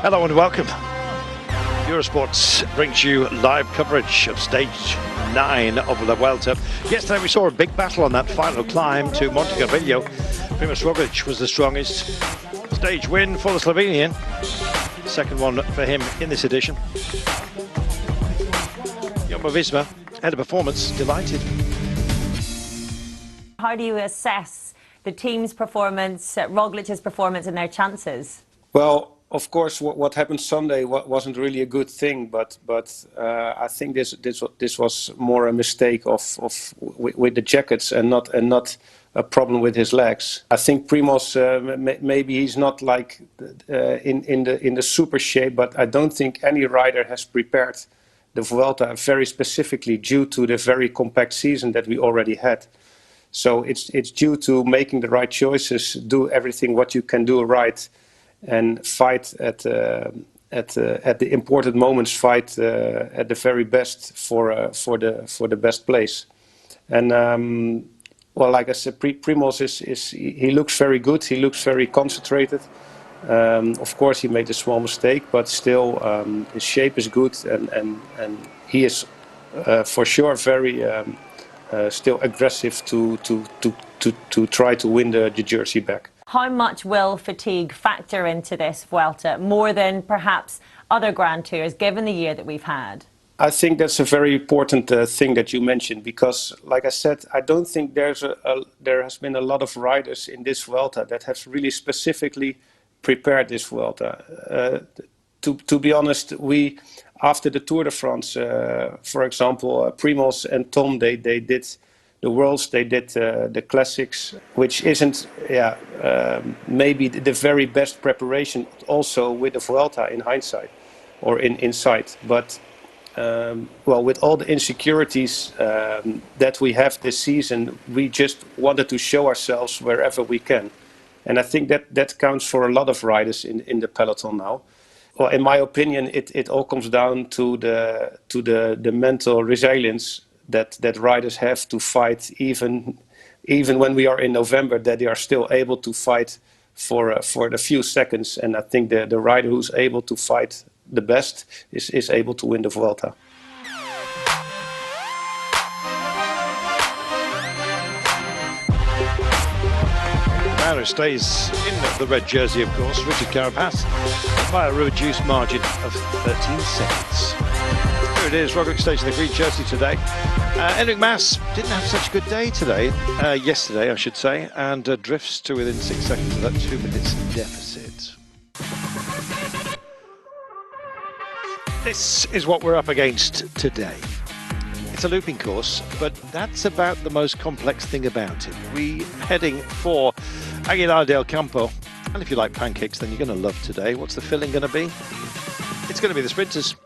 Hello and welcome. Eurosport brings you live coverage of stage 9 of the Vuelta. Yesterday we saw a big battle on that final climb to Monte Castrillo. Primož Roglič was the strongest. Stage win for the Slovenian. Second one for him in this edition. Jumbo-Visma had a performance, delighted. How do you assess the team's performance, Roglic's performance and their chances? Well, of course, what happened Sunday wasn't really a good thing, but I think this was more a mistake with the jackets and not a problem with his legs. I think Primož maybe he's not like in the super shape, but I don't think any rider has prepared the Vuelta very specifically due to the very compact season that we already had. So it's due to making the right choices, do everything what you can do right, and fight at the important moments. Fight at the very best for the best place. And well, like I said, Primož he looks very good. He looks very concentrated. Of course, he made a small mistake, but still his shape is good, and he is for sure very still aggressive to try to win the jersey back. How much will fatigue factor into this Vuelta, more than perhaps other Grand Tours, given the year that we've had? I think that's a very important thing that you mentioned, because, like I said, I don't think there has been a lot of riders in this Vuelta that have really specifically prepared this Vuelta. To be honest, we, after the Tour de France, for example, Primož and Tom, they did the Worlds, they did the Classics, which isn't maybe the very best preparation also with the Vuelta in hindsight or in insight. But well, with all the insecurities that we have this season, we just wanted to show ourselves wherever we can. And I think that counts for a lot of riders in the peloton now. Well, in my opinion, it all comes down to the mental resilience that riders have to fight, even when we are in November, that they are still able to fight for the few seconds. And I think the rider who's able to fight the best is able to win the Vuelta. Who stays in the red jersey, of course, Richard Carapaz, by a reduced margin of 13 seconds. Here it is, Roglic stays in the green jersey today. Enric Mas didn't have such a good day today, yesterday I should say, and drifts to within 6 seconds of that 2 minutes deficit. This is what we're up against today. It's a looping course, but that's about the most complex thing about it. We're heading for Aguilar del Campoo, and if you like pancakes, then you're going to love today. What's the filling going to be? It's going to be the sprinters.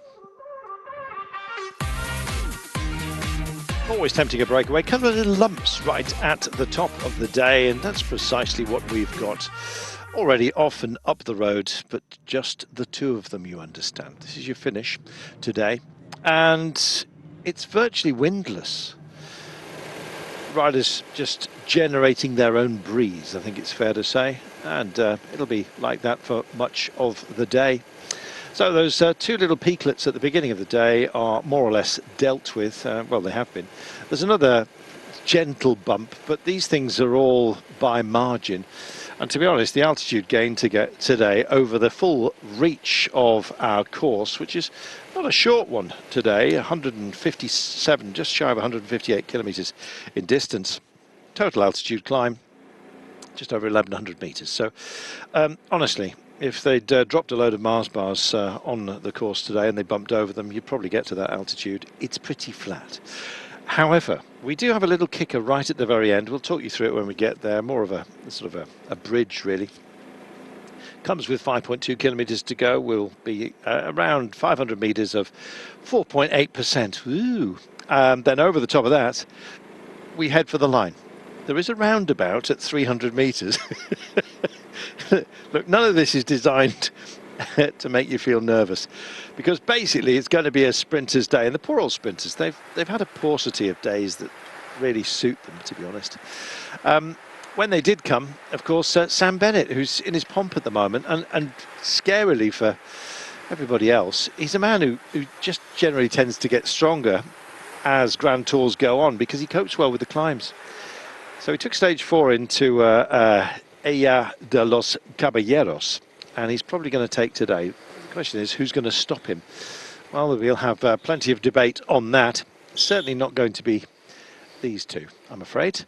Always tempting a breakaway, couple of little lumps right at the top of the day, and that's precisely what we've got already off and up the road, but just the two of them, you understand. This is your finish today, and it's virtually windless. Riders just generating their own breeze, I think it's fair to say, and it'll be like that for much of the day. So those two little peaklets at the beginning of the day are more or less dealt with. Well, they have been. There's another gentle bump, but these things are all by margin. And to be honest, the altitude gain to get today over the full reach of our course, which is not a short one today, 157, just shy of 158 kilometres in distance. Total altitude climb, just over 1,100 metres. So, honestly, if they'd dropped a load of Mars bars on the course today and they bumped over them, you'd probably get to that altitude. It's pretty flat. However, we do have a little kicker right at the very end. We'll talk you through it when we get there. More of a sort of a bridge, really. Comes with 5.2 kilometres to go. We'll be around 500 metres of 4.8%. Ooh. Then over the top of that, we head for the line. There is a roundabout at 300 metres. Look, none of this is designed to make you feel nervous, because basically it's going to be a sprinter's day, and the poor old sprinters, they've had a paucity of days that really suit them, to be honest. when they did come, of course, Sam Bennett, who's in his pomp at the moment, and scarily for everybody else, he's a man who just generally tends to get stronger as Grand Tours go on because he copes well with the climbs. So he took stage 4 into Ella de los Caballeros, and he's probably going to take today. The question is, who's going to stop him? Well, we'll have plenty of debate on that. Certainly not going to be these two, I'm afraid.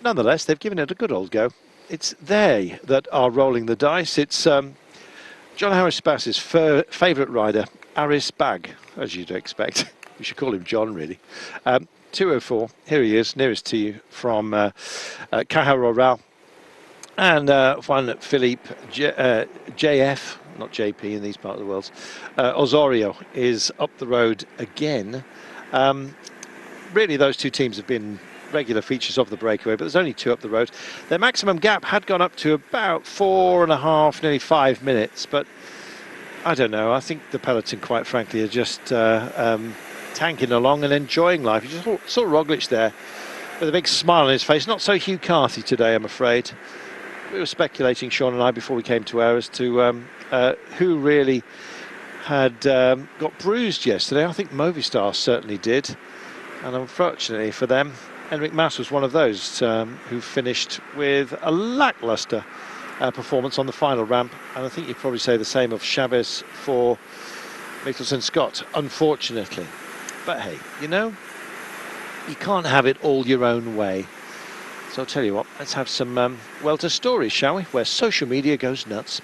Nonetheless, they've given it a good old go. It's they that are rolling the dice. It's John Harris-Bass's favourite rider, Aris Bag, as you'd expect. We should call him John, really. 204, here he is, nearest to you from Caja Rural. And Juan Philippe JF, not JP in these parts of the world, Osorio is up the road again. Really, those two teams have been regular features of the breakaway, but there's only 2 up the road. Their maximum gap had gone up to about 4.5, nearly 5 minutes, but I don't know. I think the peloton, quite frankly, are just tanking along and enjoying life. You just saw Roglic there with a big smile on his face. Not so Hugh Carthy today, I'm afraid. We were speculating, Sean and I, before we came to air, as to who really had got bruised yesterday. I think Movistar certainly did, and unfortunately for them, Enric Mas was one of those who finished with a lacklustre performance on the final ramp, and I think you'd probably say the same of Chavez for Mikkelsen Scott, unfortunately. But hey, you know, you can't have it all your own way. So I'll tell you what, let's have some Vuelta stories, shall we, where social media goes nuts.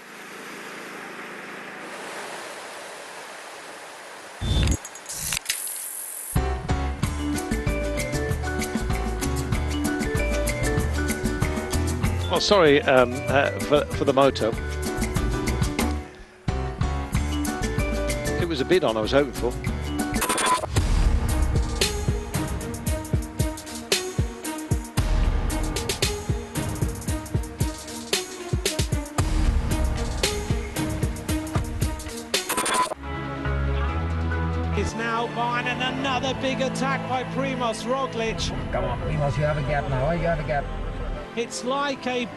Oh, sorry for the moto. It was a bid on I was hoping for. Is now behind, and another big attack by Primoz Roglic. Come on, Primoz, you have a gap now. You have a gap. It's like a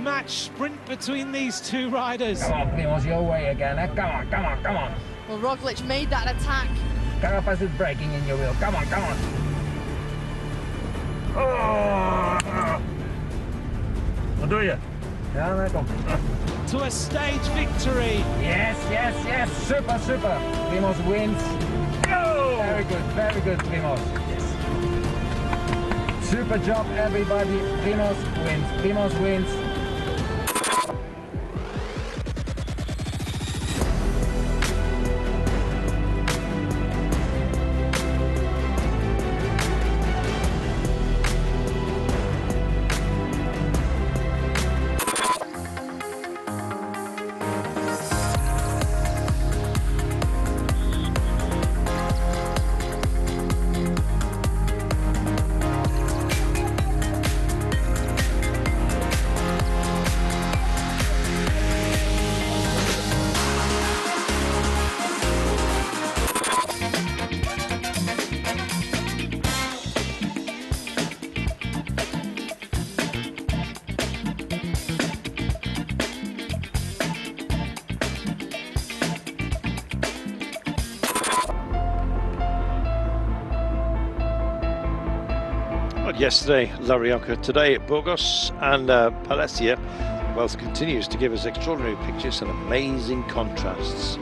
match sprint between these two riders. Come on, Primoz, your way again. Come on, come on, come on. Well, Roglic made that attack. Carapaz is breaking in your wheel. Come on, come on. Oh! What do you? Ja, nee, kom. To a stage victory. Yes, yes, yes. Super, super. Primoz wins. Oh! Very good, Primoz. Yes. Super job, everybody. Primoz wins. Primoz wins. Yesterday, La Rioja, today at Burgos and Palencia. Vuelta continues to give us extraordinary pictures and amazing contrasts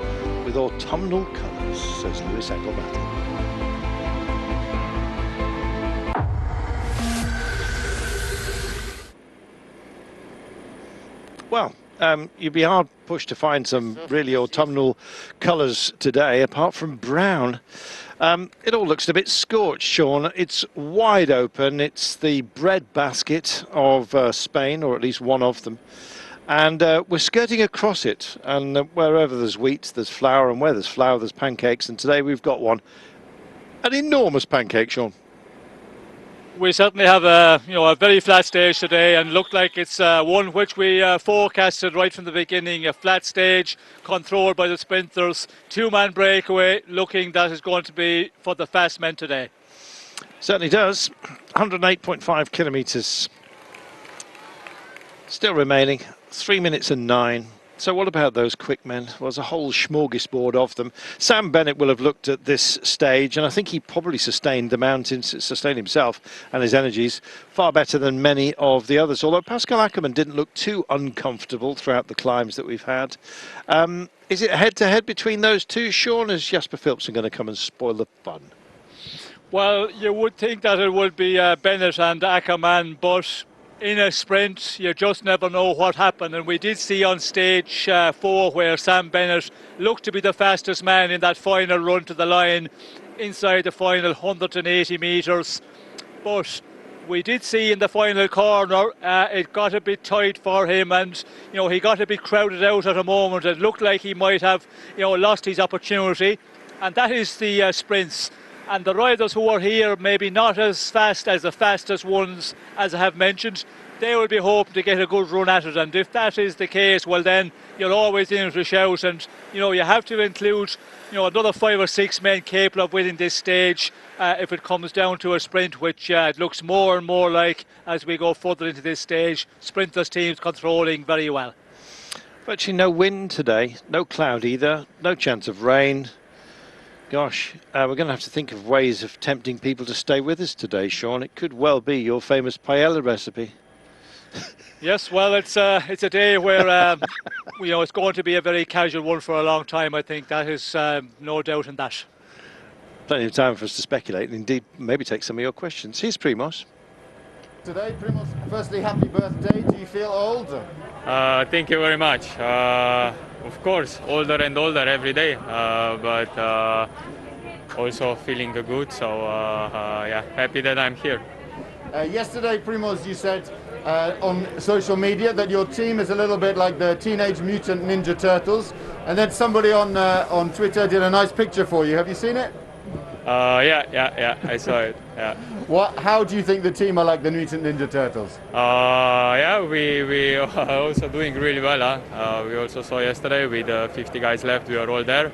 with autumnal colours, says Luis Agobati. Well, you'd be hard pushed to find some really autumnal colours today, apart from brown. It all looks a bit scorched, Sean. It's wide open. It's the bread basket of Spain, or at least one of them. And we're skirting across it. And wherever there's wheat, there's flour. And where there's flour, there's pancakes. And today we've got one. An enormous pancake, Sean. We certainly have a very flat stage today, and looked like it's one which we forecasted right from the beginning. A flat stage controlled by the sprinters, 2-man breakaway, looking that is going to be for the fast men today. Certainly does. 108.5 kilometres Still remaining 3 minutes and 9. So what about those quick men? Well, there's a whole smorgasbord of them. Sam Bennett will have looked at this stage, and I think he probably sustained the mountains, sustained himself and his energies far better than many of the others. Although Pascal Ackermann didn't look too uncomfortable throughout the climbs that we've had. Is it head-to-head between those two, Sean? Is Jasper Philipsen going to come and spoil the fun? Well, you would think that it would be Bennett and Ackermann, but in a sprint, you just never know what happened. And we did see on stage 4 where Sam Bennett looked to be the fastest man in that final run to the line inside the final 180 metres. But we did see in the final corner, it got a bit tight for him, and he got a bit crowded out at a moment. It looked like he might have lost his opportunity, and that is the sprints. And the riders who are here, maybe not as fast as the fastest ones, as I have mentioned, they will be hoping to get a good run at it. And if that is the case, well then you're always in to shout. And you have to include another 5 or 6 men capable of winning this stage if it comes down to a sprint, which it looks more and more like as we go further into this stage. Sprinters teams controlling very well. Virtually no wind today, no cloud either, no chance of rain. Gosh, we're going to have to think of ways of tempting people to stay with us today, Sean. It could well be your famous paella recipe. Yes, well, it's a day where it's going to be a very casual one for a long time. I think that is no doubt in that. Plenty of time for us to speculate and indeed maybe take some of your questions. Here's Primoz. Today, Primoz, firstly, happy birthday. Do you feel old? Thank you very much. Of course, older and older every day, but also feeling good. So yeah, happy that I'm here. Yesterday, Primoz, you said on social media that your team is a little bit like the Teenage Mutant Ninja Turtles, and then somebody on Twitter did a nice picture for you. Have you seen it? Yeah, I saw it. Yeah. How do you think the team are like the Mutant Ninja Turtles? Yeah, we are also doing really well. We also saw yesterday with 50 guys left, we are all there.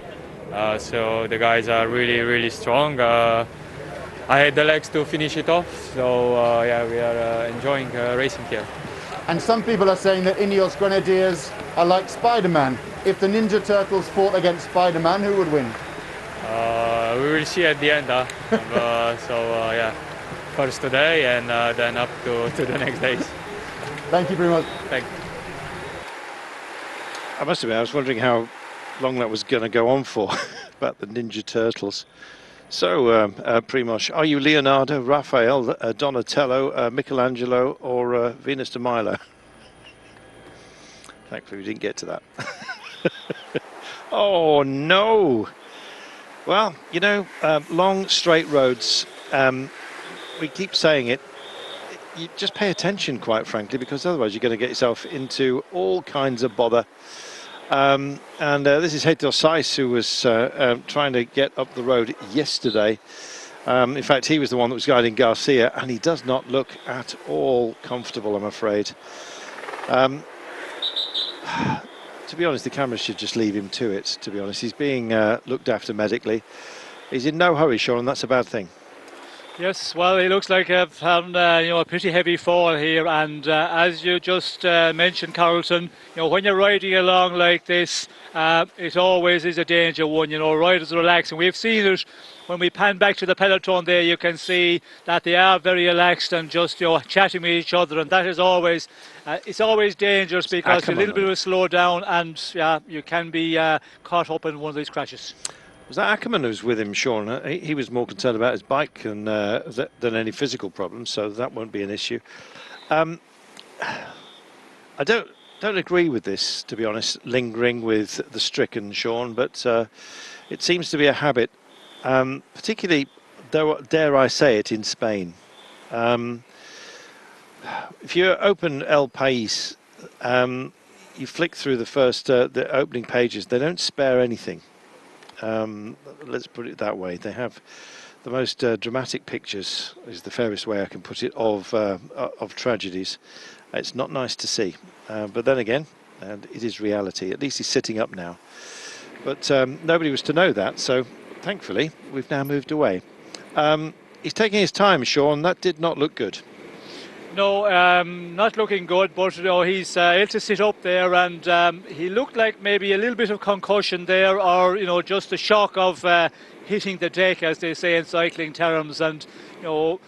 So the guys are really, really strong. I had the legs to finish it off, so yeah, we are enjoying racing here. And some people are saying that Ineos Grenadiers are like Spider-Man. If the Ninja Turtles fought against Spider-Man, who would win? We will see at the end. So yeah, first today and then up to the next days. Thank you very much. Thank you. I must admit, I was wondering how long that was going to go on for about the Ninja Turtles. So, Primoz, are you Leonardo, Raphael, Donatello, Michelangelo, or Venus de Milo? Thankfully, we didn't get to that. Oh no! Well, long straight roads, we keep saying it, you just pay attention, quite frankly, because otherwise you're going to get yourself into all kinds of bother. And this is Heitor Saiz, who was trying to get up the road yesterday. In fact, he was the one that was guiding Garcia, and he does not look at all comfortable, I'm afraid. To be honest, the cameras should just leave him to it, to be honest. He's being looked after medically. He's in no hurry, Sean, and that's a bad thing. Yes, well, he looks like having a pretty heavy fall here, and as you just mentioned, Carlton, when you're riding along like this, it always is a danger one. Riders relax, and we've seen it when we pan back to the peloton there. You can see that they are very relaxed and just chatting with each other, and that is always it's always dangerous because a little bit of a slow down, and you can be caught up in one of these crashes. Was that Ackermann who was with him, Sean? He was more concerned about his bike than any physical problems, so that won't be an issue. I don't agree with this, to be honest, lingering with the stricken, Sean, but it seems to be a habit, particularly, dare I say it, in Spain. If you open El País, you flick through the opening pages, they don't spare anything. Let's put it that way. They have the most dramatic pictures, is the fairest way I can put it, of tragedies. It's not nice to see, but then again, and it is reality. At least he's sitting up now, but nobody was to know that, so thankfully we've now moved away. He's taking his time, Sean. That did not look good. No, not looking good, but you know, he's able to sit up there, and he looked like maybe a little bit of concussion there, or you know, just the shock of hitting the deck, as they say in cycling terms. And you know,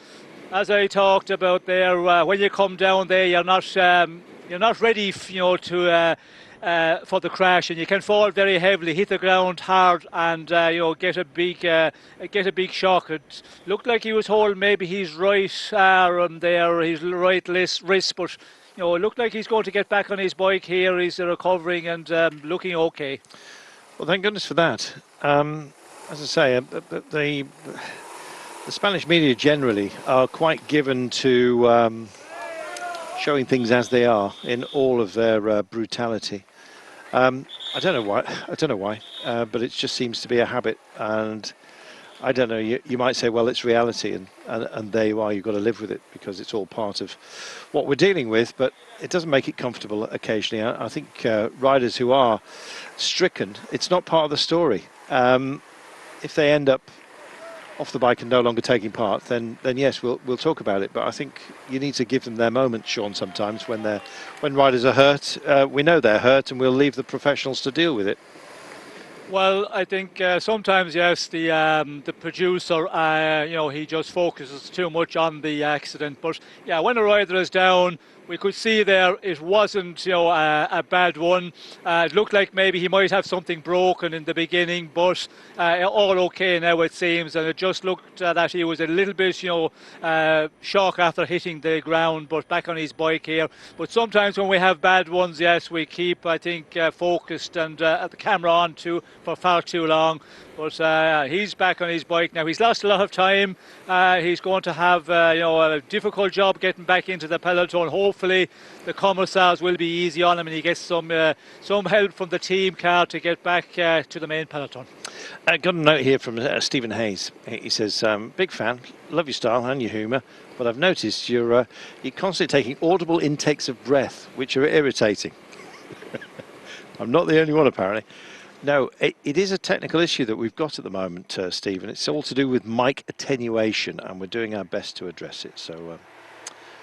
as I talked about there, when you come down there, you're not ready, you know, to for the crash, and you can fall very heavily, hit the ground hard, and you know, get a big shock. It looked like he was holding maybe his right arm there, his right wrist, but you know, it looked like he's going to get back on his bike here. He's recovering and looking okay. Well, thank goodness for that. As I say, the Spanish media generally are quite given to showing things as they are in all of their brutality. I don't know why, but it just seems to be a habit. And I don't know, you might say, well, it's reality, and there you are, you've got to live with it because it's all part of what we're dealing with, but it doesn't make it comfortable occasionally. I think riders who are stricken, it's not part of the story. If they end up off the bike and no longer taking part, then yes, we'll talk about it. But I think you need to give them their moment, Sean. Sometimes when riders are hurt, we know they're hurt, and we'll leave the professionals to deal with it. Well, I think sometimes, yes, the producer, you know, he just focuses too much on the accident. But yeah, when a rider is down, we could see there it wasn't, you know, a bad one. It looked like maybe he might have something broken in the beginning, but all okay now it seems. And it just looked that he was a little bit, you know, shocked after hitting the ground, but back on his bike here. But sometimes when we have bad ones, yes, we keep, I think, focused and at the camera on for far too long. But he's back on his bike now. He's lost a lot of time. He's going to have you know, a difficult job getting back into the peloton. Hopefully the commissars will be easy on him and he gets some help from the team car to get back to the main peloton. I got a note here from Stephen Hayes. He says, big fan, love your style and your humour, but I've noticed you're constantly taking audible intakes of breath, which are irritating. I'm not the only one, apparently. No, it is a technical issue that we've got at the moment, Stephen. It's all to do with mic attenuation, and we're doing our best to address it. So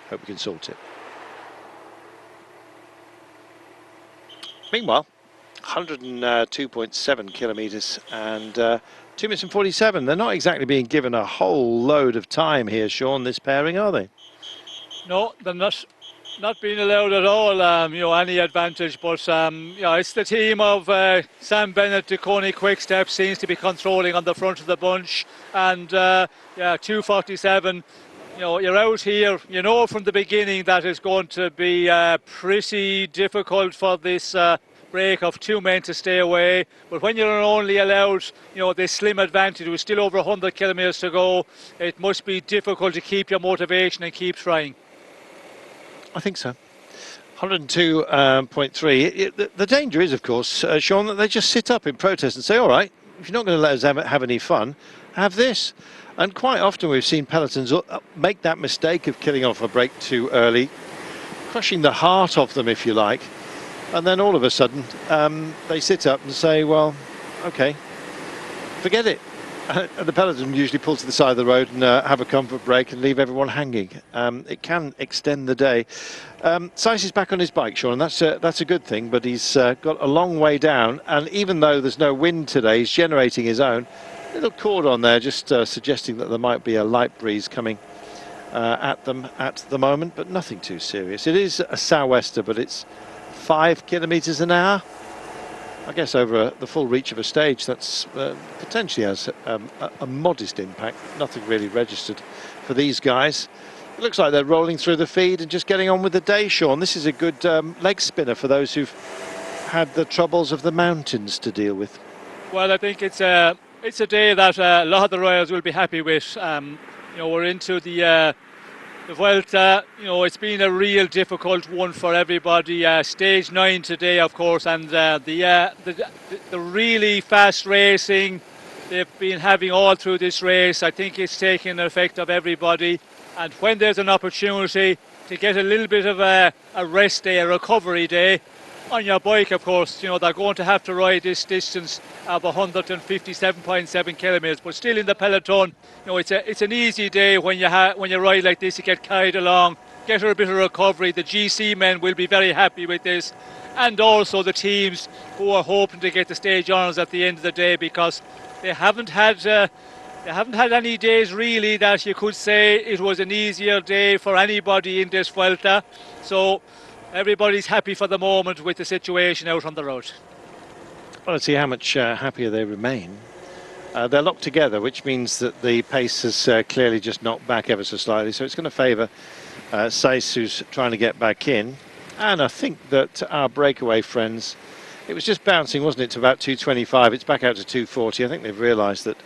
hope we can sort it. Meanwhile, 102.7 kilometres and 2 minutes and 47. They're not exactly being given a whole load of time here, Sean, this pairing, are they? No, they're not being allowed at all, you know, any advantage. But you know, it's the team of Sam Bennett, Duconi Quickstep seems to be controlling on the front of the bunch, and yeah, 2:47. You know, you're out here. You know from the beginning that it's going to be pretty difficult for this break of 2 men to stay away. But when you're only allowed, you know, this slim advantage with still over 100 kilometres to go, it must be difficult to keep your motivation and keep trying. I think so. 102.3. The danger is, of course, Sean, that they just sit up in protest and say, all right, if you're not going to let us have any fun, have this. And quite often we've seen pelotons make that mistake of killing off a break too early, crushing the heart of them, if you like. And then all of a sudden, they sit up and say, well, OK, forget it. And the peloton usually pulls to the side of the road and have a comfort break and leave everyone hanging. It can extend the day. Seiss is back on his bike, Sean, and that's a good thing, but he's got a long way down. And even though there's no wind today, he's generating his own. Little cord on there just suggesting that there might be a light breeze coming at them at the moment, but nothing too serious. It is a sou'wester, but it's 5 kilometres an hour. I guess over the full reach of a stage, that's potentially has a modest impact. Nothing really registered for these guys. It looks like they're rolling through the feed and just getting on with the day, Sean. This is a good leg spinner for those who've had the troubles of the mountains to deal with. Well, I think it's a day that a lot of the riders will be happy with. You know, we're into the Vuelta. You know, it's been a real difficult one for everybody. Stage 9 today, of course, and the really fast racing they've been having all through this race, I think it's taking an effect of everybody. And when there's an opportunity to get a little bit of a rest day, a recovery day, on your bike, of course, you know, they're going to have to ride this distance of 157.7 kilometres, but still in the peloton, you know, it's an easy day when you ride like this. You get carried along get her a bit of recovery. The GC men will be very happy with this, and also the teams who are hoping to get the stage honours at the end of the day, because they haven't had any days really that you could say it was an easier day for anybody in this Vuelta. So everybody's happy for the moment with the situation out on the road. Well, let's see how much happier they remain. They're locked together, which means that the pace has clearly just knocked back ever so slightly. So it's going to favour Sace, who's trying to get back in. And I think that our breakaway friends, it was just bouncing, wasn't it, to about 225. It's back out to 240. I think they've realised that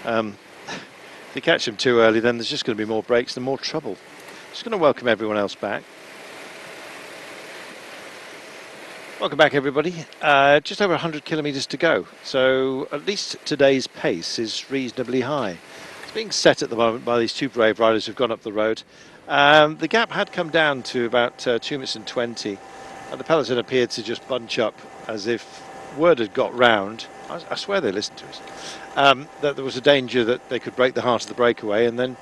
if they catch them too early, then there's just going to be more breaks and more trouble. Just going to welcome everyone else back. Welcome back, everybody. Just over 100 kilometres to go, so at least today's pace is reasonably high. It's being set at the moment by these two brave riders who've gone up the road. The gap had come down to about 2 minutes and 20, and the peloton appeared to just bunch up as if word had got round. I swear they listened to us. That there was a danger that they could break the heart of the breakaway, and then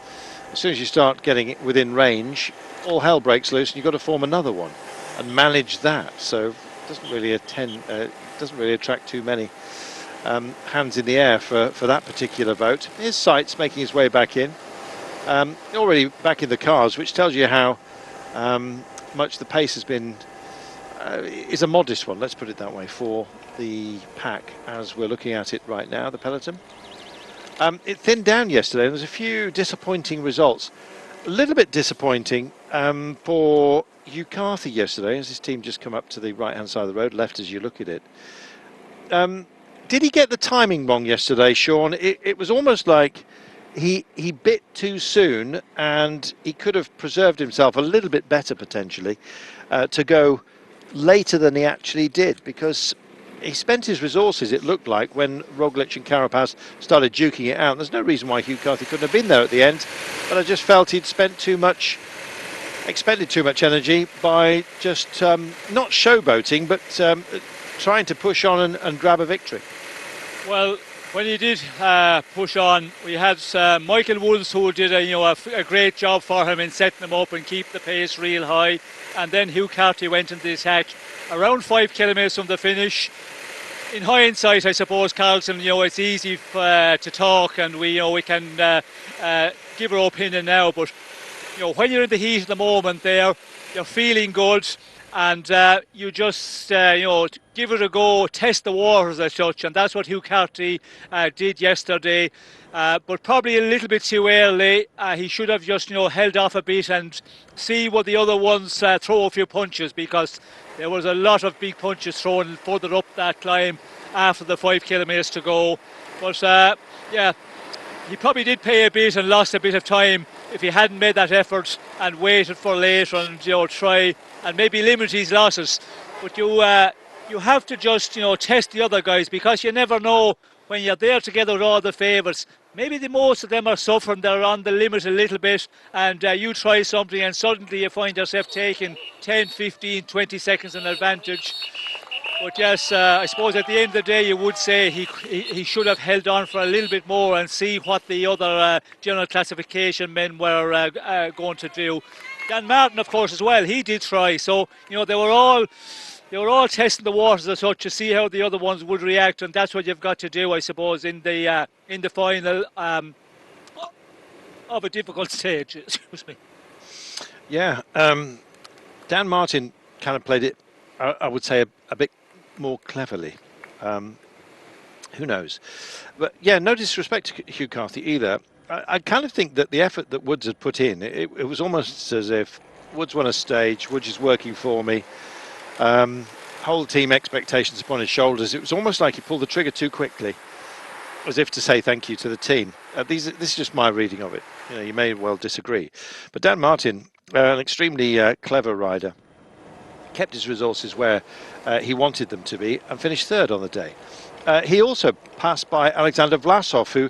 as soon as you start getting within range, all hell breaks loose, and you've got to form another one and manage that. So it doesn't really attract too many hands in the air for that particular vote. Here's Seitz making his way back in, already back in the cars, which tells you how much the pace has been. Is a modest one, let's put it that way, for the pack as we're looking at it right now, the peloton. It thinned down yesterday, and there's a few disappointing results. A little bit disappointing for Hugh Carthy yesterday, as his team just come up to the right-hand side of the road, left as you look at it. Did he get the timing wrong yesterday, Sean? It was almost like he bit too soon, and he could have preserved himself a little bit better, potentially, to go later than he actually did, because he spent his resources, it looked like, when Roglic and Carapaz started duking it out. There's no reason why Hugh Carthy couldn't have been there at the end, but I just felt he'd expended too much energy by just not showboating, but trying to push on and grab a victory. Well, when he did push on, we had Michael Woods, who did a great job for him in setting him up and keep the pace real high. And then Hugh Carthy went into the attack around 5 kilometres from the finish. In hindsight, I suppose, Carlson, it's easy to talk, and we can give our opinion now. But when you're in the heat of the moment, there, you're feeling good, and you just give it a go, test the waters as such, and that's what Hugh Carthy did yesterday. But probably a little bit too early. He should have just held off a bit and see what the other ones throw a few punches, because there was a lot of big punches thrown further up that climb after the 5 kilometres to go. But yeah, he probably did pay a bit and lost a bit of time if he hadn't made that effort and waited for later and try and maybe limit his losses. But you have to just test the other guys, because you never know when you're there together with all the favourites. Maybe the most of them are suffering, they're on the limit a little bit, and you try something and suddenly you find yourself taking 10, 15, 20 seconds in advantage. But yes, I suppose at the end of the day you would say he should have held on for a little bit more and see what the other general classification men were going to do. Dan Martin, of course, as well, he did try. So, they were all testing the waters as such to see how the other ones would react, and that's what you've got to do, I suppose, in the final of a difficult stage. Excuse me. Yeah, Dan Martin kind of played it, I would say, a bit more cleverly. Who knows? But yeah, no disrespect to Hugh Carthy either. I kind of think that the effort that Woods had put in, it was almost as if Woods won a stage, Woods is working for me. Whole team expectations upon his shoulders. It was almost like he pulled the trigger too quickly, as if to say thank you to the team. This is just my reading of it. You may well disagree. But Dan Martin, an extremely clever rider, kept his resources where he wanted them to be and finished third on the day. He also passed by Alexander Vlasov, who,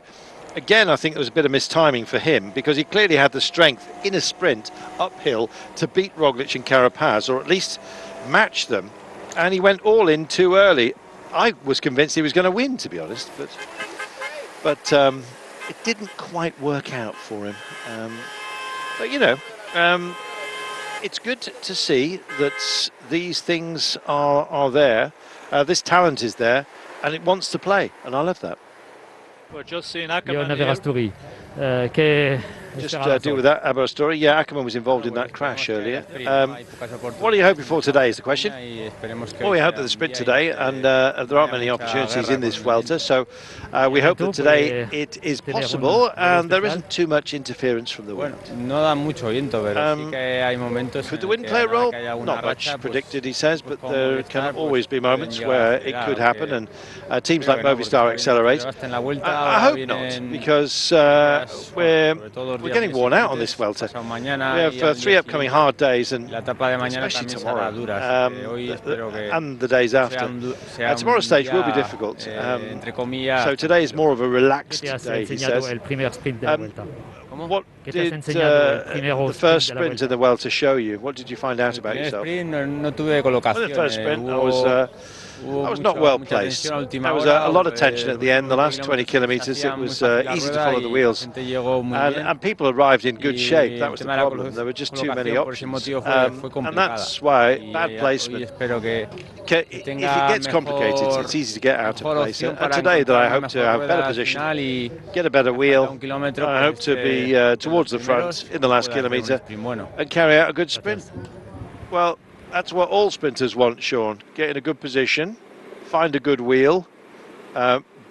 again, I think there was a bit of mistiming for him, because he clearly had the strength in a sprint uphill to beat Roglic and Carapaz, or at least match them, and he went all in too early. I was convinced he was going to win, to be honest, but it didn't quite work out for him. But it's good to see that these things are there. This talent is there, and it wants to play, and I love that. We're just seeing Ackerman here. Just deal with that about story. Yeah, Ackerman was involved in that crash earlier. What are you hoping for today is the question. Well, we hope that the sprint today, and there aren't many opportunities in this Vuelta, so we hope that today it is possible and there isn't too much interference from the wind. Could the wind play a role? Not much predicted, he says, but there can always be moments where it could happen, and teams like Movistar accelerate. I hope not, because we're getting worn out on this Vuelta. We have 3 upcoming hard days, and especially tomorrow, and the days after. Tomorrow's stage will be difficult. So today is more of a relaxed day, he says. What did the first sprint in the Vuelta show you? What did you find out about yourself? Well, the first sprint, I was not well placed. There was a lot of tension at the end. The last 20 kilometres, it was easy to follow the wheels. And people arrived in good shape. That was the problem. There were just too many options. And that's why bad placement. If it gets complicated, it's easy to get out of place. And today that I hope to have a better position, get a better wheel. I hope to be towards the front in the last kilometre and carry out a good sprint. Well, that's what all sprinters want, Sean. Get in a good position, find a good wheel,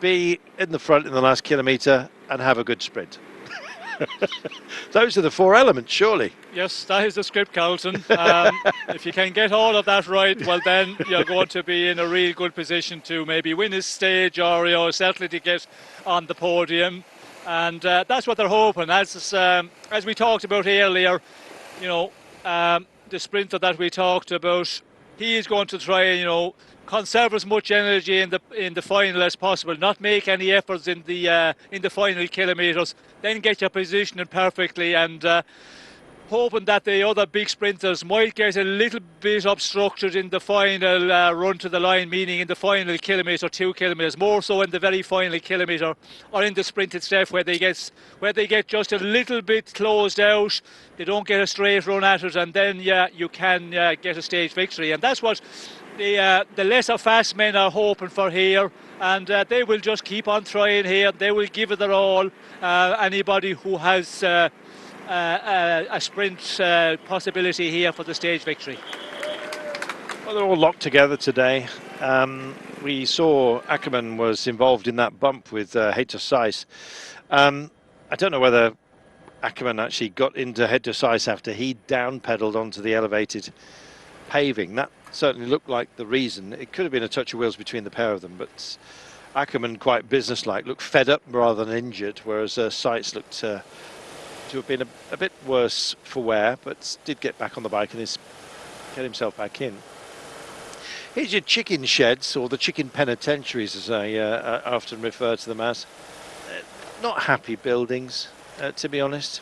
be in the front in the last kilometre and have a good sprint. Those are the 4 elements, surely. Yes, that is the script, Carlton. If you can get all of that right, well then you're going to be in a real good position to maybe win a stage, or certainly to get on the podium. And that's what they're hoping. As we talked about earlier, the sprinter that we talked about, he is going to try and conserve as much energy in the final as possible, not make any efforts in the final kilometres, then get your positioning perfectly, and hoping that the other big sprinters might get a little bit obstructed in the final run to the line, meaning in the final kilometre, 2 kilometres, more so in the very final kilometre, or in the sprint itself, where they get just a little bit closed out, they don't get a straight run at it, and then you can get a stage victory. And that's what the lesser fast men are hoping for here, and they will just keep on trying here. They will give it their all. Anybody who has a sprint possibility here for the stage victory. Well, they're all locked together today. We saw Ackerman was involved in that bump with Head Seiss. I don't know whether Ackerman actually got into Head Seiss after he down pedalled onto the elevated paving. That certainly looked like the reason. It could have been a touch of wheels between the pair of them, but Ackerman, quite businesslike, looked fed up rather than injured, whereas Seiss looked to have been a bit worse for wear, but did get back on the bike and get himself back in. Here's your chicken sheds, or the chicken penitentiaries, as I often refer to them as. Not happy buildings, to be honest,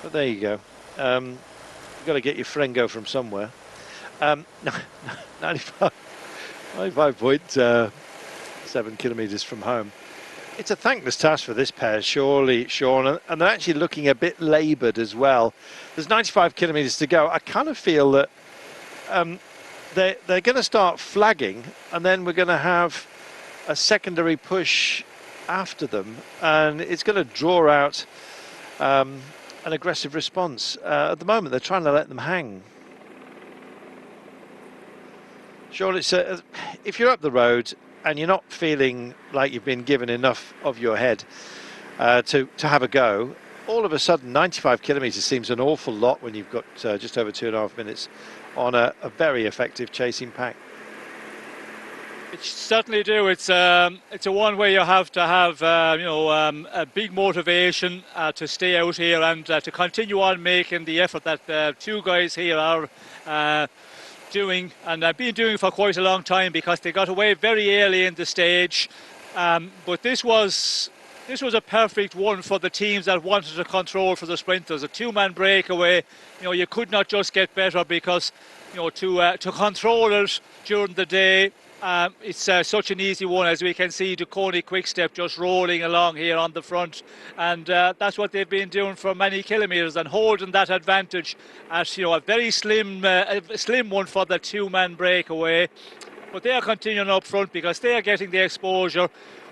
but there you go. You've got to get your Frengo from somewhere. 95.7 kilometres from home. It's a thankless task for this pair, surely, Sean, and they're actually looking a bit laboured as well. There's 95 kilometres to go. I kind of feel that they're going to start flagging, and then we're going to have a secondary push after them, and it's going to draw out an aggressive response. At the moment, they're trying to let them hang. Sean, it's if you're up the road and you're not feeling like you've been given enough of your head to have a go, all of a sudden 95 kilometres seems an awful lot when you've got just over 2.5 minutes on a very effective chasing pack. It certainly do. It's a one where you have to have a big motivation to stay out here and to continue on making the effort that the 2 guys here are doing, and I've been doing for quite a long time, because they got away very early in the stage, but this was a perfect one for the teams that wanted to control for the sprinters. A 2-man breakaway, you could not just get better, because to control it during the day. It's such an easy one, as we can see Duconi Quickstep just rolling along here on the front, and that's what they've been doing for many kilometres and holding that advantage at, you know, a very slim one for the two-man breakaway. But they are continuing up front because they are getting the exposure.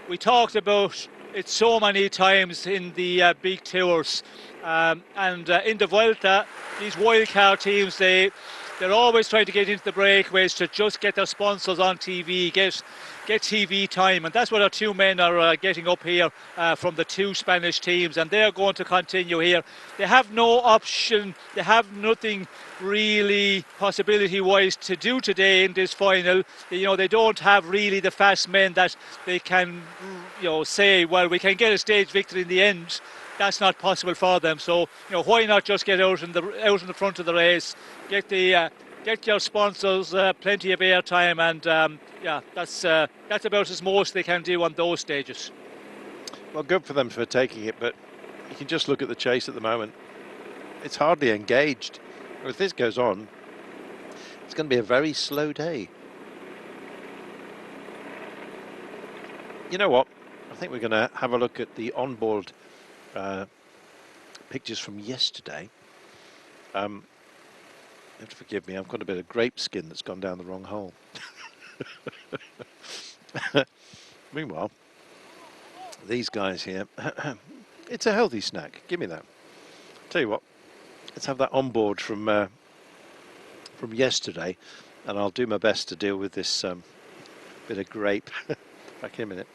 We talked about it so many times in the big tours, and in the Vuelta, these wildcard teams, they're always trying to get into the breakaways to just get their sponsors on TV, get TV time, and that's what our two men are getting up here from the two Spanish teams, and they're going to continue here. They have no option, they have nothing really possibility-wise to do today in this final. You know, they don't have really the fast men that they can, you know, say, well, we can get a stage victory in the end. That's not possible for them. So, you know, why not just get out in the front of the race, get your sponsors plenty of airtime, and yeah, that's about as most they can do on those stages. Well, good for them for taking it, but you can just look at the chase at the moment. It's hardly engaged. If this goes on, it's going to be a very slow day. You know what? I think we're going to have a look at the onboard pictures from yesterday. You have to forgive me, I've got a bit of grape skin that's gone down the wrong hole. Meanwhile, these guys here, it's a healthy snack. Give me that. Tell you what, let's have that on board from yesterday, and I'll do my best to deal with this bit of grape. Back in a minute.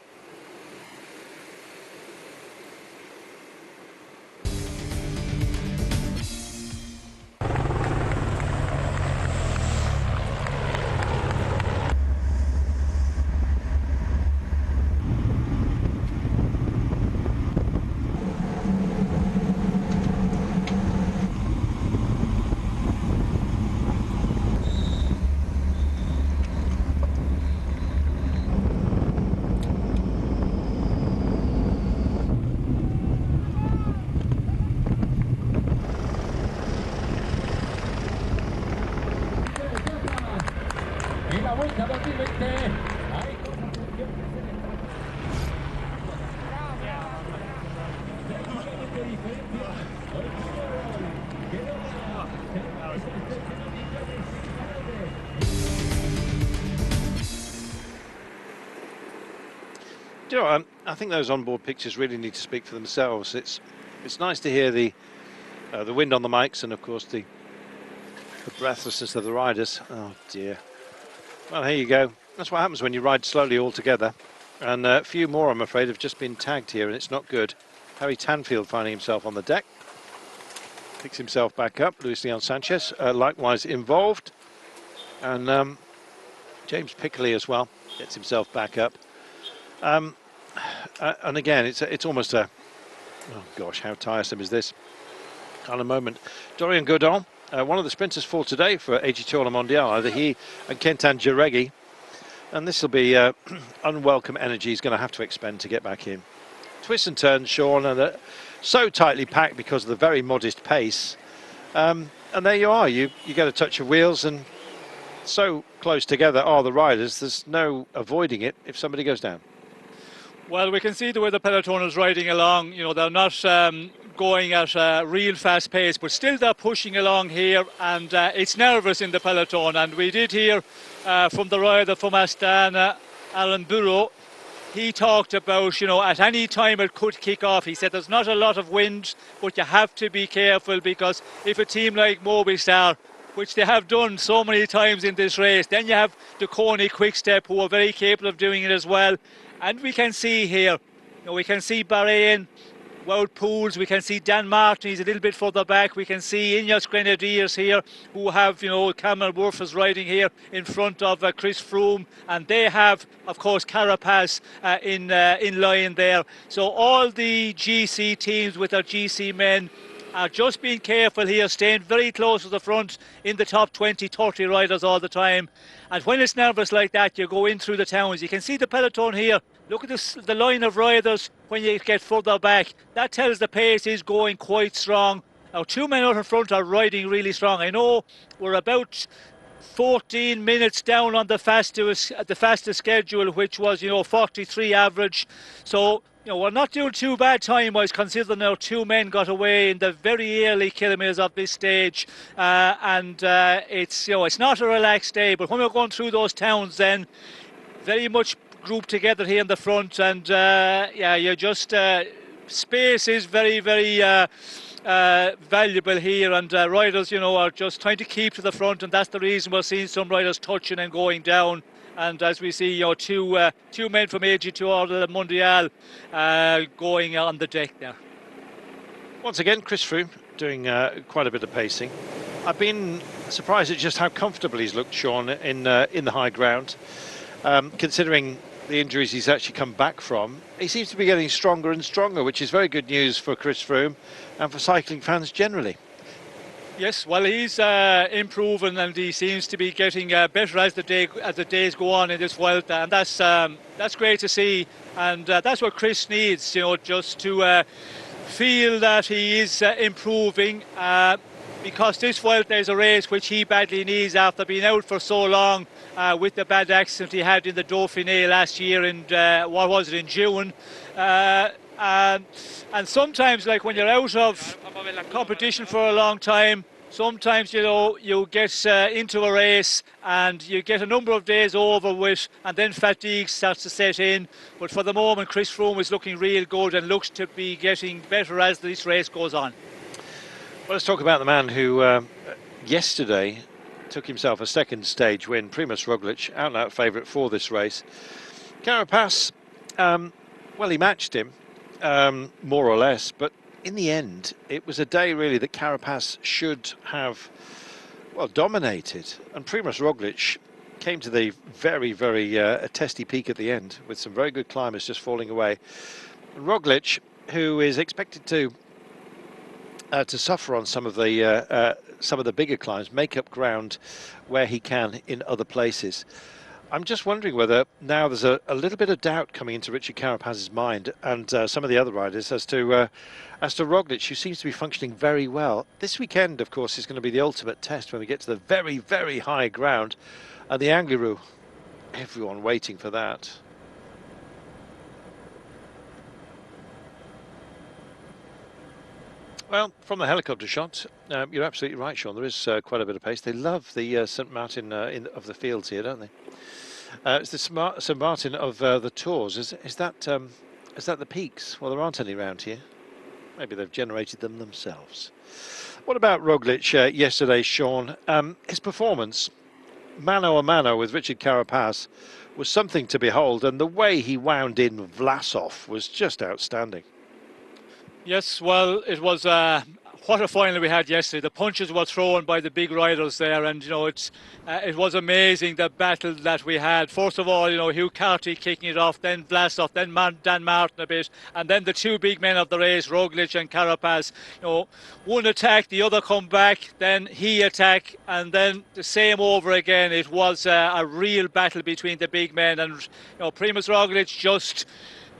Do you know, I think those onboard pictures really need to speak for themselves. It's nice to hear the wind on the mics, and of course the breathlessness of the riders. Oh dear. Well, here you go. That's what happens when you ride slowly all together. And a few more, I'm afraid, have just been tagged here, and it's not good. Harry Tanfield finding himself on the deck. Picks himself back up. Luis Leon Sanchez likewise involved. And James Pickley as well gets himself back up. And again, it's almost a, oh gosh, how tiresome is this kind of moment. Dorian Godon, one of the sprinters for today for AG Tour Le Mondial, either he and Kentan Jaregi. And this will be unwelcome energy he's going to have to expend to get back in. Twists and turns, Sean, and so tightly packed because of the very modest pace. And there you are, you get a touch of wheels, and so close together are the riders, there's no avoiding it if somebody goes down. Well, we can see the way the peloton is riding along. You know, they're not going at a real fast pace, but still they're pushing along here, and it's nervous in the peloton. And we did hear from the rider from Astana, Alan Burrow. He talked about, you know, at any time it could kick off. He said there's not a lot of wind, but you have to be careful, because if a team like Movistar, which they have done so many times in this race, then you have Duconi Quickstep, who are very capable of doing it as well. And we can see here, you know, we can see Bahrain, Wout Poels, we can see Dan Martin, he's a little bit further back. We can see Ineos Grenadiers here, who have, you know, Cameron Wurf is riding here in front of Chris Froome, and they have, of course, Carapaz in line there. So all the GC teams with their GC men are just being careful here, staying very close to the front in the top 20, 30 riders all the time. And when it's nervous like that, you go in through the towns. You can see the peloton here. Look at this, the line of riders when you get further back. That tells the pace is going quite strong. Now, two men out in front are riding really strong. I know we're about 14 minutes down on the fastest schedule, which was 43 average. So we're not doing too bad time-wise, considering our 2 men got away in the very early kilometres of this stage, and it's it's not a relaxed day. But when we're going through those towns, then very much grouped together here in the front, and you just space is very, very valuable here, and riders are just trying to keep to the front, and that's the reason we're seeing some riders touching and going down. And as we see, two men from AG2 Order the Mondial going on the deck there. Once again, Chris Froome doing quite a bit of pacing. I've been surprised at just how comfortable he's looked, Sean, in the high ground. Considering the injuries he's actually come back from, he seems to be getting stronger and stronger, which is very good news for Chris Froome and for cycling fans generally. Yes, well, he's improving, and he seems to be getting better as the days go on in this Vuelta, and that's great to see. And that's what Chris needs, just to feel that he is improving. Because this Vuelta is a race which he badly needs after being out for so long with the bad accident he had in the Dauphiné last year in, in June. And sometimes, like when you're out of competition for a long time, sometimes you get into a race and you get a number of days over with, and then fatigue starts to set in. But for the moment, Chris Froome is looking real good and looks to be getting better as this race goes on. Well, let's talk about the man who yesterday took himself a second stage win, Primož Roglič, out-and-out favourite for this race. Carapaz, well, he matched him, more or less, but in the end, it was a day really that Carapaz should have, well, dominated. And Primož Roglič came to the very, very testy peak at the end with some very good climbers just falling away. And Roglič, who is expected to suffer on some of the bigger climbs, make up ground where he can in other places. I'm just wondering whether now there's a little bit of doubt coming into Richard Carapaz's mind and some of the other riders as to Roglič, who seems to be functioning very well. This weekend, of course, is going to be the ultimate test when we get to the very, very high ground and the Angliru. Everyone waiting for that. Well, from the helicopter shot, you're absolutely right, Sean. There is quite a bit of pace. They love the St. Martin of the fields here, don't they? It's the St. Martin of the Tours. Is that the peaks? Well, there aren't any around here. Maybe they've generated them themselves. What about Roglič yesterday, Sean? His performance, mano a mano with Richard Carapaz, was something to behold, and the way he wound in Vlasov was just outstanding. Yes, well, it was what a final we had yesterday. The punches were thrown by the big riders there, and it was amazing the battle that we had. First of all, Hugh Carty kicking it off, then Vlasov, then Dan Martin a bit, and then the two big men of the race, Roglič and Carapaz. One attack, the other come back, then he attack, and then the same over again. It was a real battle between the big men, and Primož Roglič just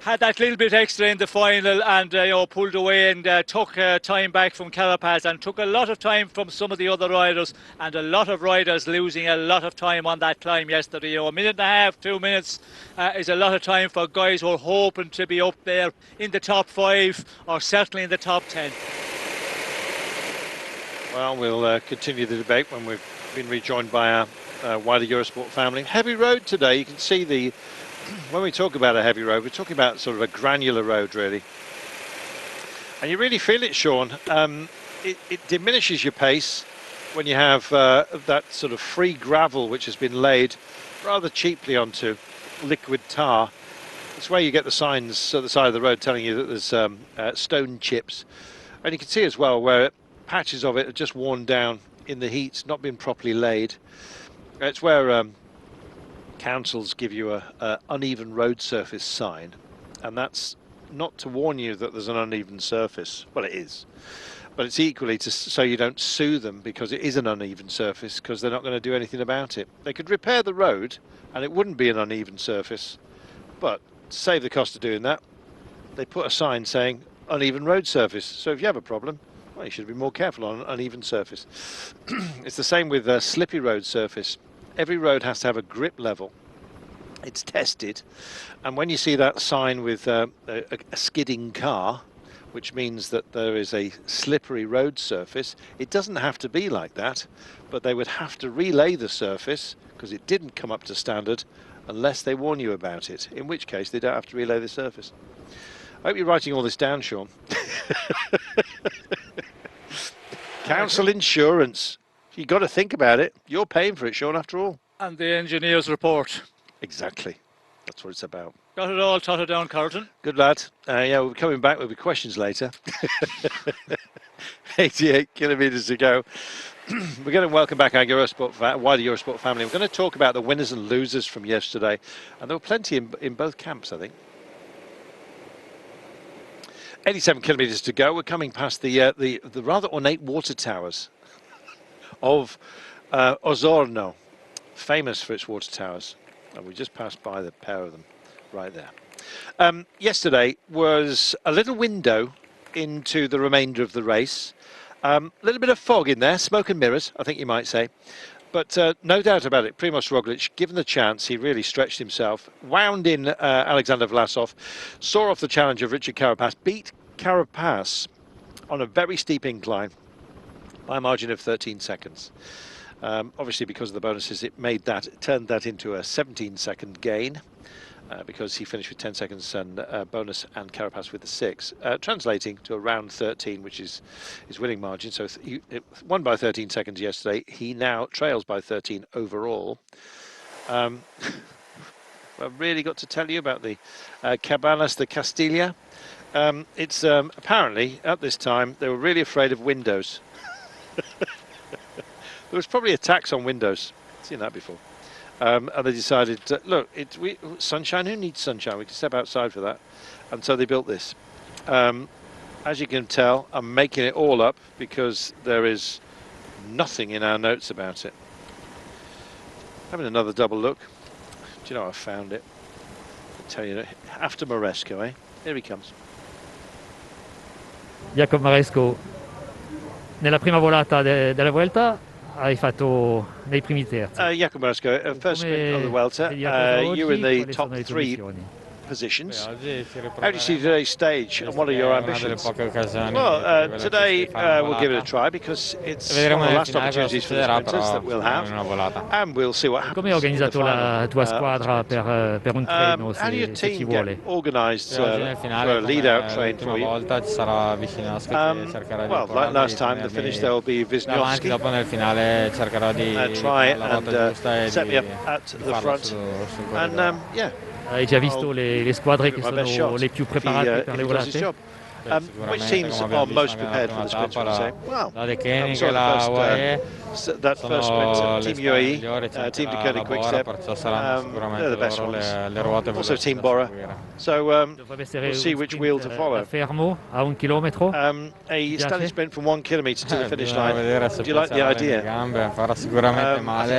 had that little bit extra in the final and pulled away and took time back from Carapaz and took a lot of time from some of the other riders, and a lot of riders losing a lot of time on that climb yesterday. A minute and a half, 2 minutes is a lot of time for guys who are hoping to be up there in the top 5 or certainly in the top 10. Well, we'll continue the debate when we've been rejoined by our wider Eurosport family. Heavy road today. You can see when we talk about a heavy road, we're talking about sort of a granular road, really. And you really feel it, Sean. It diminishes your pace when you have that sort of free gravel which has been laid rather cheaply onto liquid tar. It's where you get the signs at the side of the road telling you that there's stone chips. And you can see as well where patches of it are just worn down in the heat, not been properly laid. It's where councils give you a uneven road surface sign, and that's not to warn you that there's an uneven surface. Well, it is, but it's equally so you don't sue them because it is an uneven surface, because they're not going to do anything about it. They could repair the road and it wouldn't be an uneven surface, but to save the cost of doing that, they put a sign saying uneven road surface. So if you have a problem, well, you should be more careful on an uneven surface. It's the same with a slippy road surface. every road has to have a grip level. It's tested, and when you see that sign with a skidding car, which means that there is a slippery road surface, it doesn't have to be like that, but they would have to relay the surface because it didn't come up to standard unless they warn you about it, in which case they don't have to relay the surface. I hope you're writing all this down, Sean. Council insurance. You've got to think about it. You're paying for it, Sean, after all. And the engineer's report. Exactly. That's what it's about. Got it all totted down, Carlton. Good lad. Yeah, we'll be coming back with questions later. 88 kilometres to go. We're going to welcome back our wider Eurosport family. We're going to talk about the winners and losers from yesterday. And there were plenty in both camps, I think. 87 kilometres to go. We're coming past the rather ornate water towers of Osorno, famous for its water towers. And we just passed by the pair of them right there. Yesterday was a little window into the remainder of the race. A little bit of fog in there, smoke and mirrors, I think you might say. But no doubt about it, Primož Roglič, given the chance, he really stretched himself, wound in Alexander Vlasov, saw off the challenge of Richard Carapaz, beat Carapaz on a very steep incline by a margin of 13 seconds. Obviously, because of the bonuses, it turned that into a 17-second gain because he finished with 10 seconds and bonus, and Carapaz with the 6, translating to around 13, which is his winning margin. So he won by 13 seconds yesterday. He now trails by 13 overall. I've really got to tell you about the Cabanas de Castilla. It's apparently at this time they were really afraid of windows. There was probably a tax on windows. I've seen that before. And they decided, look, sunshine, who needs sunshine? We can step outside for that. And so they built this. As you can tell, I'm making it all up because there is nothing in our notes about it. Having another double look. Do you know, I found it. I'll tell you, after Maresco, eh? Here he comes. Jacob Maresco, nella prima volata della Vuelta hai fatto nei primi terzi. Jacob Maresco, first sprint of the Vuelta, you were in the top 3 positions. How do you see today's stage and what are your ambitions? Well, today we'll give it a try because it's one of the last opportunities for the sprinters that we'll have, and we'll see what happens. Come hai organizzato la tua squadra per un treno, how do your se ti team vuole? get organised for a lead-out train for you? Well, like last time, the finish there will be Wisniewski. Try and set me up at the front, and yeah. Hai già visto le squadre che sono le più preparate per le volate? Which teams are most prepared for the sprint, would you say? Well, that first sprint, Team UAE, Team Dakota Quickstep, they're the best ones. Also Team Bora. So we'll see which wheel to follow. Fermo a 1 chilometro. A standing sprint from 1 kilometre to the finish line. Do you like the idea?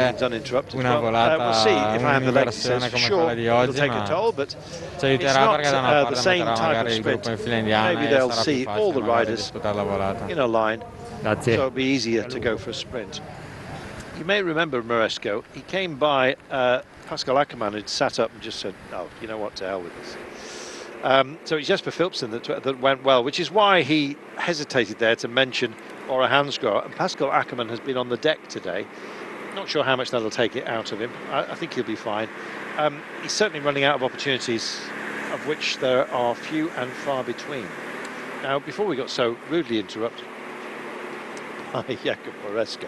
It's uninterrupted. We'll see if I have the legs. Sure, it'll take a toll, but it's not the same type of sprint. Maybe they'll see all the riders in a line. So it'll be easier to go for a sprint. You may remember Maresco. He came by Pascal Ackermann, who'd sat up and just said, "Oh, you know what? To hell with this." So it's Jesper Philipsen that went well, which is why he hesitated there to mention Bora Hansgrohe. And Pascal Ackermann has been on the deck today. Not sure how much that'll take it out of him. I think he'll be fine. He's certainly running out of opportunities, of which there are few and far between. Now, before we got so rudely interrupted by Jacob Maresco,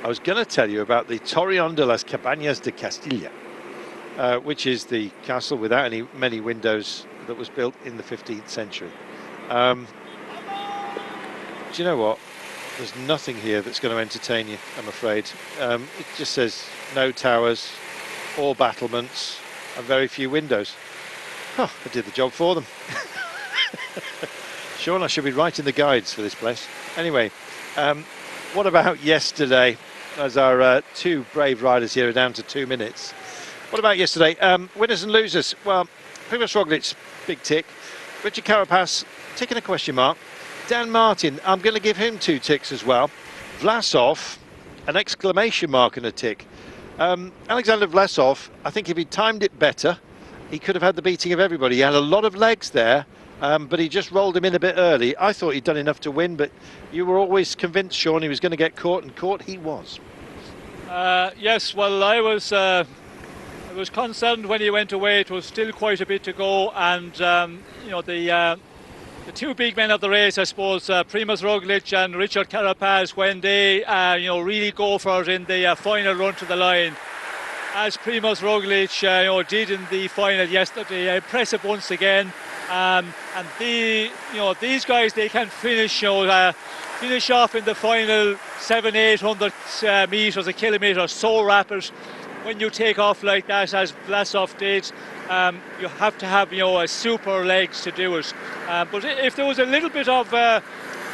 I was going to tell you about the Torreón de las Cabañas de Castilla, which is the castle without many windows that was built in the 15th century. Do you know what? There's nothing here that's going to entertain you, I'm afraid. It just says no towers or battlements and very few windows. Oh, I did the job for them. Sean, I should be writing the guides for this place. Anyway, what about yesterday? As our 2 brave riders here are down to 2 minutes. What about yesterday? Winners and losers. Well, Primož Roglič, big tick. Richard Carapaz, tick and a question mark. Dan Martin, I'm going to give him 2 ticks as well. Vlasov, an exclamation mark and a tick. Alexander Vlasov, I think if he timed it better, he could have had the beating of everybody. He had a lot of legs there, but he just rolled him in a bit early. I thought he'd done enough to win, but you were always convinced, Sean, he was going to get caught, and caught he was. Yes, well, I was concerned when he went away. It was still quite a bit to go, and you know, the two big men of the race, I suppose, Primož Roglič and Richard Carapaz, when they you know, really go for it in the final run to the line, as Primož Roglič you know, did in the final yesterday. Impressive once again, and you know, these guys, they can finish, you know, finish off in the final 700-800 meters, a kilometre, so rapid. When you take off like that, as Vlasov did, you have to have, you know, a super legs to do it. But if there was a little bit of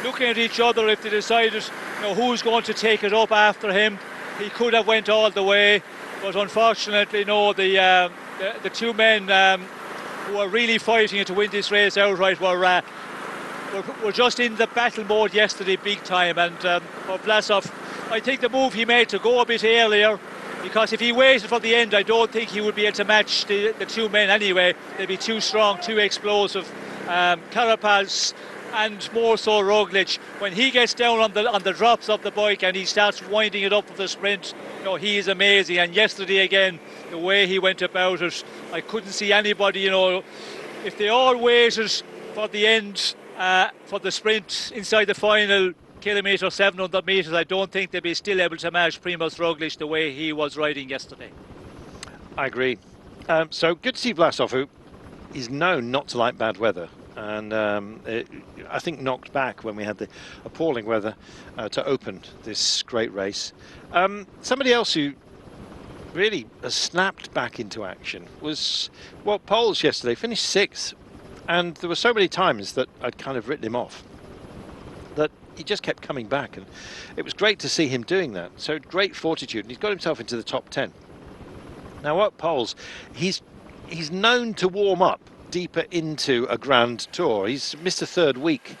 looking at each other, if they decided, you know, who's going to take it up after him, he could have went all the way. But unfortunately, no, the two men who are really fighting it to win this race outright were just in the battle mode yesterday, big time. And for Vlasov, I think the move he made to go a bit earlier, because if he waited for the end, I don't think he would be able to match the two men anyway. They'd be too strong, too explosive. Carapaz and more so Roglič, when he gets down on the drops of the bike and he starts winding it up for the sprint, you know, he is amazing. And yesterday again, the way he went about it, I couldn't see anybody, you know, if they all waited for the end, for the sprint inside the final kilometre, 700 metres, I don't think they'd be still able to match Primož Roglič the way he was riding yesterday. I agree. So good to see Vlasov, who is known not to like bad weather, and I think knocked back when we had the appalling weather to open this great race. Somebody else who really has snapped back into action was Wout Poels yesterday. Finished 6th, and there were so many times that I'd kind of written him off, that he just kept coming back, and it was great to see him doing that. So great fortitude, and he's got himself into the top 10. Now, Wout Poels, he's known to warm up deeper into a Grand Tour. He's missed a third week.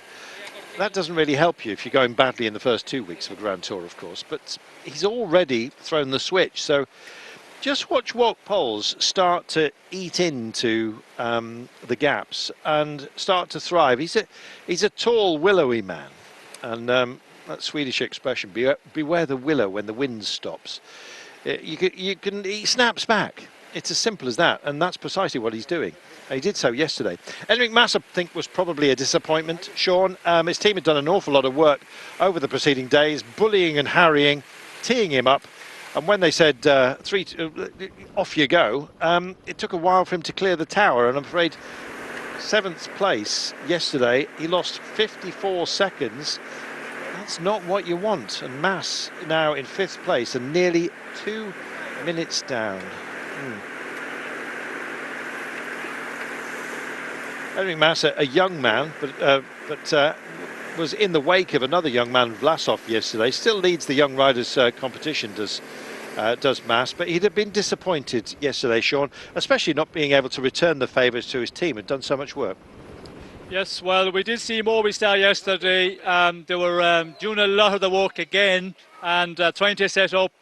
That doesn't really help you if you're going badly in the first 2 weeks of a Grand Tour, of course, but he's already thrown the switch. So just watch Wout Poels start to eat into the gaps and start to thrive. He's a tall, willowy man, and that Swedish expression, beware the willow when the wind stops. He snaps back. It's as simple as that, and that's precisely what he's doing. He did so yesterday. Enric Mas, I think, was probably a disappointment, Sean. His team had done an awful lot of work over the preceding days, bullying and harrying, teeing him up. And when they said, off you go, it took a while for him to clear the tower. And I'm afraid 7th place yesterday, he lost 54 seconds. That's not what you want. And Mas now in 5th place and nearly 2 minutes down. Enric Mas, a young man, but was in the wake of another young man, Vlasov, yesterday. Still leads the young riders competition, does Mas, but he'd have been disappointed yesterday, Sean, especially not being able to return the favours to his team. Had done so much work. Yes, well, we did see Movistar yesterday. They were doing a lot of the work again and trying to set up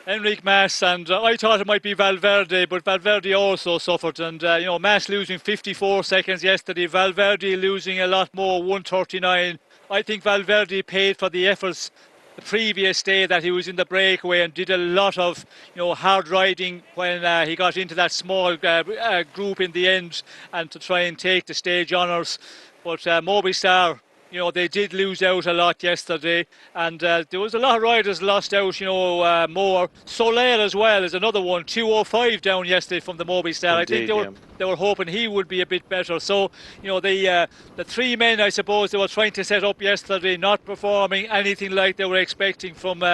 Enric Mas, and I thought it might be Valverde, but Valverde also suffered. And you know, Mas losing 54 seconds yesterday, Valverde losing a lot more, 1:39. I think Valverde paid for the efforts the previous day that he was in the breakaway and did a lot of, you know, hard riding when he got into that small group in the end, and to try and take the stage honours. But Movistar, you know, they did lose out a lot yesterday, and there was a lot of riders lost out, you know, more. Soler as well is another one, 2:05 down yesterday from the Movistar. Indeed, I think they were hoping he would be a bit better. So, you know, the three men, I suppose, they were trying to set up yesterday, not performing anything like they were expecting from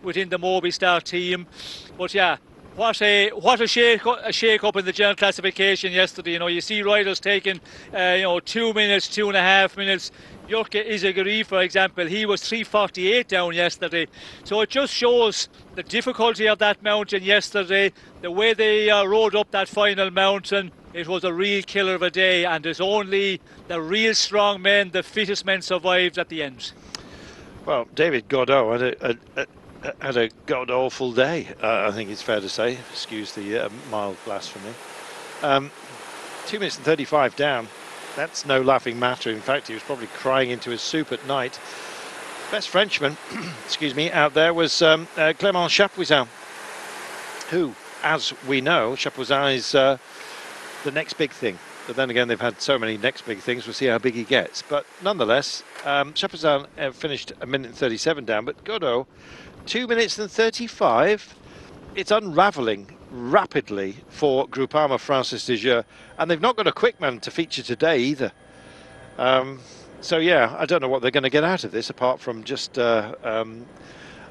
within the Movistar team. But yeah, what a shake up in the general classification yesterday. You know, you see riders taking 2 minutes, 2.5 minutes. Jurke Izagirre, for example, he was 3:48 down yesterday. So it just shows the difficulty of that mountain yesterday, the way they rode up that final mountain. It was a real killer of a day, and it's only the real strong men, the fittest men, survived at the end. Well, David Gaudu had had a god awful day, I think it's fair to say. Excuse the mild blasphemy. 2 minutes and 35 down. That's no laughing matter. In fact, he was probably crying into his soup at night. Best Frenchman, excuse me, out there was Clément Chapuisat, who, as we know, Chapuisat is the next big thing. But then again, they've had so many next big things, we'll see how big he gets. But nonetheless, Chapuisat finished 1 minute and 37 down, but Godot, 2 minutes and 35. It's unravelling rapidly for Groupama Francis de Jeux, and they've not got a quick man to feature today either. So yeah, I don't know what they're going to get out of this, apart from just an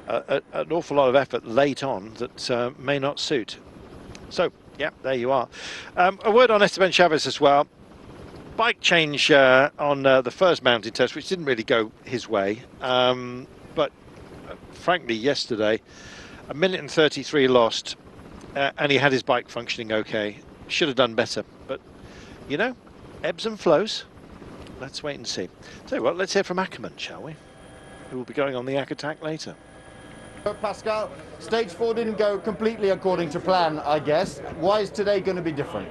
awful lot of effort late on that may not suit. So yeah, there you are. A word on Esteban Chavez as well. Bike change on the first mountain test, which didn't really go his way. But frankly, yesterday, 1 minute and 33 lost, and he had his bike functioning okay. Should have done better, but you know, ebbs and flows. Let's wait and see. Tell you what, let's hear from Ackerman, shall we? Who will be going on the Ag Attack later. Pascal, stage 4 didn't go completely according to plan, I guess. Why is today going to be different?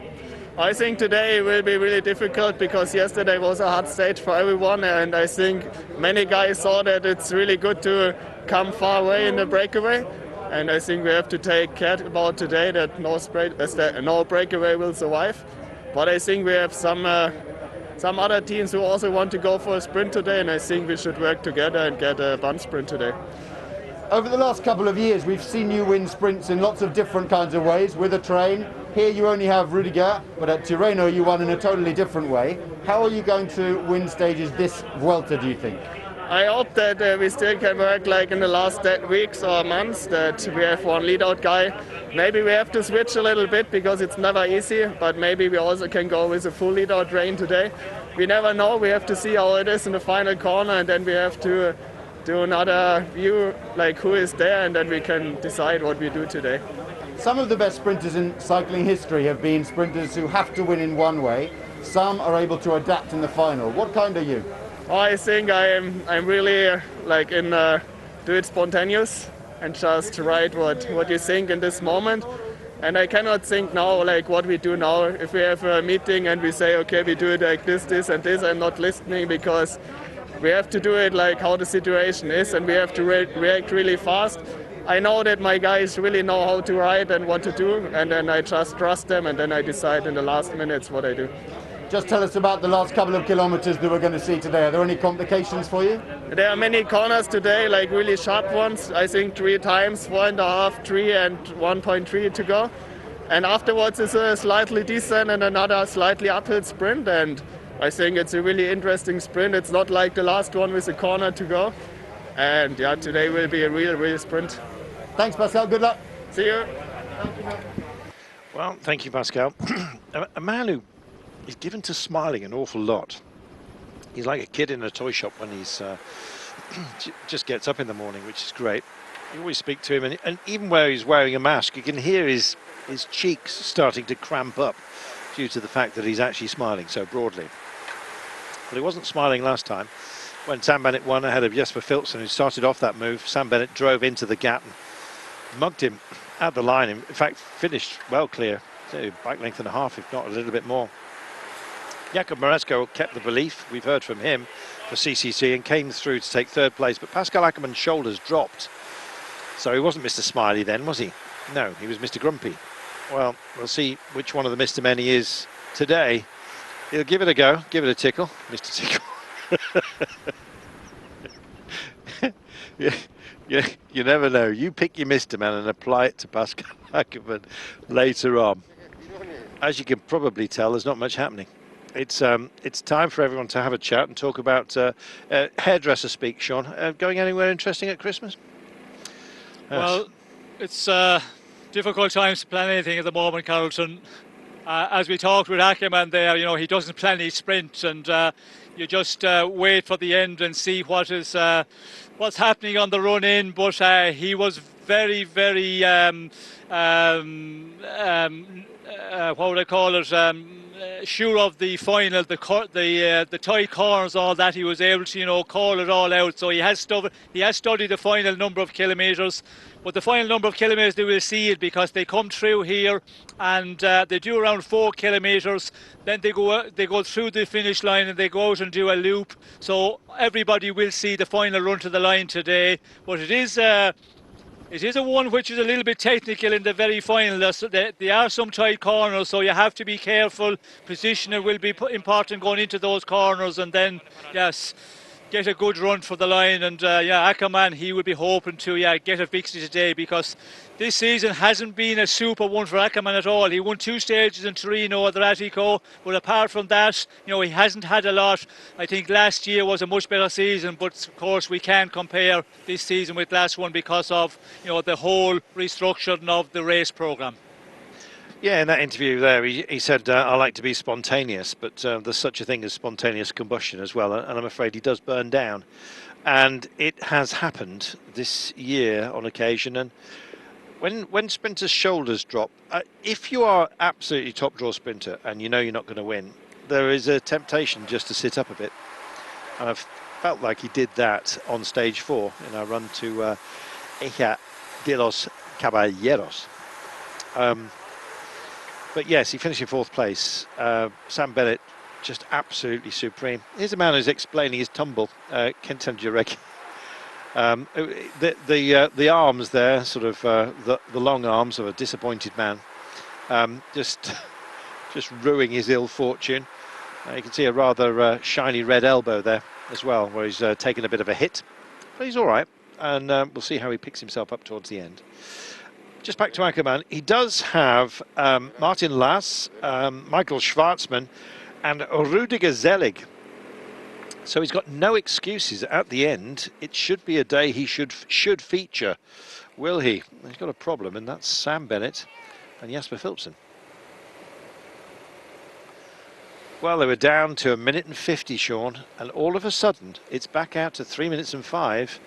I think today will be really difficult because yesterday was a hard stage for everyone, and I think many guys saw that it's really good to come far away in the breakaway, and I think we have to take care about today that no breakaway will survive. But I think we have some other teams who also want to go for a sprint today, and I think we should work together and get a bunch sprint today. Over the last couple of years, we've seen you win sprints in lots of different kinds of ways with a train. Here you only have Rudiger, but at Tirreno you won in a totally different way. How are you going to win stages this Vuelta, do you think? I hope that we still can work like in the last weeks or months, that we have one lead-out guy. Maybe we have to switch a little bit because it's never easy, but maybe we also can go with a full lead-out train today. We never know, we have to see how it is in the final corner, and then we have to do another view, like who is there, and then we can decide what we do today. Some of the best sprinters in cycling history have been sprinters who have to win in one way. Some are able to adapt in the final. What kind are you? I think I'm really like in do it spontaneous and just write what you think in this moment. And I cannot think now like what we do now. If we have a meeting and we say, okay, we do it like this and this, I'm not listening, because we have to do it like how the situation is, and we have to react really fast. I know that my guys really know how to ride and what to do, and then I just trust them, and then I decide in the last minutes what I do. Just tell us about the last couple of kilometers that we're going to see today. Are there any complications for you? There are many corners today, like really sharp ones. I think 3 times, 4.5, 3 and 1.3 to go. And afterwards is a slightly descent and another slightly uphill sprint. And I think it's a really interesting sprint. It's not like the last one with a corner to go. And yeah, today will be a real sprint. Thanks, Pascal. Good luck. See you. Well, thank you, Pascal. A man who is given to smiling an awful lot. He's like a kid in a toy shop when he's just gets up in the morning, which is great. You always speak to him, and even where he's wearing a mask, you can hear his cheeks starting to cramp up due to the fact that he's actually smiling so broadly. But he wasn't smiling last time when Sam Bennett won ahead of Jesper Philipsen, who started off that move. Sam Bennett drove into the gap and mugged him at the line. In fact, finished well clear, so bike length and a half, if not a little bit more. Jakob Maresco kept the belief, we've heard from him, for CCC, and came through to take third place, but Pascal Ackermann's shoulders dropped. So he wasn't Mr. Smiley then, was he? No, he was Mr. Grumpy. Well, we'll see which one of the Mr. Men he is today. He'll give it a go, give it a tickle, Mr. Tickle. You never know. You pick your Mr. Man and apply it to Pascal Ackermann later on. As you can probably tell, there's not much happening. It's time for everyone to have a chat and talk about hairdresser speak, Sean. Going anywhere interesting at Christmas? Well, it's difficult times to plan anything at the moment, Carlton. As we talked with Ackermann there, you know, he doesn't plan his sprint, and you just wait for the end and see what is what's happening on the run in. But he was very, very what would I call it? sure of the final, the tight corners, all that. He was able to, call it all out. So he has studied the final number of kilometres. But the final number of kilometres, they will see it because they come through here and they do around 4 kilometres. Then they go through the finish line and they go out and do a loop. So everybody will see the final run to the line today. But it is a one which is a little bit technical in the very final. There are some tight corners, so you have to be careful. Positioning will be important going into those corners, and then, yes, get a good run for the line. And Ackermann, he will be hoping to get a victory today, because this season hasn't been a super one for Ackermann at all. He won 2 stages in Torino, Adriatico, but apart from that, he hasn't had a lot. I think last year was a much better season, but of course we can't compare this season with last one because of the whole restructuring of the race programme. Yeah, in that interview there, he said, I like to be spontaneous, but there's such a thing as spontaneous combustion as well, and I'm afraid he does burn down. And it has happened this year on occasion, and when sprinters' shoulders drop, if you are absolutely top draw sprinter and you're not going to win, there is a temptation just to sit up a bit. And I've felt like he did that on stage 4 in our run to Eja de los Caballeros. But yes, he finished in 4th place. Sam Bennett, just absolutely supreme. Here's a man who's explaining his tumble, Kentan Jurek. The arms there, sort of the long arms of a disappointed man, just ruining his ill fortune. You can see a rather shiny red elbow there as well, where he's taken a bit of a hit, but he's all right, and we'll see how he picks himself up towards the end. Just back to Ackermann, he does have Martin Lass, Michael Schwarzman, and Rudiger Zelig. So he's got no excuses at the end. It should be a day he should feature. Will he? He's got a problem, and that's Sam Bennett and Jasper Philipsen. Well, they were down to 1 minute and 50, Sean, and all of a sudden it's back out to 3 minutes and 5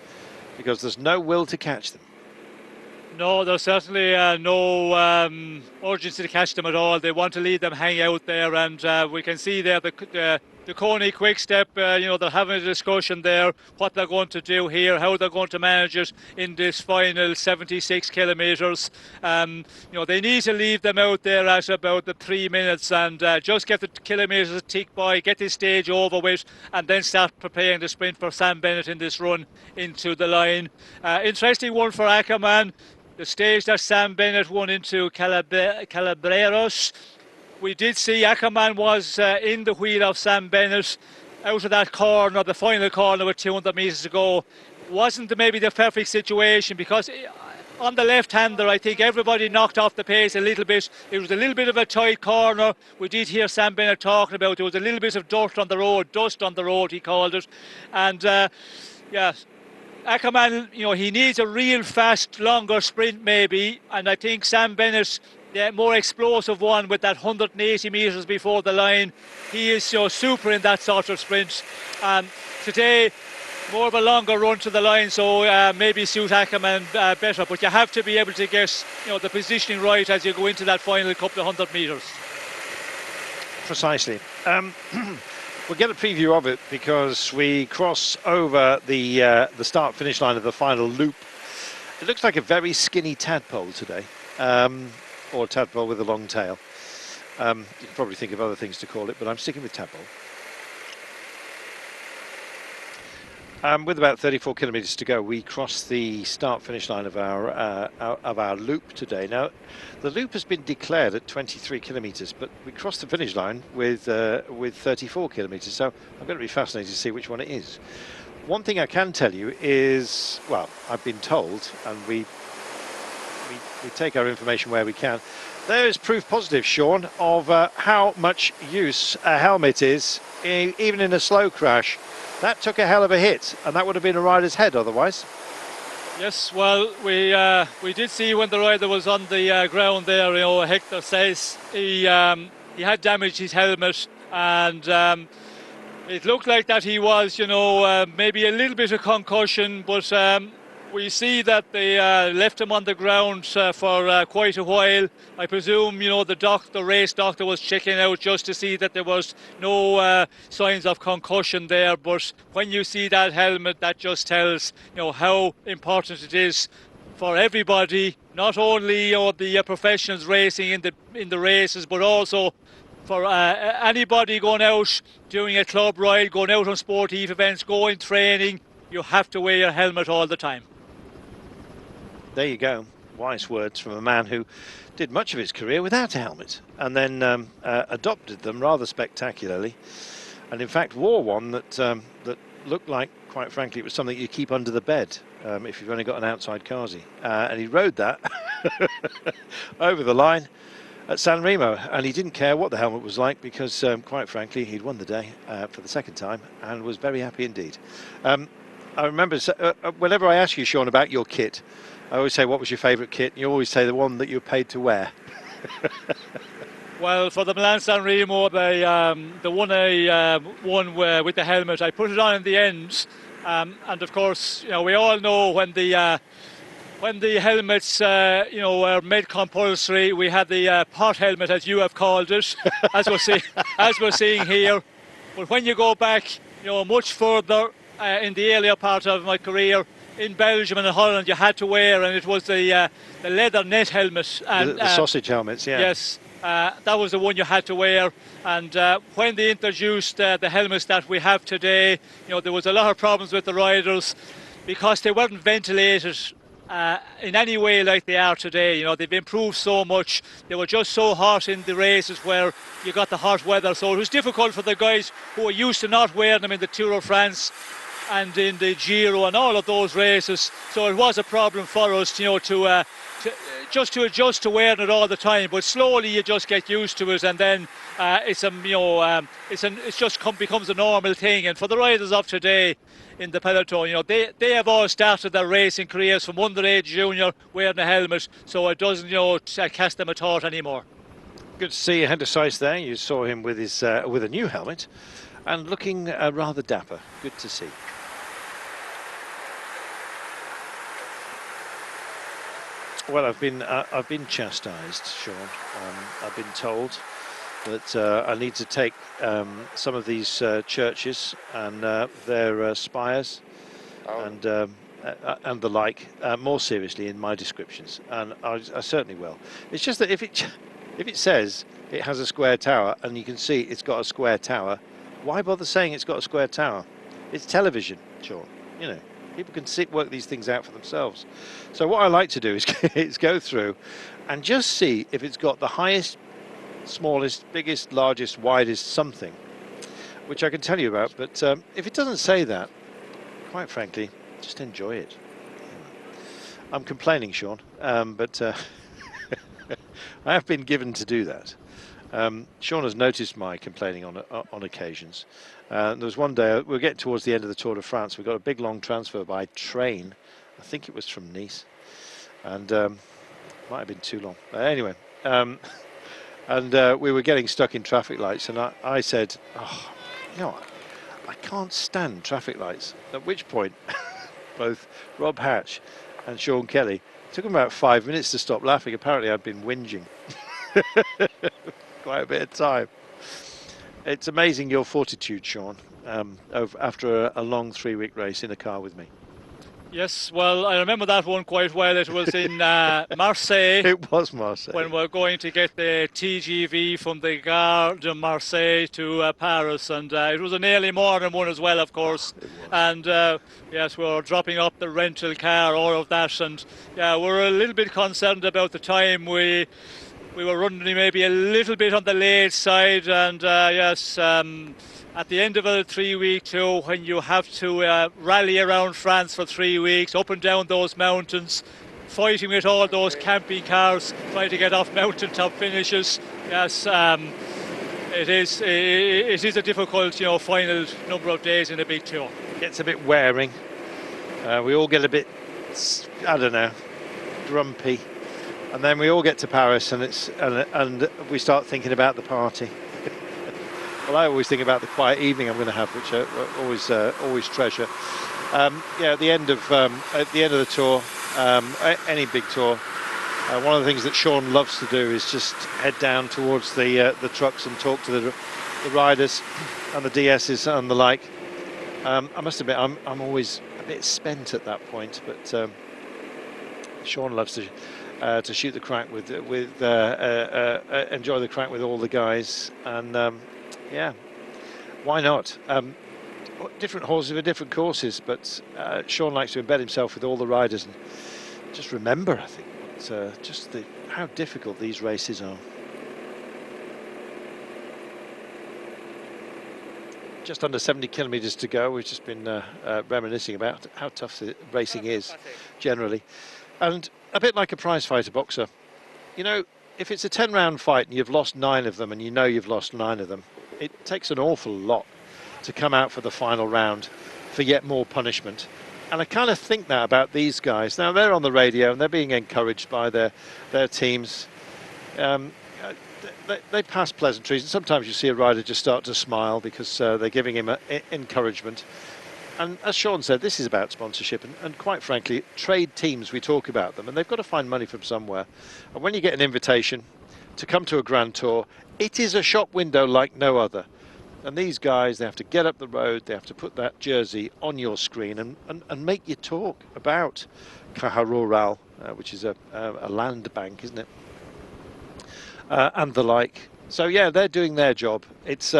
because there's no will to catch them. No, there's certainly no urgency to catch them at all. They want to leave them hang out there, and we can see there the Coney Quick Step, they're having a discussion there, what they're going to do here, how they're going to manage it in this final 76 kilometres. They need to leave them out there at about the 3 minutes and just get the kilometres ticked by, get this stage over with, and then start preparing the sprint for Sam Bennett in this run into the line. Interesting one for Ackermann. The stage that Sam Bennett won into Calabreros. We did see Ackermann was in the wheel of Sam Bennett out of that corner, the final corner with 200 metres to go. Wasn't maybe the perfect situation because on the left-hander, I think everybody knocked off the pace a little bit. It was a little bit of a tight corner. We did hear Sam Bennett talking about there was a little bit of dust on the road, he called it. And Ackermann, he needs a real fast, longer sprint maybe, and I think Sam Bennett, more explosive one with that 180 metres before the line. He is so super in that sort of sprint. Today, more of a longer run to the line, so maybe suit Ackermann better, but you have to be able to get the positioning right as you go into that final couple of 100 metres. Precisely. We'll get a preview of it because we cross over the start-finish line of the final loop. It looks like a very skinny tadpole today, or a tadpole with a long tail. You can probably think of other things to call it, but I'm sticking with tadpole. With about 34 kilometres to go, we cross the start-finish line of our loop today. Now, the loop has been declared at 23 kilometres, but we crossed the finish line with 34 kilometres. So I'm going to be fascinated to see which one it is. One thing I can tell you is, well, I've been told, and we take our information where we can. There is proof positive, Sean, of how much use a helmet is, even in a slow crash. That took a hell of a hit, and that would have been a rider's head otherwise. Yes, well, we did see when the rider was on the ground there, Hector says he had damaged his helmet, and it looked like that he was, maybe a little bit of concussion, but we see that they left him on the ground for quite a while. I presume, the race doctor was checking out just to see that there was no signs of concussion there. But when you see that helmet, that just tells, how important it is for everybody, not only the professionals racing in the races, but also for anybody going out doing a club ride, going out on sportive events, going training. You have to wear your helmet all the time. There you go. Wise words from a man who did much of his career without a helmet and then adopted them rather spectacularly, and in fact wore one that looked like, quite frankly, it was something you keep under the bed if you've only got an outside Kazi. And he rode that over the line at San Remo, and he didn't care what the helmet was like because, quite frankly, he'd won the day for the second time and was very happy indeed. I remember whenever I ask you, Sean, about your kit, I always say, what was your favourite kit? And you always say the one that you were paid to wear. Well, for the Milan San Remo, the one I won with the helmet, I put it on in the end. And of course, we all know when the helmets, were made compulsory, we had the pot helmet, as you have called it, as we're seeing here. But when you go back, much further in the earlier part of my career, in Belgium and in Holland, you had to wear, and it was the leather net helmet. And, the sausage helmets, yeah. Yes, that was the one you had to wear. And when they introduced the helmets that we have today, there was a lot of problems with the riders because they weren't ventilated in any way like they are today. They've improved so much. They were just so hot in the races where you got the hot weather, so it was difficult for the guys who were used to not wearing them in the Tour of France and in the Giro and all of those races. So it was a problem for us, to adjust to wearing it all the time. But slowly you just get used to it, and then it just becomes a normal thing. And for the riders of today in the peloton, they have all started their racing careers from underage junior wearing a helmet, so it doesn't cast them a thought anymore. Good to see Hendersize there. You saw him with his with a new helmet and looking rather dapper. Good to see. Well, I've been chastised, Sean. I've been told that I need to take some of these churches and their spires and the like more seriously in my descriptions, and I certainly will. It's just that if it says it has a square tower and you can see it's got a square tower, why bother saying it's got a square tower? It's television, Sean. People can work these things out for themselves. So what I like to do is go through and just see if it's got the highest, smallest, biggest, largest, widest something, which I can tell you about. But if it doesn't say that, quite frankly, just enjoy it. I'm complaining, Sean, but I have been given to do that. Sean has noticed my complaining on occasions. There was one day, we're getting towards the end of the Tour de France, we got a big long transfer by train. I think it was from Nice, and might have been too long. Anyway, and we were getting stuck in traffic lights, and I said, I can't stand traffic lights. At which point, both Rob Hatch and Sean Kelly took them about 5 minutes to stop laughing. Apparently I'd been whinging quite a bit of time. It's amazing your fortitude, Sean, after a long 3-week race in a car with me. Yes, well, I remember that one quite well. It was in Marseille. It was Marseille. When we're going to get the TGV from the Gare de Marseille to Paris. And it was an early morning one as well, of course. And yes, we were dropping up the rental car, all of that. And yeah, we're a little bit concerned about the time. We were running maybe a little bit on the late side. And yes, at the end of a 3-week tour, when you have to rally around France for 3 weeks, up and down those mountains, fighting with all those camping cars, trying to get off mountaintop finishes, yes, it is a difficult, final number of days in a big tour. It gets a bit wearing. We all get a bit, I don't know, grumpy, and then we all get to Paris, and we start thinking about the party. Well, I always think about the quiet evening I'm going to have, which I always treasure. Yeah, at the end of the tour, any big tour, one of the things that Sean loves to do is just head down towards the trucks and talk to the riders and the DSs and the like. I must admit, I'm always a bit spent at that point, but Sean loves to shoot the crack with enjoy the crack with all the guys, and yeah, why not? Different horses with different courses, but Sean likes to embed himself with all the riders and just remember, I think, just how difficult these races are. Just under 70 kilometres to go. We've just been reminiscing about how tough the racing is generally, and a bit like a prize fighter boxer. You know, if it's a 10-round fight and you've lost 9 of them, and you know you've lost 9 of them, it takes an awful lot to come out for the final round for yet more punishment. And I kind of think that about these guys. Now, they're on the radio and they're being encouraged by their teams. They pass pleasantries, and sometimes you see a rider just start to smile because they're giving him encouragement. And as Sean said, this is about sponsorship, and quite frankly, trade teams, we talk about them, and they've got to find money from somewhere. And when you get an invitation to come to a Grand Tour, it is a shop window like no other. And these guys, they have to get up the road, they have to put that jersey on your screen and make you talk about Caja Rural, which is a land bank, isn't it? And the like. So yeah, they're doing their job. It's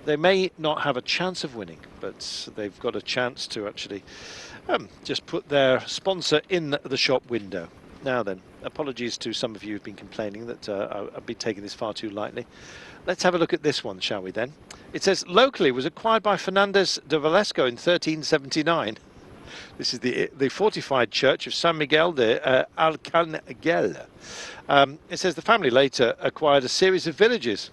they may not have a chance of winning, but they've got a chance to actually just put their sponsor in the shop window. Now then, apologies to some of you who've been complaining that I've been taking this far too lightly. Let's have a look at this one, shall we then? It says, locally was acquired by Fernandez de Velasco in 1379. This is the fortified church of San Miguel de Arcangel. It says the family later acquired a series of villages.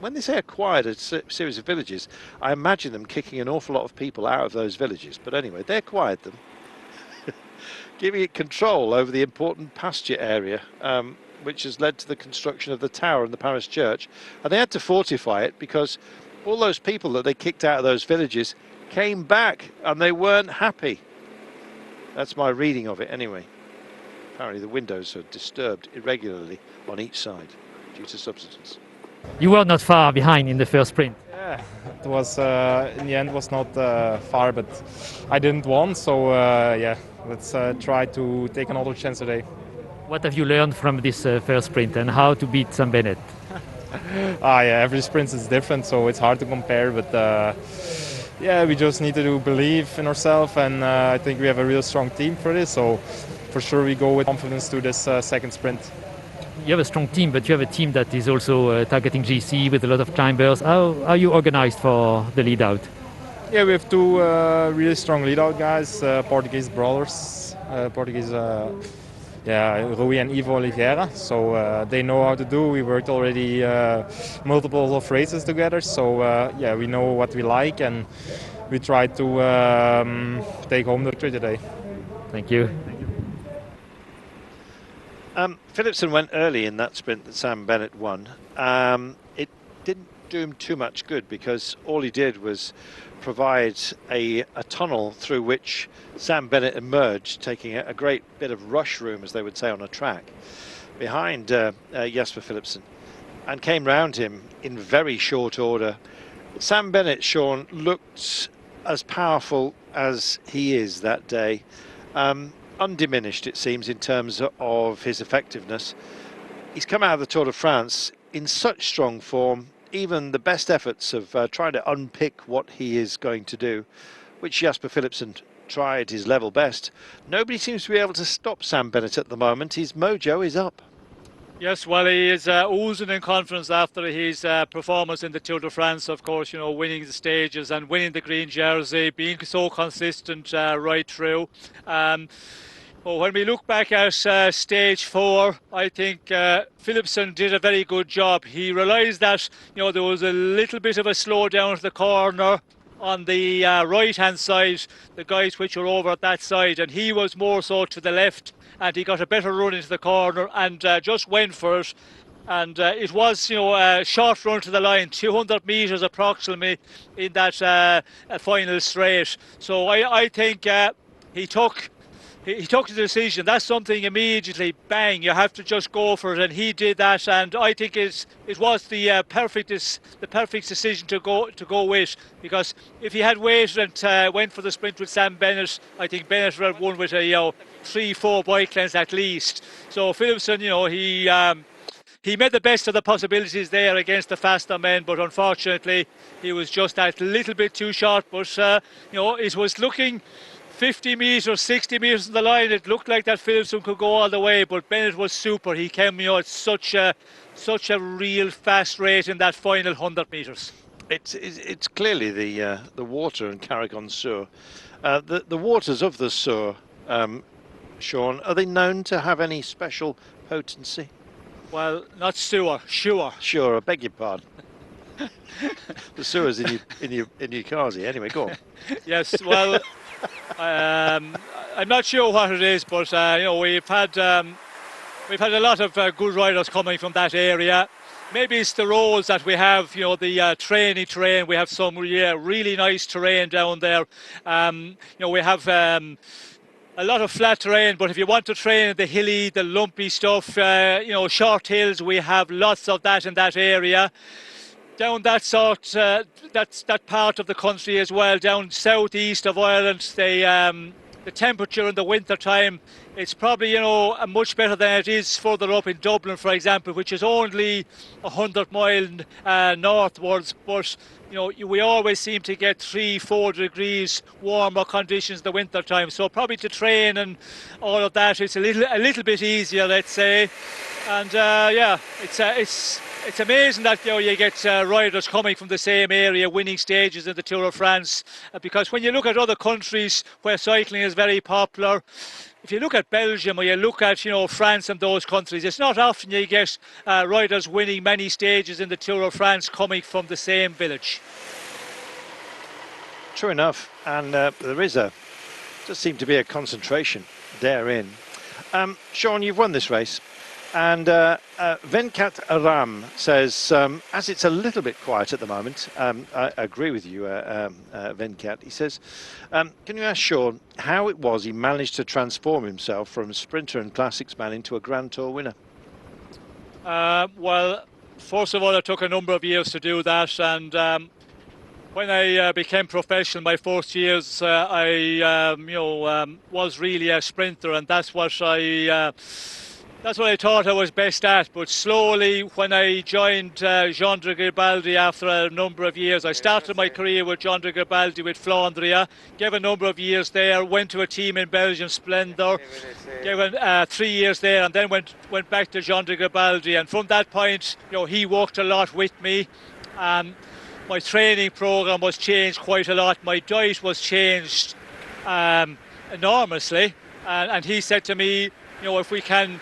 When they say acquired a series of villages, I imagine them kicking an awful lot of people out of those villages. But anyway, they acquired them, giving it control over the important pasture area, which has led to the construction of the tower and the parish church. And they had to fortify it because all those people that they kicked out of those villages came back and they weren't happy. That's my reading of it anyway. Apparently the windows are disturbed irregularly on each side due to subsidence. You were not far behind in the first sprint. Yeah, it was in the end was not far, but I didn't win, so yeah, let's try to take another chance today. What have you learned from this first sprint and how to beat Sam Bennett? Yeah, every sprint is different, so it's hard to compare, but yeah, we just need to believe in ourselves, and I think we have a real strong team for this, so for sure we go with confidence to this second sprint. You have a strong team, but you have a team that is also targeting GC with a lot of climbers. How are you organized for the lead out? Yeah, we have 2 really strong lead out guys, Portuguese brothers, Rui and Ivo Oliveira, so they know how to do. We worked already multiple of races together, so yeah, we know what we like, and we try to take home the victory today. Thank you. Philipsen went early in that sprint that Sam Bennett won. It didn't do him too much good because all he did was provide a tunnel through which Sam Bennett emerged, taking a great bit of rush room, as they would say on a track, behind Jasper Philipsen, and came round him in very short order. Sam Bennett, Sean, looked as powerful as he is that day. Undiminished, it seems, in terms of his effectiveness. He's come out of the Tour de France in such strong form. Even the best efforts of trying to unpick what he is going to do, which Jasper Philipsen tried his level best. Nobody seems to be able to stop Sam Bennett at the moment. His mojo is up. Yes, well, he is oozing in confidence after his performance in the Tour de France, of course, you know, winning the stages and winning the green jersey, being so consistent right through. Well, when we look back at stage 4, I think Philipsen did a very good job. He realised that, you know, there was a little bit of a slowdown to the corner on the right-hand side, the guys which were over at that side, and he was more so to the left, and he got a better run into the corner and just went for it. And it was, a short run to the line, 200 metres approximately in that final straight. So I think he took the decision. That's something immediately, bang, you have to just go for it, and he did that. And I think it was the perfect decision to go with, because if he had waited and went for the sprint with Sam Bennett, I think Bennett would have won with a 3-4 bike lengths at least. So Philipson, he made the best of the possibilities there against the faster men, but unfortunately he was just that little bit too short. But it was looking 50 metres, 60 metres on the line. It looked like that Philipson could go all the way, but Bennett was super. He came, at such a real fast rate in that final 100 metres. It's clearly the water in Carrick-on-Suir. The waters of the Suir, Sean, are they known to have any special potency? Well, not Suir, Sure. Sure, I beg your pardon. The Suir's in your Carsey. Anyway, go on. Yes, well, I'm not sure what it is, but we've had a lot of good riders coming from that area. Maybe it's the roads that we have, the training terrain. We have some really nice terrain down there. We have a lot of flat terrain, but if you want to train in the hilly, the lumpy stuff, short hills, we have lots of that in that area. Down that that part of the country as well, down southeast of Ireland, the temperature in the winter time, it's probably much better than it is further up in Dublin, for example, which is only 100 miles northwards. But we always seem to get 3-4 degrees warmer conditions in the winter time. So probably to train and all of that, it's a little bit easier, let's say. And it's amazing that you get riders coming from the same area winning stages in the Tour de France, because when you look at other countries where cycling is very popular, if you look at Belgium or you look at France and those countries, it's not often you get riders winning many stages in the Tour de France coming from the same village. True enough, and there does seem to be a concentration therein. Sean, you've won this race. And Venkat Aram says, as it's a little bit quiet at the moment, I agree with you, Venkat. He says, can you ask Sean how it was he managed to transform himself from a sprinter and classics man into a Grand Tour winner? Well, first of all, it took a number of years to do that. And when I became professional, my first years, I was really a sprinter, and that's what I thought I was best at. But slowly, when I joined Jean de Garibaldi after a number of years, I started my career with Jean de Garibaldi with Flandria, gave a number of years there, went to a team in Belgium, Splendor, gave 3 years there, and then went back to Jean de Garibaldi. And from that point, he worked a lot with me. My training program was changed quite a lot. My diet was changed enormously. And he said to me, if we can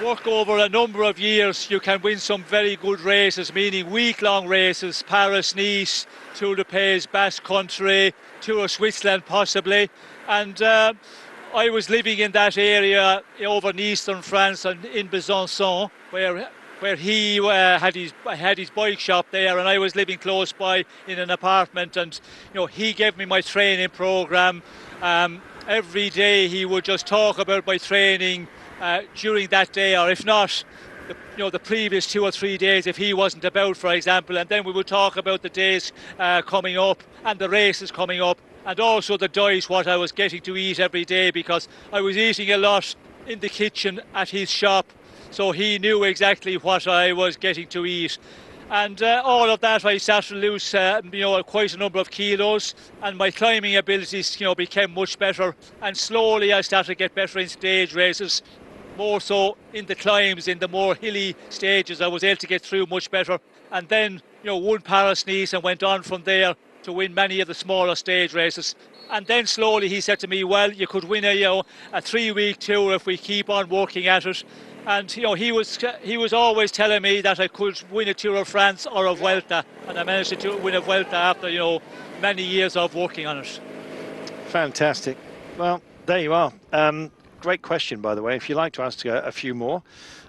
work over a number of years, you can win some very good races, meaning week-long races, Paris, Nice, Tour de Pays, Basque Country, Tour of Switzerland possibly. And I was living in that area over in eastern France and in Besançon, where he had his bike shop there, and I was living close by in an apartment. And he gave me my training program. Every day he would just talk about my training during that day, or if not, the previous 2 or 3 days if he wasn't about, for example. And then we would talk about the days coming up and the races coming up, and also the diet, what I was getting to eat every day, because I was eating a lot in the kitchen at his shop, so he knew exactly what I was getting to eat. And all of that, I started to lose quite a number of kilos, and my climbing abilities became much better, and slowly I started to get better in stage races, more so in the climbs, in the more hilly stages. I was able to get through much better, and then won Paris-Nice and went on from there to win many of the smaller stage races. And then slowly he said to me, well, you could win a 3-week tour if we keep on working at it. And he was always telling me that I could win a Tour of France or a Vuelta, and I managed to win a Vuelta after many years of working on it. Fantastic. Well, there you are. great question, by the way. If you'd like to ask a few more,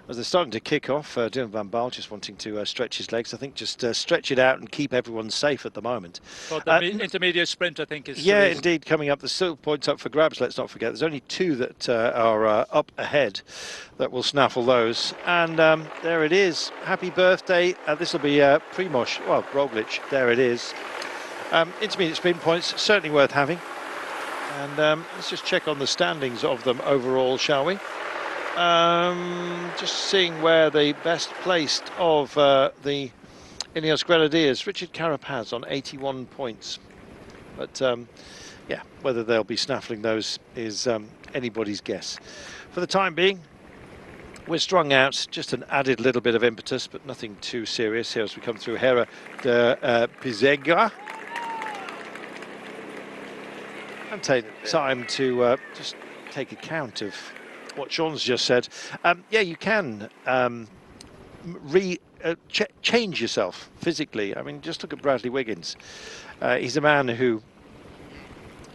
as they're starting to kick off, Dylan van Baal just wanting to stretch his legs. I think just stretch it out and keep everyone safe at the moment. So the intermediate sprint, I think, is... Yeah, indeed, coming up. There's still points up for grabs, let's not forget. There's only 2 that are up ahead that will snaffle those. And there it is. Happy birthday. This will be Primož, well, Roglic. There it is. Intermediate sprint points, certainly worth having. And let's just check on the standings of them overall, shall we? Just seeing where the best placed of the Ineos Grenadiers, Richard Carapaz on 81 points. But yeah, whether they'll be snaffling those is anybody's guess. For the time being, we're strung out, just an added little bit of impetus, but nothing too serious here as we come through Hera de Pizegra. And take time to just take account of what Sean's just said. Yeah, you can change yourself physically. I mean, just look at Bradley Wiggins. He's a man who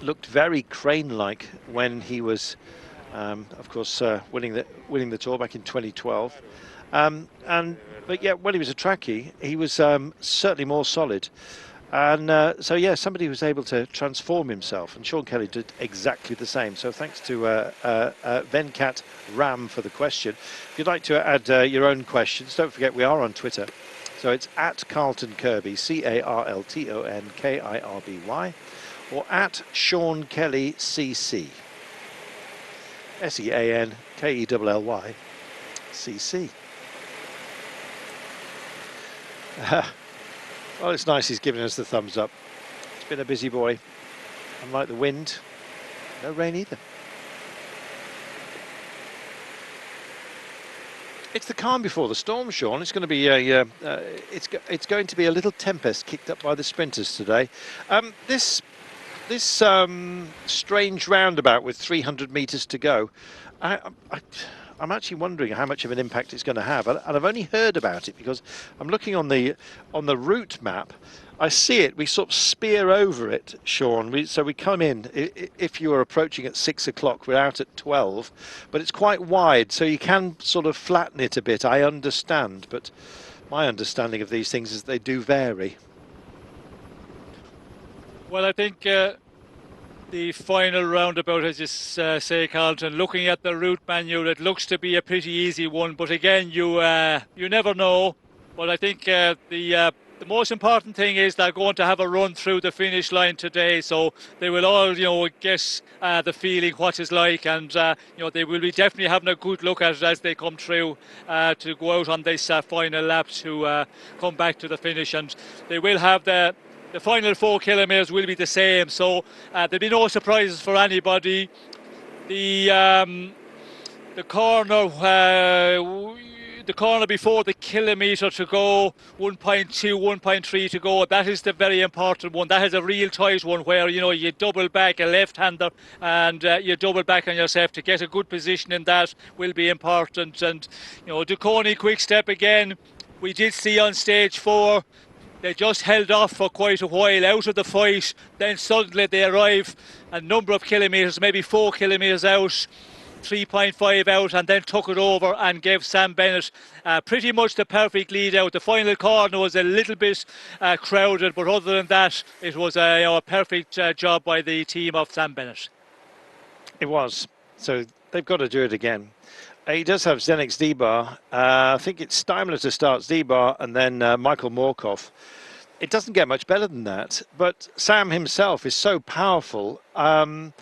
looked very crane-like when he was, of course, winning the Tour back in 2012. But yeah, when he was a trackie, he was certainly more solid. And so, yeah, somebody was able to transform himself, and Sean Kelly did exactly the same. So thanks to Venkat Ram for the question. If you'd like to add your own questions, don't forget we are on Twitter. So it's at Carlton Kirby, CarltonKirby, or at Sean Kelly CC, SeanKelly CC. Well, it's nice he's giving us the thumbs up. It's been a busy boy. Unlike the wind, no rain either. It's the calm before the storm, Sean. It's going to be it's going to be a little tempest kicked up by the sprinters today. This strange roundabout with 300 metres to go. I'm actually wondering how much of an impact it's going to have, and I've only heard about it because I'm looking on the route map. I see it. We sort of spear over it, Sean. So we come in. If you are approaching at 6 o'clock, we're out at 12, but it's quite wide, so you can sort of flatten it a bit. I understand, but my understanding of these things is they do vary. Well, I think the final roundabout, as you say, Carlton, looking at the route manual, it looks to be a pretty easy one. But again, you never know. But I think the most important thing is they're going to have a run through the finish line today, so they will all, guess the feeling, what it's like, and they will be definitely having a good look at it as they come through to go out on this final lap to come back to the finish, and they will have the final 4 kilometres will be the same, so there'll be no surprises for anybody. The corner before the kilometre to go, 1.2, 1.3 to go, that is the very important one. That is a real tight one where, you double back a left-hander and you double back on yourself. To get a good position in that will be important. And, Duconi quick step again. We did see on stage 4, they just held off for quite a while out of the fight. Then suddenly they arrive a number of kilometres, maybe 4 kilometres out, 3.5 out, and then took it over and gave Sam Bennett pretty much the perfect lead out. The final corner was a little bit crowded, but other than that, it was a perfect job by the team of Sam Bennett. It was. So they've got to do it again. He does have Zdeněk Stybar. I think it's Steimler to start Stybar and then Michael Morkov. It doesn't get much better than that, but Sam himself is so powerful. I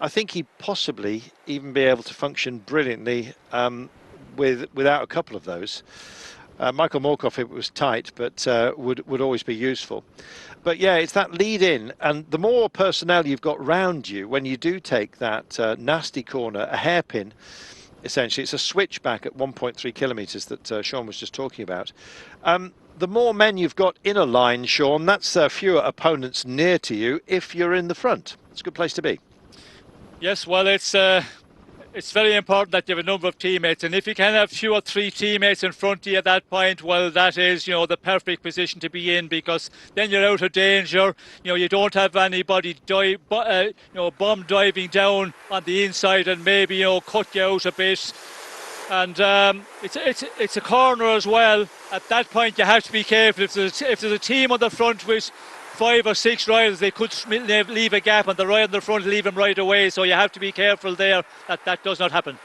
think he'd possibly even be able to function brilliantly without a couple of those. Michael Morkov, it was tight, but would always be useful. But yeah, it's that lead in, and the more personnel you've got round you when you do take that nasty corner, a hairpin, essentially, it's a switchback at 1.3 kilometres that Sean was just talking about. The more men you've got in a line, Sean, that's fewer opponents near to you if you're in the front. It's a good place to be. Yes, well, it's it's very important that you have a number of teammates, and if you can have 2 or 3 teammates in front of you at that point, well, that is, the perfect position to be in, because then you're out of danger. You don't have anybody bomb diving down on the inside and maybe cut you out a bit. And it's a corner as well. At that point, you have to be careful. If there's a team on the front with 5 or 6 riders, they could leave a gap, and the rider on the front leave them right away. So you have to be careful there that does not happen.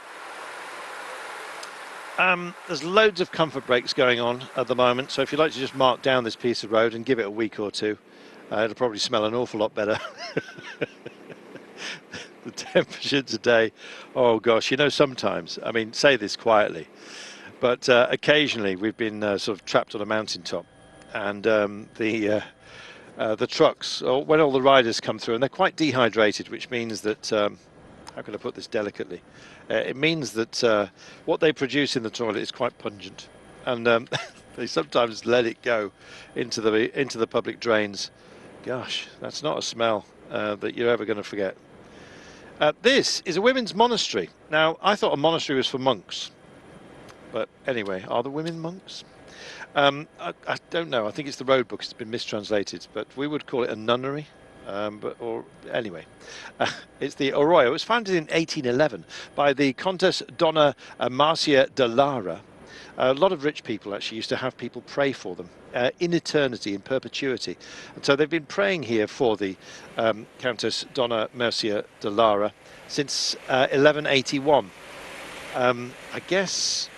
There's loads of comfort breaks going on at the moment. So if you'd like to just mark down this piece of road and give it a week or two, it'll probably smell an awful lot better. The temperature today, oh gosh, sometimes, I mean, say this quietly, but occasionally we've been sort of trapped on a mountaintop, and the trucks, or when all the riders come through, and they're quite dehydrated, which means that, how can I put this delicately? It means that what they produce in the toilet is quite pungent, and they sometimes let it go into the public drains. Gosh, that's not a smell that you're ever going to forget. This is a women's monastery. Now, I thought a monastery was for monks, but anyway, are the women monks? I don't know. I think it's the road book. It's been mistranslated, but we would call it a nunnery. Anyway, it's the Arroyo. It was founded in 1811 by the Countess Donna Marcia de Lara. A lot of rich people actually used to have people pray for them in eternity, in perpetuity. And so they've been praying here for the Countess Donna Marcia de Lara since 1181. I guess,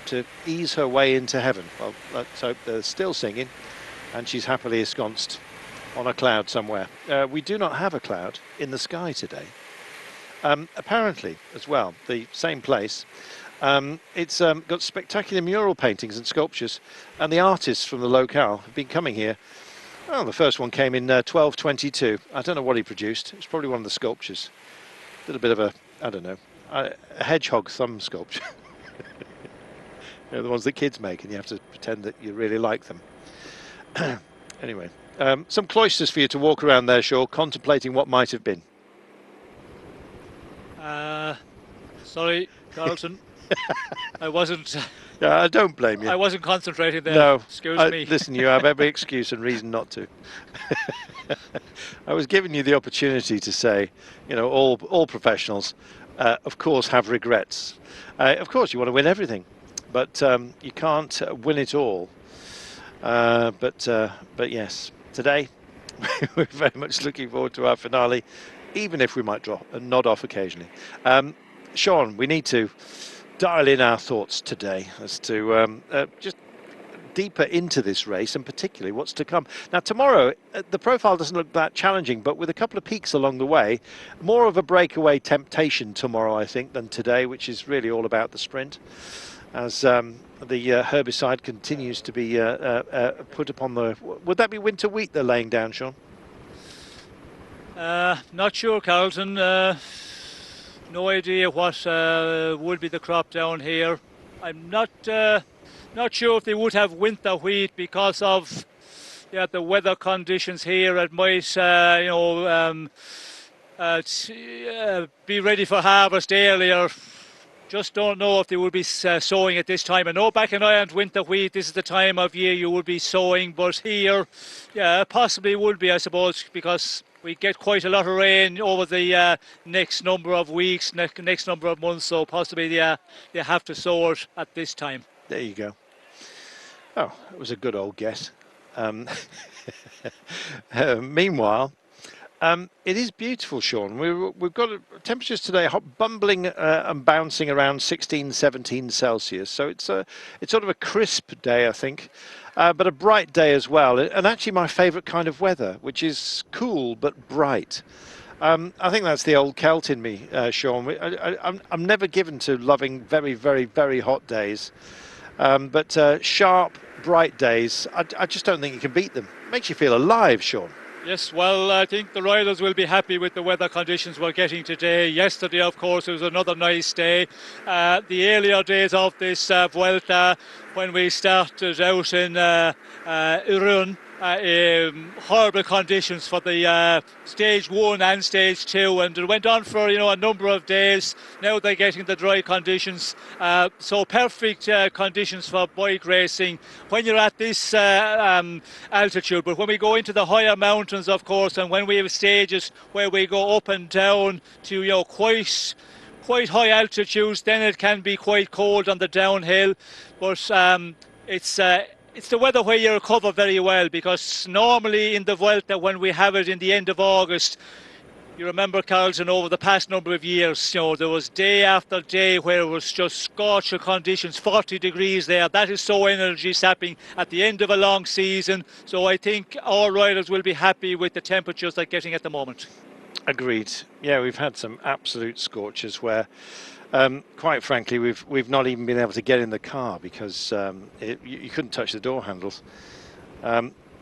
to ease her way into heaven. Well, let's hope they're still singing, and she's happily ensconced on a cloud somewhere. We do not have a cloud in the sky today. Apparently, as well, the same place, it's got spectacular mural paintings and sculptures, and the artists from the locale have been coming here. Well, the first one came in 1222. I don't know what he produced. It's probably one of the sculptures. Did a bit of a, I don't know, a hedgehog thumb sculpture. The ones that kids make, and you have to pretend that you really like them. Anyway, some cloisters for you to walk around there, Shaw, contemplating what might have been. Sorry, Carlton. I wasn't. Yeah, I don't blame you. I wasn't concentrating there. No, excuse me. Listen, you have every excuse and reason not to. I was giving you the opportunity to say, all professionals, of course, have regrets. Of course, you want to win everything, but you can't win it all. But yes, today we're very much looking forward to our finale, even if we might nod off occasionally. Sean, we need to dial in our thoughts today as to just deeper into this race, and particularly what's to come. Now, tomorrow, the profile doesn't look that challenging, but with a couple of peaks along the way, more of a breakaway temptation tomorrow, I think, than today, which is really all about the sprint, as the herbicide continues to be put upon the... Would that be winter wheat they're laying down, Sean? Not sure, Carlton. No idea what would be the crop down here. I'm not sure if they would have winter wheat because of the weather conditions here. It might be ready for harvest earlier. Just don't know if they will be sowing at this time. I know back in Ireland, winter wheat, this is the time of year you would be sowing, but here, possibly would be, I suppose, because we get quite a lot of rain over the next number of weeks, next number of months, so possibly they have to sow it at this time. There you go. Oh, it was a good old guess. Meanwhile, it is beautiful, Sean. We've got temperatures today bumbling and bouncing around 16, 17 Celsius. So it's sort of a crisp day, I think, but a bright day as well. And actually my favourite kind of weather, which is cool but bright. I think that's the old Celt in me, Sean. I'm never given to loving very, very, very hot days. But sharp, bright days, I just don't think you can beat them. Makes you feel alive, Sean. Yes, well, I think the riders will be happy with the weather conditions we're getting today. Yesterday, of course, it was another nice day. The earlier days of this Vuelta, when we started out in Irun, horrible conditions for the stage 1 and stage 2, and it went on for a number of days. Now they're getting the dry conditions, so perfect conditions for bike racing when you're at this altitude. But when we go into the higher mountains, of course, and when we have stages where we go up and down to quite high altitudes, then it can be quite cold on the downhill. But it's the weather where you recover very well, because normally in the Vuelta, when we have it in the end of August, you remember, Carlton, over the past number of years, there was day after day where it was just scorcher conditions, 40 degrees there. That is so energy sapping at the end of a long season. So I think our riders will be happy with the temperatures they're getting at the moment. Agreed. Yeah, we've had some absolute scorchers where, quite frankly, we've not even been able to get in the car because you couldn't touch the door handles.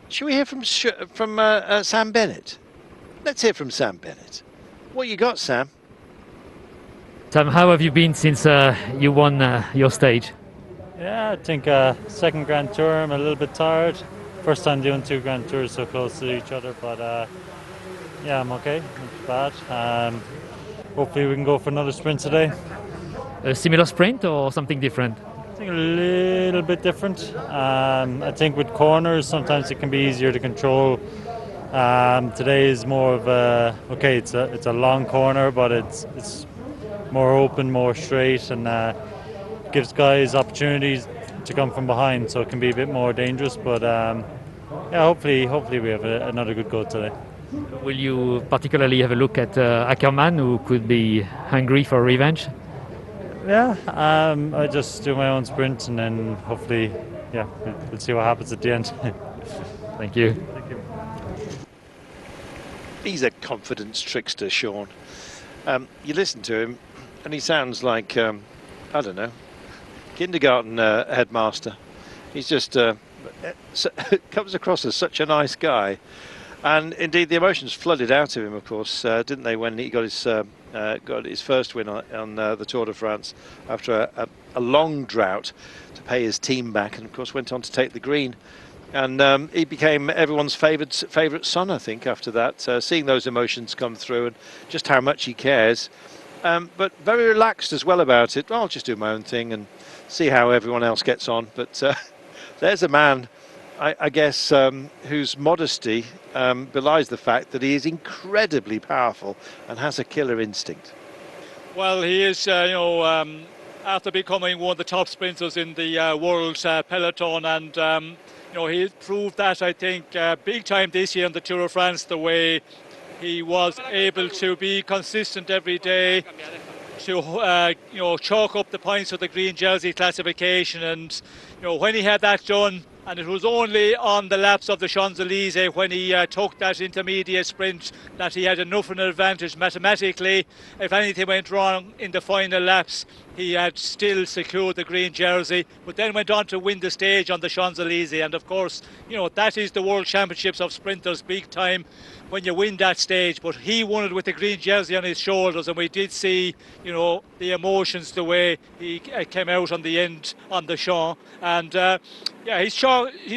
Should we hear from Sam Bennett? Let's hear from Sam Bennett. What you got, Sam? Sam, how have you been since you won your stage? Yeah, I think second Grand Tour, I'm a little bit tired. First time doing 2 Grand Tours so close to each other, but yeah, I'm okay, not bad. Hopefully we can go for another sprint today. A similar sprint or something different? I think a little bit different. I think with corners sometimes it can be easier to control. Today is more of a, it's a long corner, but it's more open, more straight, and gives guys opportunities to come from behind, so it can be a bit more dangerous. But yeah, hopefully we have another good go today. Will you particularly have a look at Ackermann, who could be hungry for revenge? Yeah, I just do my own sprint, and then hopefully, yeah, we'll see what happens at the end. Thank you. Thank you. He's a confidence trickster, Sean. You listen to him, and he sounds like, I don't know, kindergarten headmaster. He's just comes across as such a nice guy. And indeed, the emotions flooded out of him, of course, didn't they, when he got his first win on the Tour de France after a long drought to pay his team back, and of course went on to take the green. And he became everyone's favourite son, I think, after that, seeing those emotions come through and just how much he cares. But very relaxed as well about it. Well, I'll just do my own thing and see how everyone else gets on. But there's a man, I guess, whose modesty belies the fact that he is incredibly powerful and has a killer instinct. Well, he is, after becoming one of the top sprinters in the world peloton, and he proved that, I think, big time this year in the Tour de France, the way he was able to be consistent every day, to chalk up the points for the green jersey classification. And when he had that done, and it was only on the laps of the Champs-Élysées when he took that intermediate sprint that he had enough of an advantage mathematically. If anything went wrong in the final laps, he had still secured the green jersey, but then went on to win the stage on the Champs-Élysées. And of course, that is the World Championships of sprinters, big time, when you win that stage. But he won it with the green jersey on his shoulders, and we did see, the emotions, the way he came out on the end on the Champs. And yeah, he's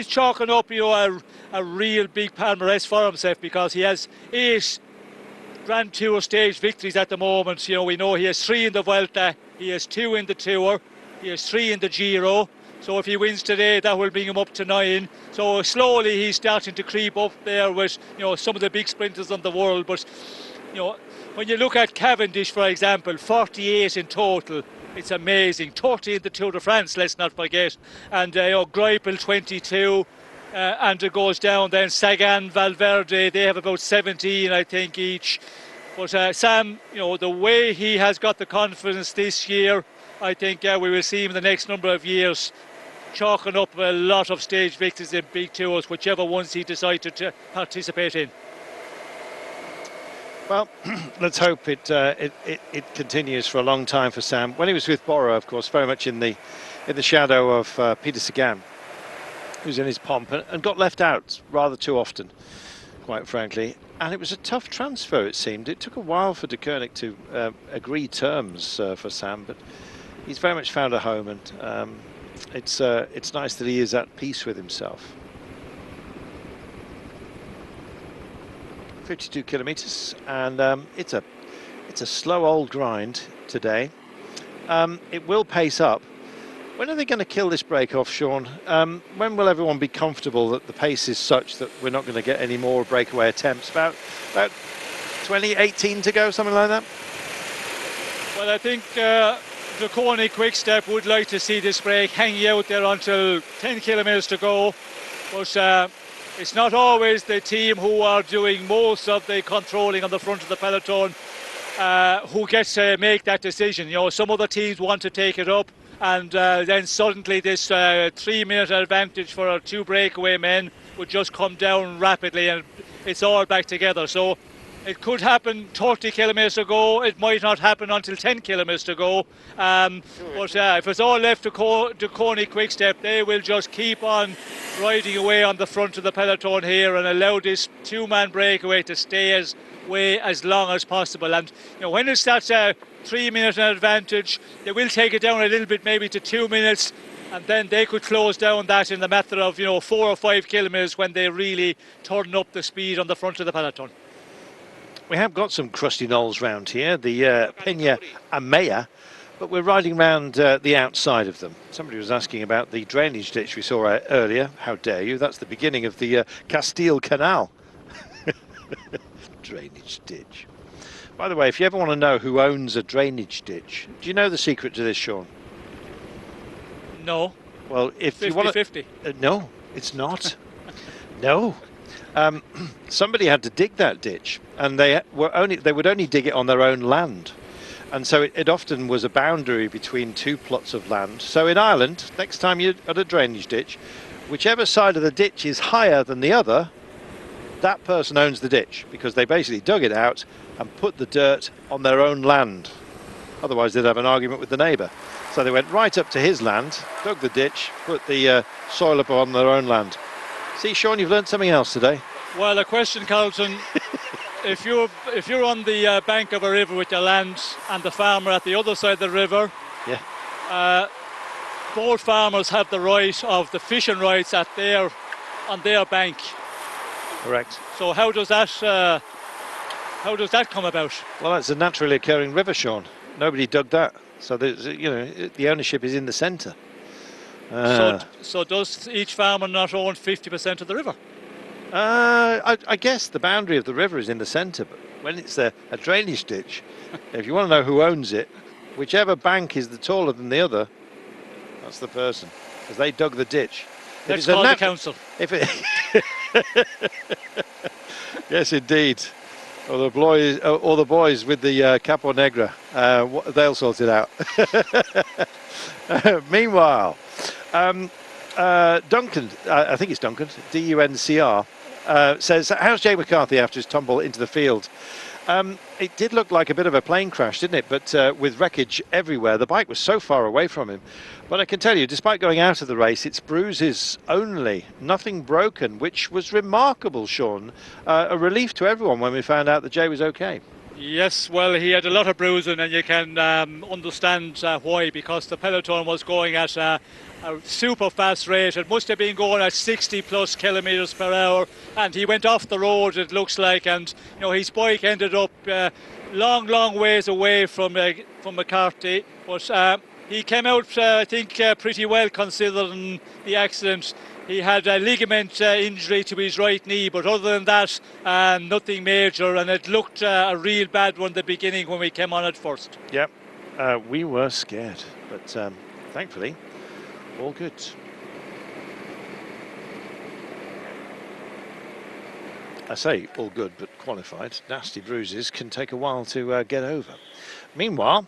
chalking up, a real big palmarès for himself, because he has 8 Grand Tour stage victories at the moment. We know he has 3 in the Vuelta, he has 2 in the Tour, he has 3 in the Giro. So if he wins today, that will bring him up to 9. So slowly he's starting to creep up there with, some of the big sprinters in the world. But, when you look at Cavendish, for example, 48 in total. It's amazing. 30 in the Tour de France, let's not forget. And Greipel, 22. And it goes down then. Sagan, Valverde, they have about 17, I think, each. But Sam, the way he has got the confidence this year, I think we will see him in the next number of years chalking up a lot of stage victories in big tours, whichever ones he decided to participate in. Well, let's hope it continues for a long time for Sam. When he was with Bora, of course, very much in the shadow of Peter Sagan, who's in his pomp, and got left out rather too often, quite frankly. And it was a tough transfer, it seemed. It took a while for De Koenig to agree terms for Sam, but he's very much found a home, and it's nice that he is at peace with himself. 52 kilometres, and it's a slow old grind today. It will pace up. When are they going to kill this break off, Sean? When will everyone be comfortable that the pace is such that we're not going to get any more breakaway attempts? About 2018 to go, something like that? Well, I think the Coney Quickstep would like to see this break hanging out there until 10 kilometres to go. But it's not always the team who are doing most of the controlling on the front of the peloton who gets to make that decision. You know, some other teams want to take it up, and then suddenly this 3-minute advantage for our 2 breakaway men would just come down rapidly, and it's all back together. So it could happen 30 kilometres to go. It might not happen until 10 kilometres to go. But if it's all left to Coney Quickstep, they will just keep on riding away on the front of the peloton here and allow this 2-man breakaway to stay as long as possible. And you know, when it's that 3-minute advantage, they will take it down a little bit, maybe to 2 minutes, and then they could close down that in the matter of 4 or 5 kilometres when they really turn up the speed on the front of the peloton. We have got some crusty knolls round here, the Peña Amaya, but we're riding round the outside of them. Somebody was asking about the drainage ditch we saw earlier. How dare you? That's the beginning of the Castile Canal. Drainage ditch. By the way, if you ever want to know who owns a drainage ditch, do you know the secret to this, Sean? No. Well, if 50, you want to... 50. No, it's not. No. Somebody had to dig that ditch, and they would only dig it on their own land, and so it often was a boundary between 2 plots of land. So in Ireland, next time you're at a drainage ditch, whichever side of the ditch is higher than the other, that person owns the ditch, because they basically dug it out and put the dirt on their own land. Otherwise they'd have an argument with the neighbour. So they went right up to his land, dug the ditch, put the soil up on their own land. See, Sean, you've learned something else today. Well, a question, Carlton. If you're on the bank of a river with your land and the farmer at the other side of the river, yeah, both farmers have the right of the fishing rights on their bank. Correct. So how does that come about? Well, it's a naturally occurring river, Sean. Nobody dug that, so the ownership is in the centre. So does each farmer not own 50% of the river? I guess the boundary of the river is in the centre, but when it's a drainage ditch, if you want to know who owns it, whichever bank is the taller than the other, that's the person, because they dug the ditch. Let's call the council. Yes, indeed. Or the boys with the Capo Negra, they'll sort it out. Meanwhile, Duncan, I think it's Duncan, D-U-N-C-R, says, how's Jay McCarthy after his tumble into the field? It did look like a bit of a plane crash, didn't it? But with wreckage everywhere. The bike was so far away from him. But I can tell you, despite going out of the race, it's bruises only, nothing broken, which was remarkable, Sean. A relief to everyone when we found out that Jay was okay. Yes, well, he had a lot of bruising, and you can understand why, because the peloton was going at a super fast rate. It must have been going at 60 plus kilometres per hour, and he went off the road, it looks like, and his bike ended up long ways away from McCarthy, but he came out, I think, pretty well considering the accident. He had a ligament injury to his right knee, but other than that, nothing major, and it looked a real bad one at the beginning when we came on at first. Yep, we were scared, but thankfully, all good. I say all good, but qualified. Nasty bruises can take a while to get over. Meanwhile,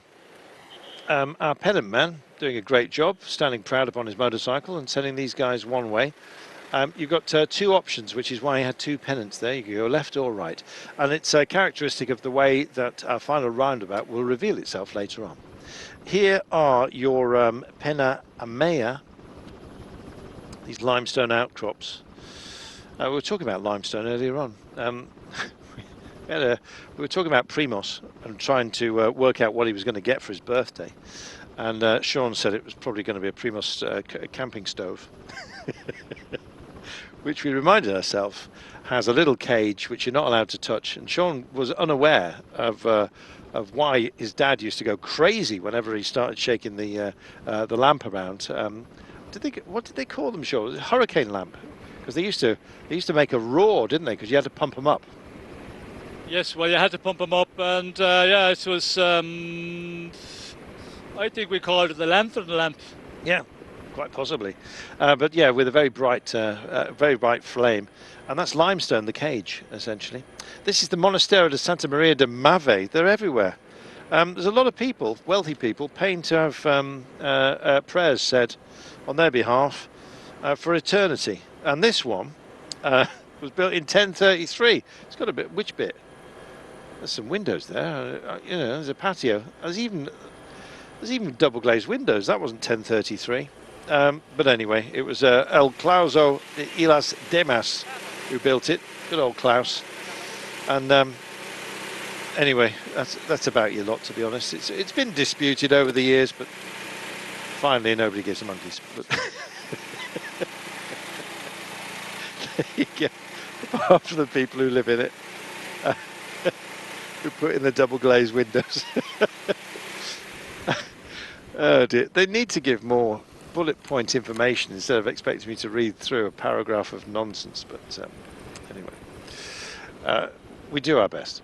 our pennant man doing a great job, standing proud upon his motorcycle and sending these guys one way. You've got 2 options, which is why he had 2 pennants there. You can go left or right. And it's characteristic of the way that our final roundabout will reveal itself later on. Here are your Peña Amaya, these limestone outcrops. We were talking about limestone earlier on. We were talking about Primos and trying to work out what he was going to get for his birthday. And Sean said it was probably going to be a Primos camping stove. which we reminded ourselves has a little cage which you're not allowed to touch. And Sean was unaware of why his dad used to go crazy whenever he started shaking the lamp around. What did they call them, Sean? Hurricane lamp, because they used to make a roar, didn't they? Because you had to pump them up. Yes, well, you had to pump them up, and yeah, it was. I think we called it the lantern lamp. Yeah, quite possibly. But yeah, with a very bright flame, and that's limestone, the cage, essentially. This is the Monasterio de Santa Maria de Mave. They're everywhere. There's a lot of people, wealthy people, paying to have prayers said on their behalf for eternity. And this one was built in 1033. It's got a bit. Which bit? There's some windows there. You know, there's a patio. There's even double glazed windows. That wasn't 1033. But anyway, it was El Clauso de Ilas Demas who built it. Good old Klaus. And anyway, that's about your lot, to be honest. It's been disputed over the years, but finally nobody gives a monkeys. But there you go. Apart from the people who live in it, who put in the double glazed windows. Oh dear. They need to give more bullet point information instead of expecting me to read through a paragraph of nonsense. But anyway, we do our best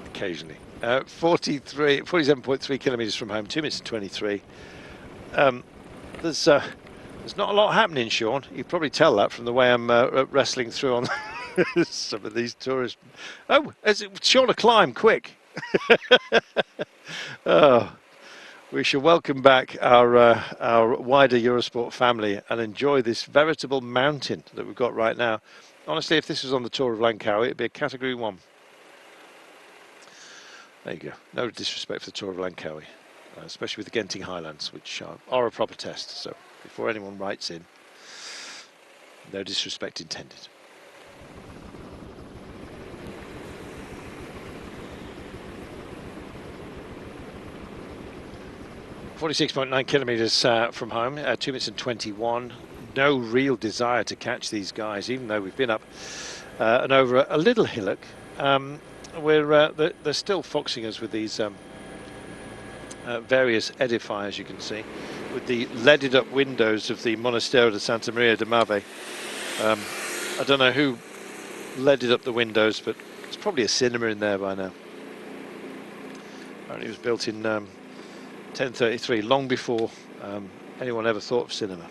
occasionally. 47.3 kilometres from home, 2 minutes and 23. There's not a lot happening, Sean. You can probably tell that from the way I'm wrestling through on some of these tourists. Oh, Sean, a climb, quick. Oh, we shall welcome back our wider Eurosport family and enjoy this veritable mountain that we've got right now. Honestly, if this was on the Tour of Langkawi, it'd be a Category 1. There you go. No disrespect for the Tour of Langkawi, especially with the Genting Highlands, which are a proper test. So before anyone writes in, no disrespect intended. .9 kilometres from home, 2 minutes and 21. No real desire to catch these guys, even though we've been up and over a little hillock. They're still foxing us with these various edifiers, you can see, with the leaded up windows of the Monasterio de Santa Maria de Mave. I don't know who leaded up the windows, but it's probably a cinema in there by now. Apparently it was built in 1033, long before anyone ever thought of cinema.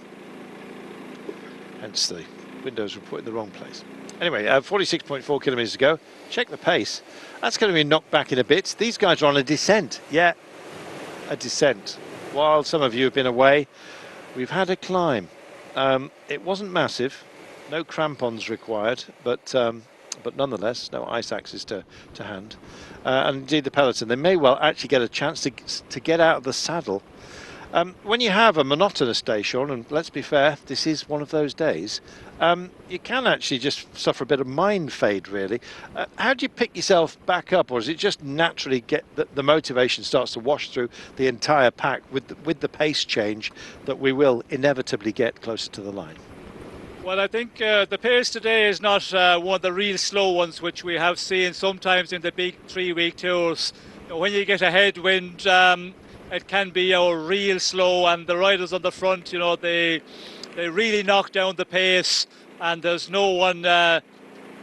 Hence the windows were put in the wrong place. Anyway, 46.4 kilometres to go. Check the pace. That's going to be knocked back in a bit. These guys are on a descent. Yeah, a descent. While some of you have been away, we've had a climb. It wasn't massive. No crampons required, but nonetheless, no ice axes to hand. And indeed the peloton, they may well actually get a chance to get out of the saddle. When you have a monotonous day, Sean, and let's be fair, this is one of those days, you can actually just suffer a bit of mind fade, really. How do you pick yourself back up, or does it just naturally get the motivation starts to wash through the entire pack with the pace change that we will inevitably get closer to the line? Well, I think the pace today is not one of the real slow ones, which we have seen sometimes in the big 3-week tours. You know, when you get a headwind, it can be real slow, and the riders on the front, you know, they really knock down the pace, and there's no one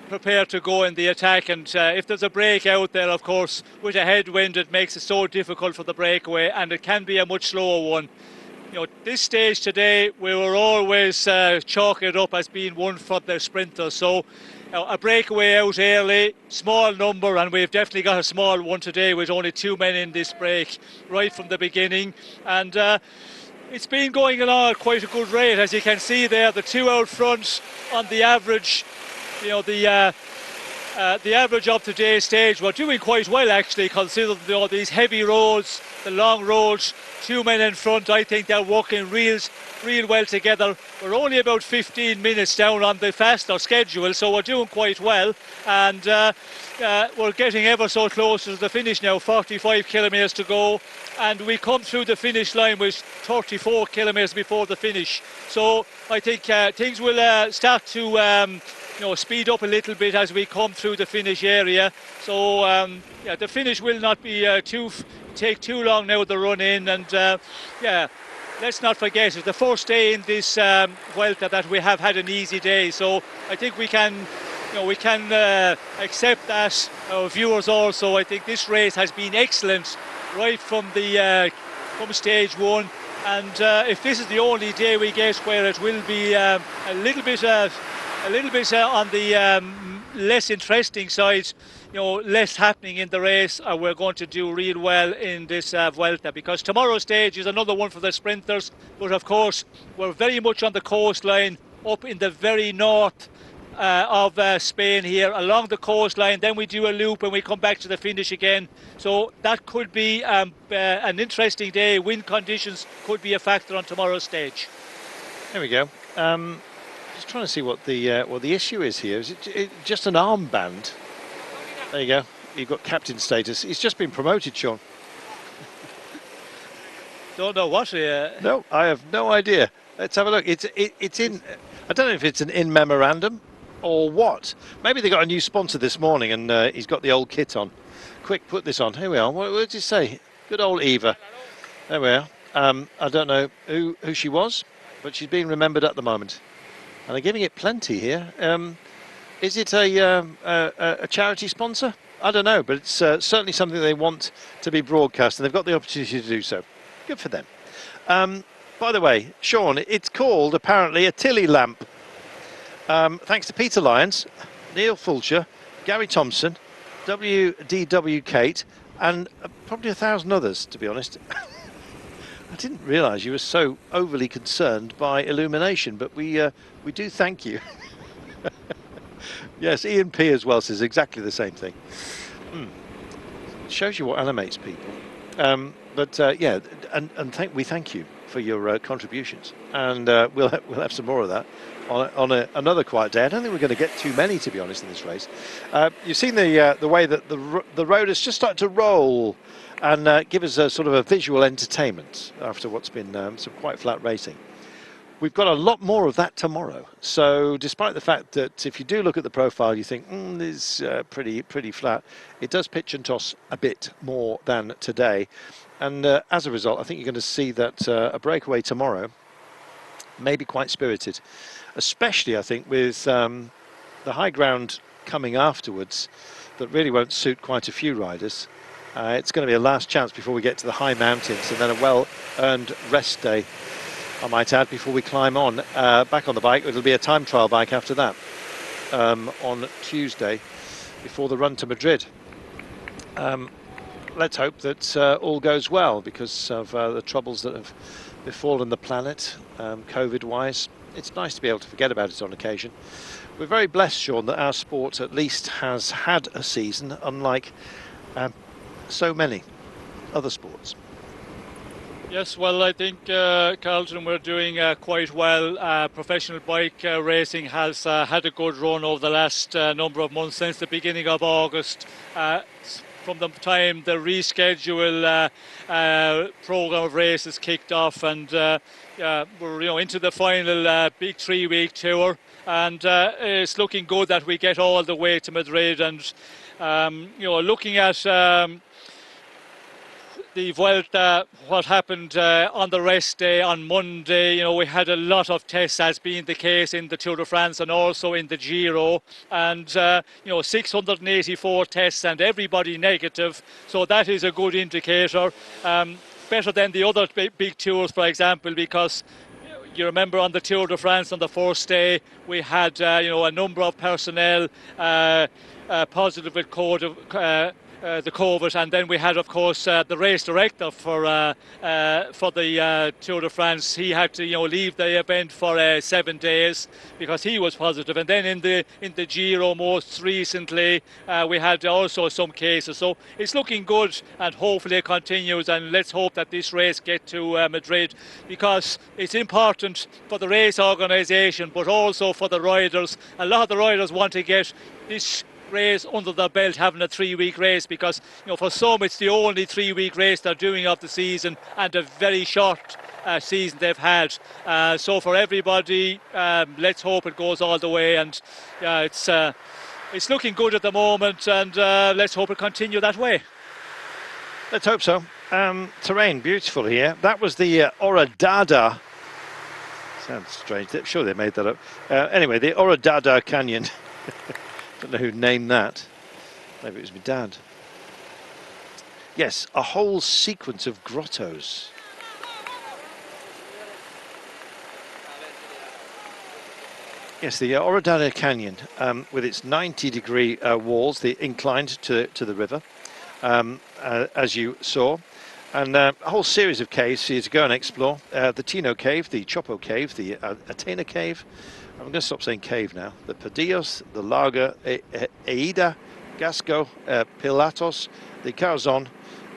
prepared to go in the attack. And if there's a break out there, of course, with a headwind, it makes it so difficult for the breakaway, and it can be a much slower one. You know, this stage today, we were always chalking it up as being one for the sprinters. So a breakaway out early, small number, and we've definitely got a small one today with only 2 men in this break right from the beginning. And it's been going along at quite a good rate, as you can see there. The two out front on the average, you know, the average of today's stage were doing quite well, actually, considering, you know, these heavy roads the long road, 2 men in front. I think they're working real well together. We're only about 15 minutes down on the faster schedule, so we're doing quite well, and we're getting ever so close to the finish now. 45 kilometres to go, and we come through the finish line with 34 kilometres before the finish. So I think things will start to speed up a little bit as we come through the finish area. So yeah, the finish will not be take too long now to run in, and yeah, let's not forget it's the first day in this Vuelta that we have had an easy day. So I think we can accept that. Our viewers also, I think this race has been excellent right from the from stage one, and if this is the only day we get where it will be a little bit on the less interesting side, less happening in the race, we're going to do real well in this Vuelta, because tomorrow's stage is another one for the sprinters. But of course, we're very much on the coastline, up in the very north of Spain here, along the coastline. Then we do a loop and we come back to the finish again. So that could be an interesting day. Wind conditions could be a factor on tomorrow's stage. There we go. Just trying to see what the issue is here. Is it just an armband? There you go. You've got captain status. He's just been promoted, Sean. Don't know what. No, I have no idea. Let's have a look. It's in. I don't know if it's an in memorandum or what. Maybe they got a new sponsor this morning, and he's got the old kit on. Quick, put this on. Here we are. What did it say? Good old Eva. There we are. I don't know who she was, but she's being remembered at the moment. And they're giving it plenty here. Is it a charity sponsor? I don't know, but it's certainly something they want to be broadcast, and they've got the opportunity to do so. Good for them. By the way, Sean, it's called apparently a Tilly lamp. Thanks to Peter Lyons, Neil Fulcher, Gary Thompson, WDW Kate, and probably 1,000 others, to be honest. I didn't realise you were so overly concerned by illumination, but we do thank you. Yes, Ian P as well says exactly the same thing. Shows you what animates people. Yeah, and we thank you for your contributions, and we'll have some more of that on another quiet day. I don't think we're going to get too many, to be honest, in this race. You've seen the way that the road has just started to roll and give us a sort of a visual entertainment after what's been some quite flat racing. We've got a lot more of that tomorrow. So despite the fact that if you do look at the profile, you think, this is pretty flat, it does pitch and toss a bit more than today. And as a result, I think you're going to see that a breakaway tomorrow may be quite spirited, especially, I think, with the high ground coming afterwards that really won't suit quite a few riders. It's going to be a last chance before we get to the high mountains, and then a well-earned rest day, I might add, before we climb on back on the bike. It'll be a time trial bike after that on Tuesday before the run to Madrid. Let's hope that all goes well, because of the troubles that have befallen the planet, COVID-wise. It's nice to be able to forget about it on occasion. We're very blessed, Sean, that our sport at least has had a season, unlike so many other sports. Yes, well, I think, Carlton, we're doing quite well. Professional bike racing has had a good run over the last number of months, since the beginning of August. From the time the reschedule program of races kicked off, and we're into the final big 3-week tour, and it's looking good that we get all the way to Madrid. And looking at the Vuelta, what happened on the rest day on Monday, we had a lot of tests, as being the case in the Tour de France and also in the Giro, and 684 tests and everybody negative, so that is a good indicator. Better than the other big tours, for example, because you remember on the Tour de France on the first day we had a number of personnel positive with the COVID, and then we had, of course, the race director for the Tour de France. He had to, leave the event for 7 days because he was positive. And then in the Giro, most recently, we had also some cases. So it's looking good, and hopefully it continues. And let's hope that this race get to Madrid, because it's important for the race organisation, but also for the riders. A lot of the riders want to get this race under their belt, having a 3-week race, because for some it's the only 3-week race they're doing of the season, and a very short season they've had. So for everybody, let's hope it goes all the way, and it's looking good at the moment, and let's hope it continue that way. Let's hope so. Terrain beautiful here. That was the Oradada. Sounds strange. Sure they made that up. Anyway, the Oradada Canyon. Don't know who named that. Maybe it was my dad. Yes, a whole sequence of grottos. Yes, the Oradada Canyon, with its 90-degree walls, inclined to the river, as you saw. And a whole series of caves for you to go and explore. The Tino Cave, the Chopo Cave, the Atena Cave. I'm going to stop saying cave now. The Padillos, the Laga Eida, Gasco, Pilatos, the Carzon,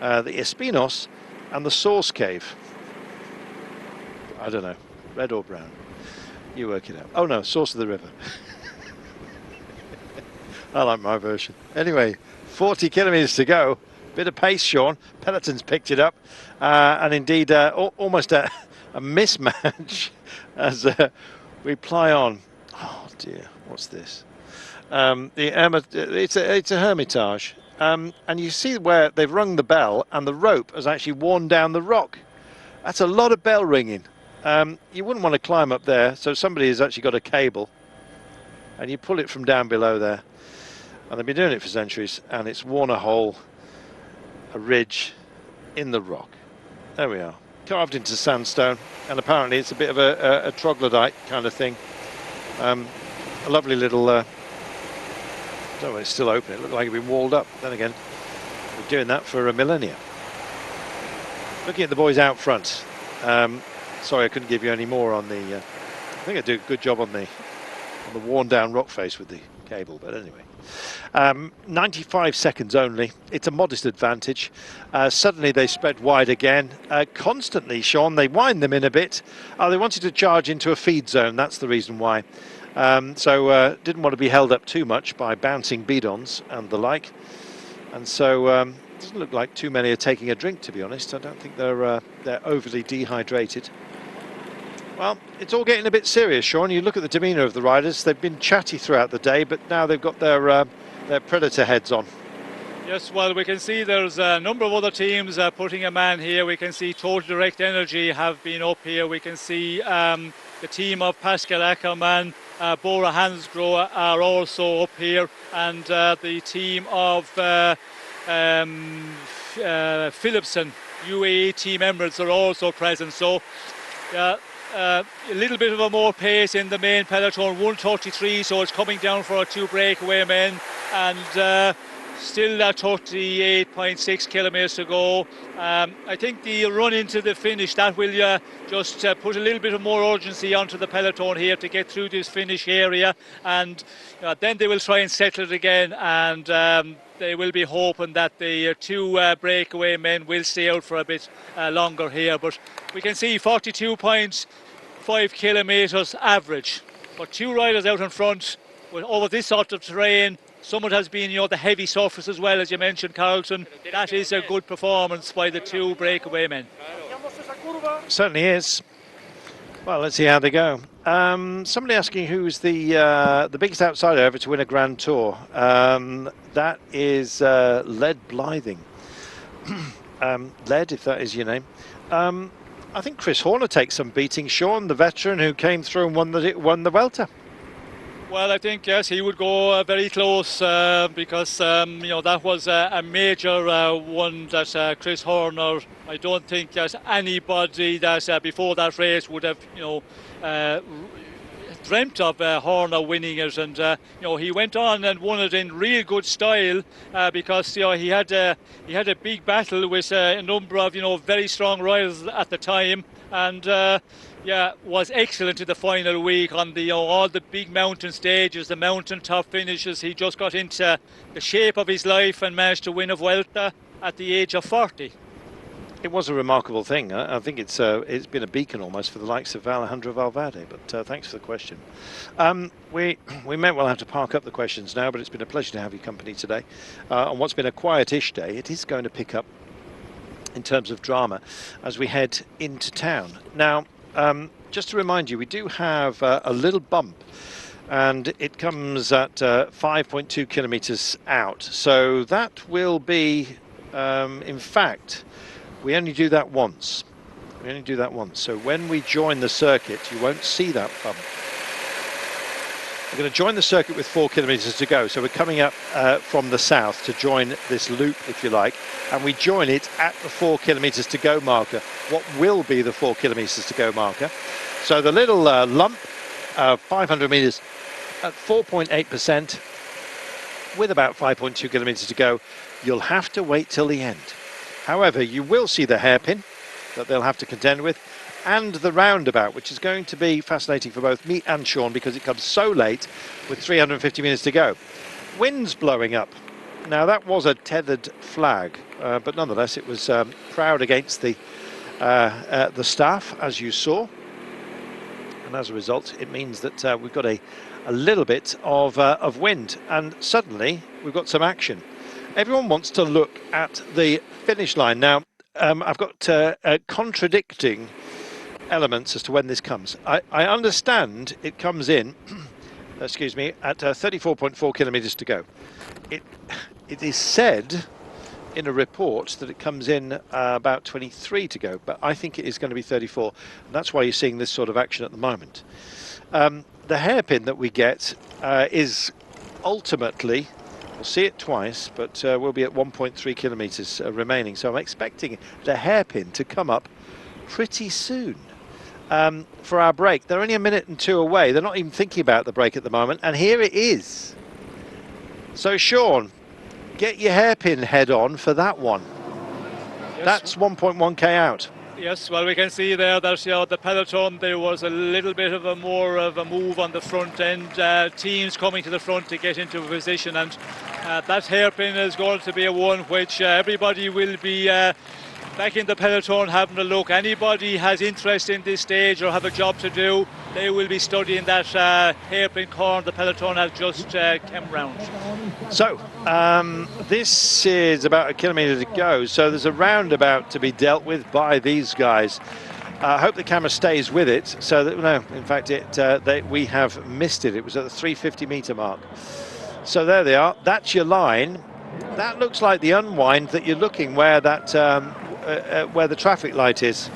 the Espinos, and the Source Cave. I don't know, red or brown. You work it out. Oh no, source of the river. I like my version. Anyway, 40 kilometres to go. Bit of pace, Sean. Peloton's picked it up. And indeed, almost a mismatch as we ply on. Oh dear, what's this? It's a hermitage. And you see where they've rung the bell and the rope has actually worn down the rock. That's a lot of bell ringing. You wouldn't want to climb up there, so somebody has actually got a cable and you pull it from down below there. And they've been doing it for centuries, and it's worn a hole, a ridge in the rock. There we are, carved into sandstone, and apparently it's a bit of a troglodyte kind of thing. A lovely little, I don't know, it's still open, it looked like it'd been walled up. Then again, we're doing that for a millennia. Looking at the boys out front, sorry I couldn't give you any more on the, I think I do a good job on the worn down rock face with the cable, but anyway. 95 seconds only. It's a modest advantage. Suddenly they spread wide again. Constantly, Sean, they wind them in a bit. They wanted to charge into a feed zone. That's the reason why. So didn't want to be held up too much by bouncing bidons and the like. And so doesn't look like too many are taking a drink, to be honest. I don't think they're overly dehydrated. Well, it's all getting a bit serious, Sean. You look at the demeanour of the riders. They've been chatty throughout the day, but now they've got their predator heads on. Yes, well, we can see there's a number of other teams putting a man here. We can see Total Direct Energy have been up here. We can see the team of Pascal Ackermann, Bora Hansgrohe are also up here, and the team of Philipsen, UAE Team Emirates, are also present. So, a little bit of a more pace in the main peloton, 1:33, so it's coming down for our two breakaway men, and still 38.6 kilometres to go. I think the run into the finish, that will just put a little bit of more urgency onto the peloton here to get through this finish area, and then they will try and settle it again, and they will be hoping that the two breakaway men will stay out for a bit longer here. But we can see 42.5 kilometres average. But two riders out in front over this sort of terrain. Some has been, the heavy surface as well, as you mentioned, Carlton. That is a good performance by the two breakaway men. Certainly is. Well, let's see how they go. Somebody asking who's the biggest outsider ever to win a Grand Tour. That is Led Blything. Led, if that is your name. I think Chris Horner takes some beating. Sean, the veteran who came through and won the Vuelta. Well, I think, yes, he would go very close because, that was a major one that Chris Horner, I don't think that anybody that before that race would have, dreamt of Horner winning it, and he went on and won it in real good style because he had a big battle with a number of very strong riders at the time, and was excellent in the final week on the all the big mountain stages, the mountain top finishes. He just got into the shape of his life and managed to win a Vuelta at the age of 40. It was a remarkable thing. I think it's been a beacon almost for the likes of Alejandro Valverde. But thanks for the question. We may well have to park up the questions now, but it's been a pleasure to have your company today. On what's been a quietish day, it is going to pick up in terms of drama as we head into town. Now, just to remind you, we do have a little bump, and it comes at 5.2 kilometres out. So that will be, in fact, we only do that once. We only do that once. So when we join the circuit, you won't see that bump. We're going to join the circuit with 4 kilometres to go. So we're coming up from the south to join this loop, if you like, and we join it at the 4 kilometres to go marker, what will be the 4 kilometres to go marker. So the little lump, 500 metres at 4.8%, with about 5.2 kilometres to go. You'll have to wait till the end. However, you will see the hairpin that they'll have to contend with, and the roundabout, which is going to be fascinating for both me and Sean because it comes so late with 350 minutes to go. Wind's blowing up. Now, that was a tethered flag, but nonetheless, it was proud against the staff, as you saw. And as a result, it means that we've got a little bit of wind, and suddenly we've got some action. Everyone wants to look at the finish line. Now, I've got contradicting elements as to when this comes. I understand it comes in, excuse me, at 34.4 kilometres to go. It is said in a report that it comes in about 23 to go, but I think it is going to be 34. And that's why you're seeing this sort of action at the moment. The hairpin that we get is ultimately, we'll see it twice, but we'll be at 1.3 kilometres remaining. So I'm expecting the hairpin to come up pretty soon for our break. They're only a minute and 2 away. They're not even thinking about the break at the moment. And here it is. So, Sean, get your hairpin head on for that one. Yes. That's 1.1k out. Yes, well, we can see there that the peloton, there was a little bit of a more of a move on the front end, teams coming to the front to get into a position, and that hairpin is going to be a one which everybody will be back in the peloton having a look. Anybody has interest in this stage or have a job to do, they will be studying that hairpin corner the peloton has just come round. So this is about a kilometre to go, so there's a roundabout to be dealt with by these guys. I hope the camera stays with it, so that, no, in fact we have missed it. It was at the 350 metre mark. So there they are. That's your line. That looks like the unwind that you're looking where that where the traffic light is.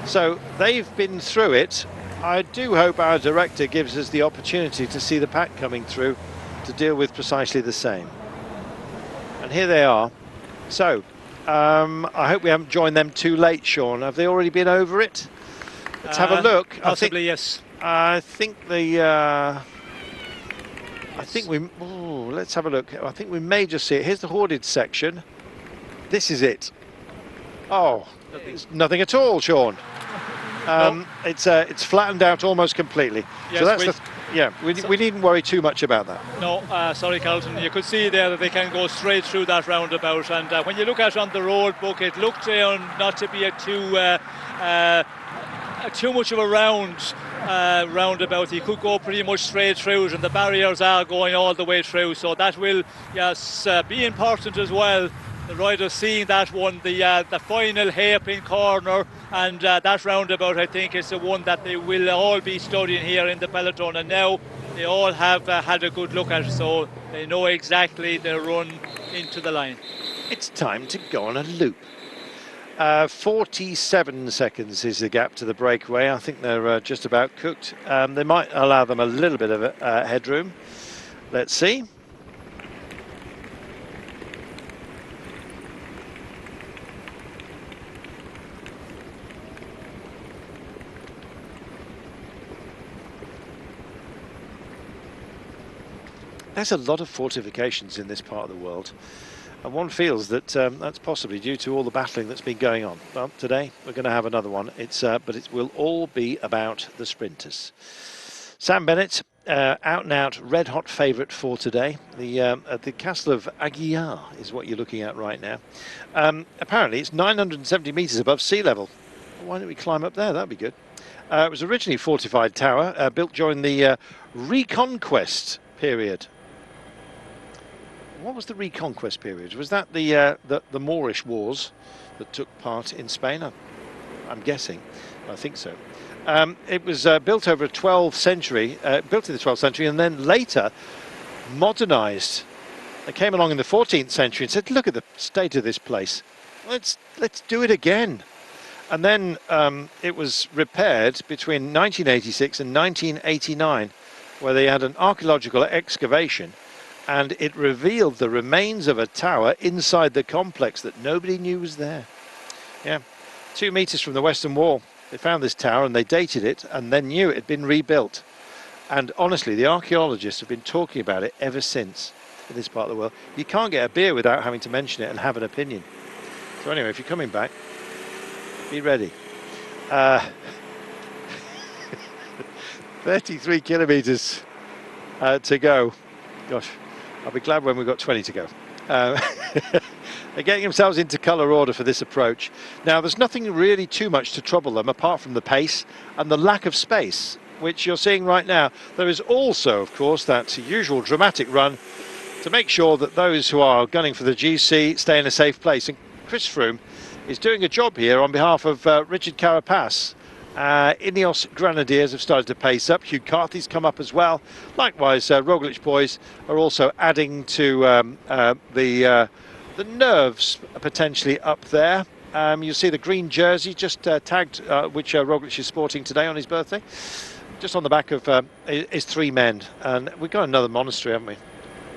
So they've been through it. I do hope our director gives us the opportunity to see the pack coming through to deal with precisely the same. And here they are. So I hope we haven't joined them too late, Sean. Have they already been over it? Let's have a look. Possibly, yes. I think the let's have a look. I think we may just see it. Here's the hoarded section. This is it. Oh, it's nothing at all, Sean. No. It's flattened out almost completely. Yes, so that's we needn't worry too much about that. No, sorry, Carlton. You could see there that they can go straight through that roundabout, and when you look at it on the road book, it looked not to be a too much of a roundabout. He could go pretty much straight through it, and the barriers are going all the way through, so that will be important as well. The riders seeing that one, the final hairpin corner, and that roundabout, I think, is the one that they will all be studying here in the peloton, and now they all have had a good look at it, so they know exactly the run into the line. It's time to go on a loop. 47 seconds is the gap to the breakaway. I think they're just about cooked. They might allow them a little bit of headroom. Let's see. There's a lot of fortifications in this part of the world, and one feels that that's possibly due to all the battling that's been going on. Well, today we're going to have another one. But it will all be about the sprinters. Sam Bennett, out and out red hot favourite for today. The castle of Aguilar is what you're looking at right now. Apparently it's 970 metres above sea level. Why don't we climb up there? That'd be good. It was originally a fortified tower, built during the Reconquest period. What was the Reconquest period? Was that the Moorish wars that took part in Spain? I'm guessing. I think so. It was built over a 12th century, built in the 12th century, and then later modernised. They came along in the 14th century and said, "Look at the state of this place. Let's do it again." And then it was repaired between 1986 and 1989, where they had an archaeological excavation, and it revealed the remains of a tower inside the complex that nobody knew was there. Yeah, 2 meters from the western wall. They found this tower and they dated it and then knew it had been rebuilt. And honestly, the archaeologists have been talking about it ever since in this part of the world. You can't get a beer without having to mention it and have an opinion. So anyway, if you're coming back, be ready. 33 kilometres to go. Gosh, I'll be glad when we've got 20 to go. They're getting themselves into colour order for this approach. Now, there's nothing really too much to trouble them apart from the pace and the lack of space, which you're seeing right now. There is also, of course, that usual dramatic run to make sure that those who are gunning for the GC stay in a safe place. And Chris Froome is doing a job here on behalf of Richard Carapaz. Ineos Grenadiers have started to pace up. Hugh Carthy's come up as well. Likewise, Roglic boys are also adding to the nerves potentially up there. You'll see the green jersey just tagged, which Roglic is sporting today on his birthday. Just on the back of his 3 men. And we've got another monastery, haven't we?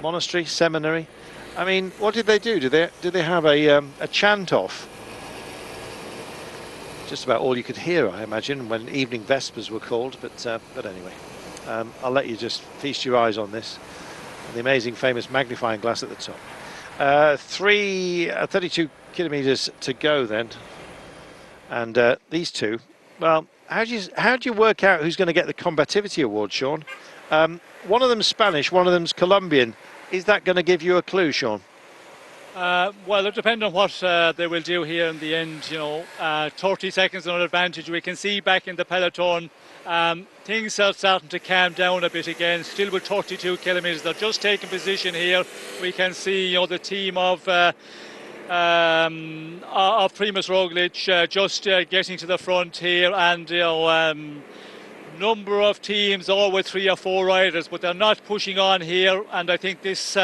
Monastery, seminary. I mean, what did they do? Did they have a chant off? Just about all you could hear, I imagine, when evening vespers were called. But anyway, I'll let you just feast your eyes on this. The amazing, famous magnifying glass at the top. 32 kilometres to go then. And these two, well, how do you work out who's going to get the combativity award, Sean? One of them's Spanish, one of them's Colombian. Is that going to give you a clue, Sean? Well, it depends on what they will do here in the end. 30 seconds on advantage. We can see back in the peloton, things are starting to calm down a bit again. Still with 32 kilometres, they're just taking position here. We can see, the team of Primož Roglic just getting to the front here, and number of teams all with 3 or 4 riders, but they're not pushing on here. And I think this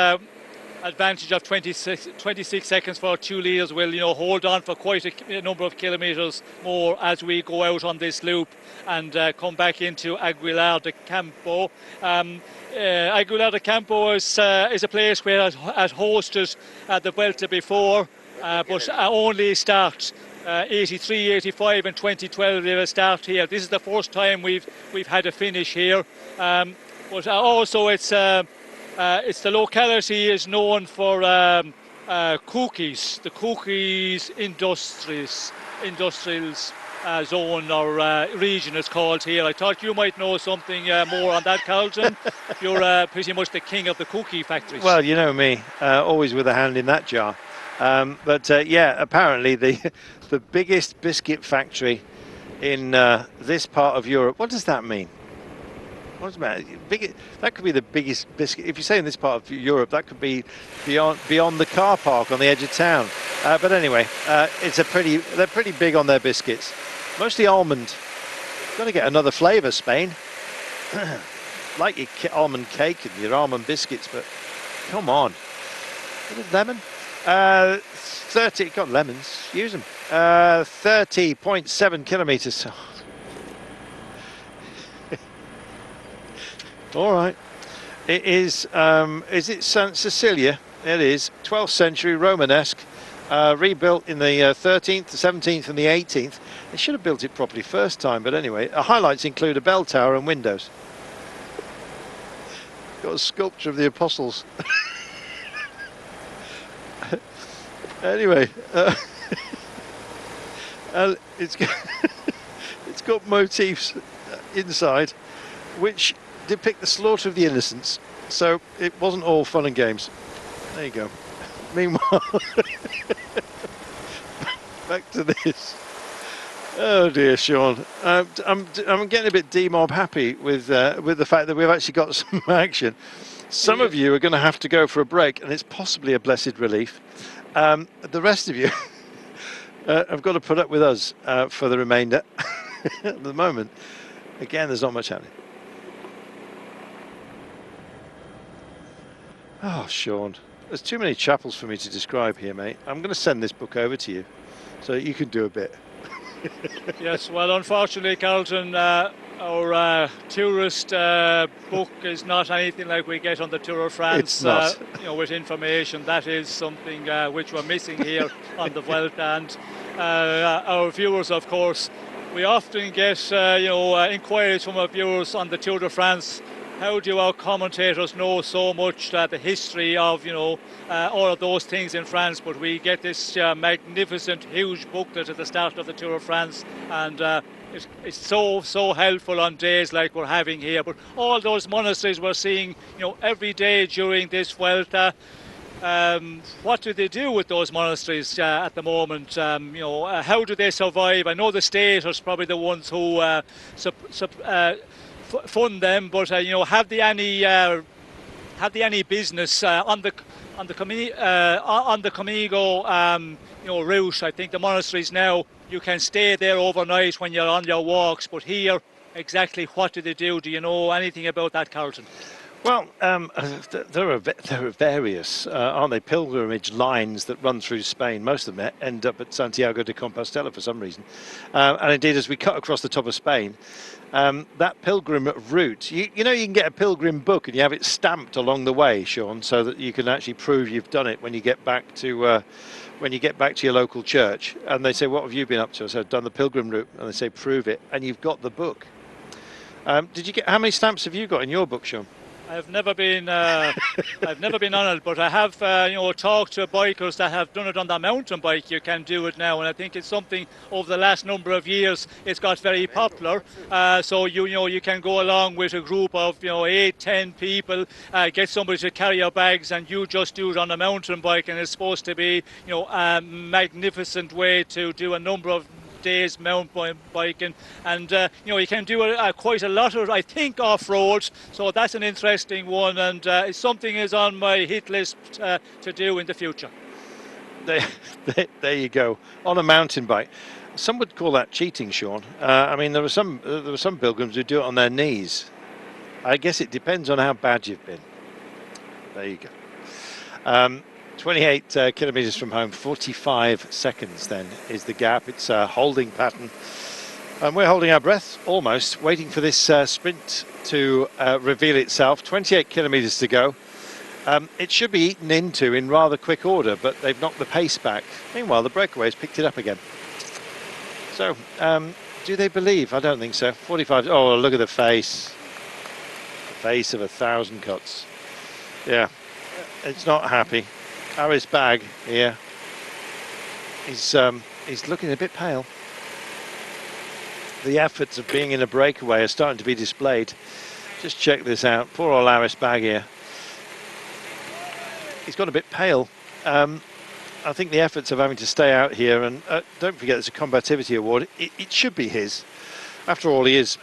advantage of 26 seconds for 2 leaders will hold on for quite a number of kilometres more as we go out on this loop and come back into Aguilar de Campoo. Aguilar de Campoo is a place where it has hosted the Vuelta before, but only start 83, 85 and 2012 they will start here. This is the first time we've had a finish here, but also it's the locality is known for cookies, the cookies industrials zone or region is called here. I thought you might know something more on that, Carlton. You're pretty much the king of the cookie factories. Well, you know me, always with a hand in that jar. But yeah, apparently the biggest biscuit factory in this part of Europe. What does that mean? What does it mean? That could be the biggest biscuit. If you say in this part of Europe, that could be beyond the car park on the edge of town. But anyway, they're pretty big on their biscuits. Mostly almond. Got to get another flavour, Spain. Like your almond cake and your almond biscuits, but come on. Lemon? 30, got lemons, use them. 30.7 kilometres. All right. It is it St. Cecilia? It is. 12th century Romanesque, rebuilt in the 13th, the 17th and the 18th. They should have built it properly first time, but anyway. Highlights include a bell tower and windows. got a sculpture of the apostles. Anyway, it's got motifs inside which depict the slaughter of the innocents. So it wasn't all fun and games. There you go. Meanwhile, back to this. Oh dear, Sean. I'm getting a bit D-mob happy with the fact that we've actually got some action. Some of you are going to have to go for a break, and it's possibly a blessed relief. The rest of you have got to put up with us for the remainder. At the moment, again, there's not much happening. Oh, Sean, there's too many chapels for me to describe here, mate. I'm going to send this book over to you so that you can do a bit. Yes, well, unfortunately, Carlton, our tourist book is not anything like we get on the Tour of France. It's not. With information. That is something which we're missing here on the Vuelta. And our viewers, of course, we often get inquiries from our viewers on the Tour de France. How do our commentators know so much the history of, all of those things in France? But we get this magnificent, huge booklet at the start of the Tour of France, and it's so helpful on days like we're having here. But all those monasteries we're seeing, every day during this Vuelta. What do they do with those monasteries at the moment? How do they survive? I know the state is probably the ones who fund them, but have they any business on the Camino route? I think the monasteries now, you can stay there overnight when you're on your walks, but here, exactly what do they do? Do you know anything about that, Carlton? Well, there are various, aren't they, pilgrimage lines that run through Spain. Most of them end up at Santiago de Compostela for some reason. And indeed, as we cut across the top of Spain, that pilgrim route, you can get a pilgrim book and you have it stamped along the way, Sean, so that you can actually prove you've done it when you get back to your local church. And they say, what have you been up to? I said, I've done the pilgrim route. And they say, prove it. And you've got the book. How many stamps have you got in your book, Sean? I've never been on it, but I have talked to bikers that have done it on their mountain bike. You can do it now, and I think it's something over the last number of years it's got very popular. So you can go along with a group of 8-10 people, get somebody to carry your bags, and you just do it on a mountain bike, and it's supposed to be a magnificent way to do a number of days mountain biking, and you can do quite a lot of, I think, off-road, so that's an interesting one, and it's something is on my hit list to do in the future. There you go, on a mountain bike. Some would call that cheating, Sean. I mean, there were some pilgrims who do it on their knees. I guess it depends on how bad you've been. There you go. 28 kilometres from home, 45 seconds then is the gap. It's a holding pattern. And we're holding our breath, almost, waiting for this sprint to reveal itself. 28 kilometres to go. It should be eaten into in rather quick order, but they've knocked the pace back. Meanwhile, the breakaways picked it up again. So, do they believe? I don't think so. 45, oh, look at the face. The face of 1,000 cuts. Yeah, it's not happy. Aris Bag here, he's looking a bit pale. The efforts of being in a breakaway are starting to be displayed. Just check this out, poor old Aris Bag here. He's got a bit pale. I think the efforts of having to stay out here, and don't forget there's a combativity award. It should be his. After all, he is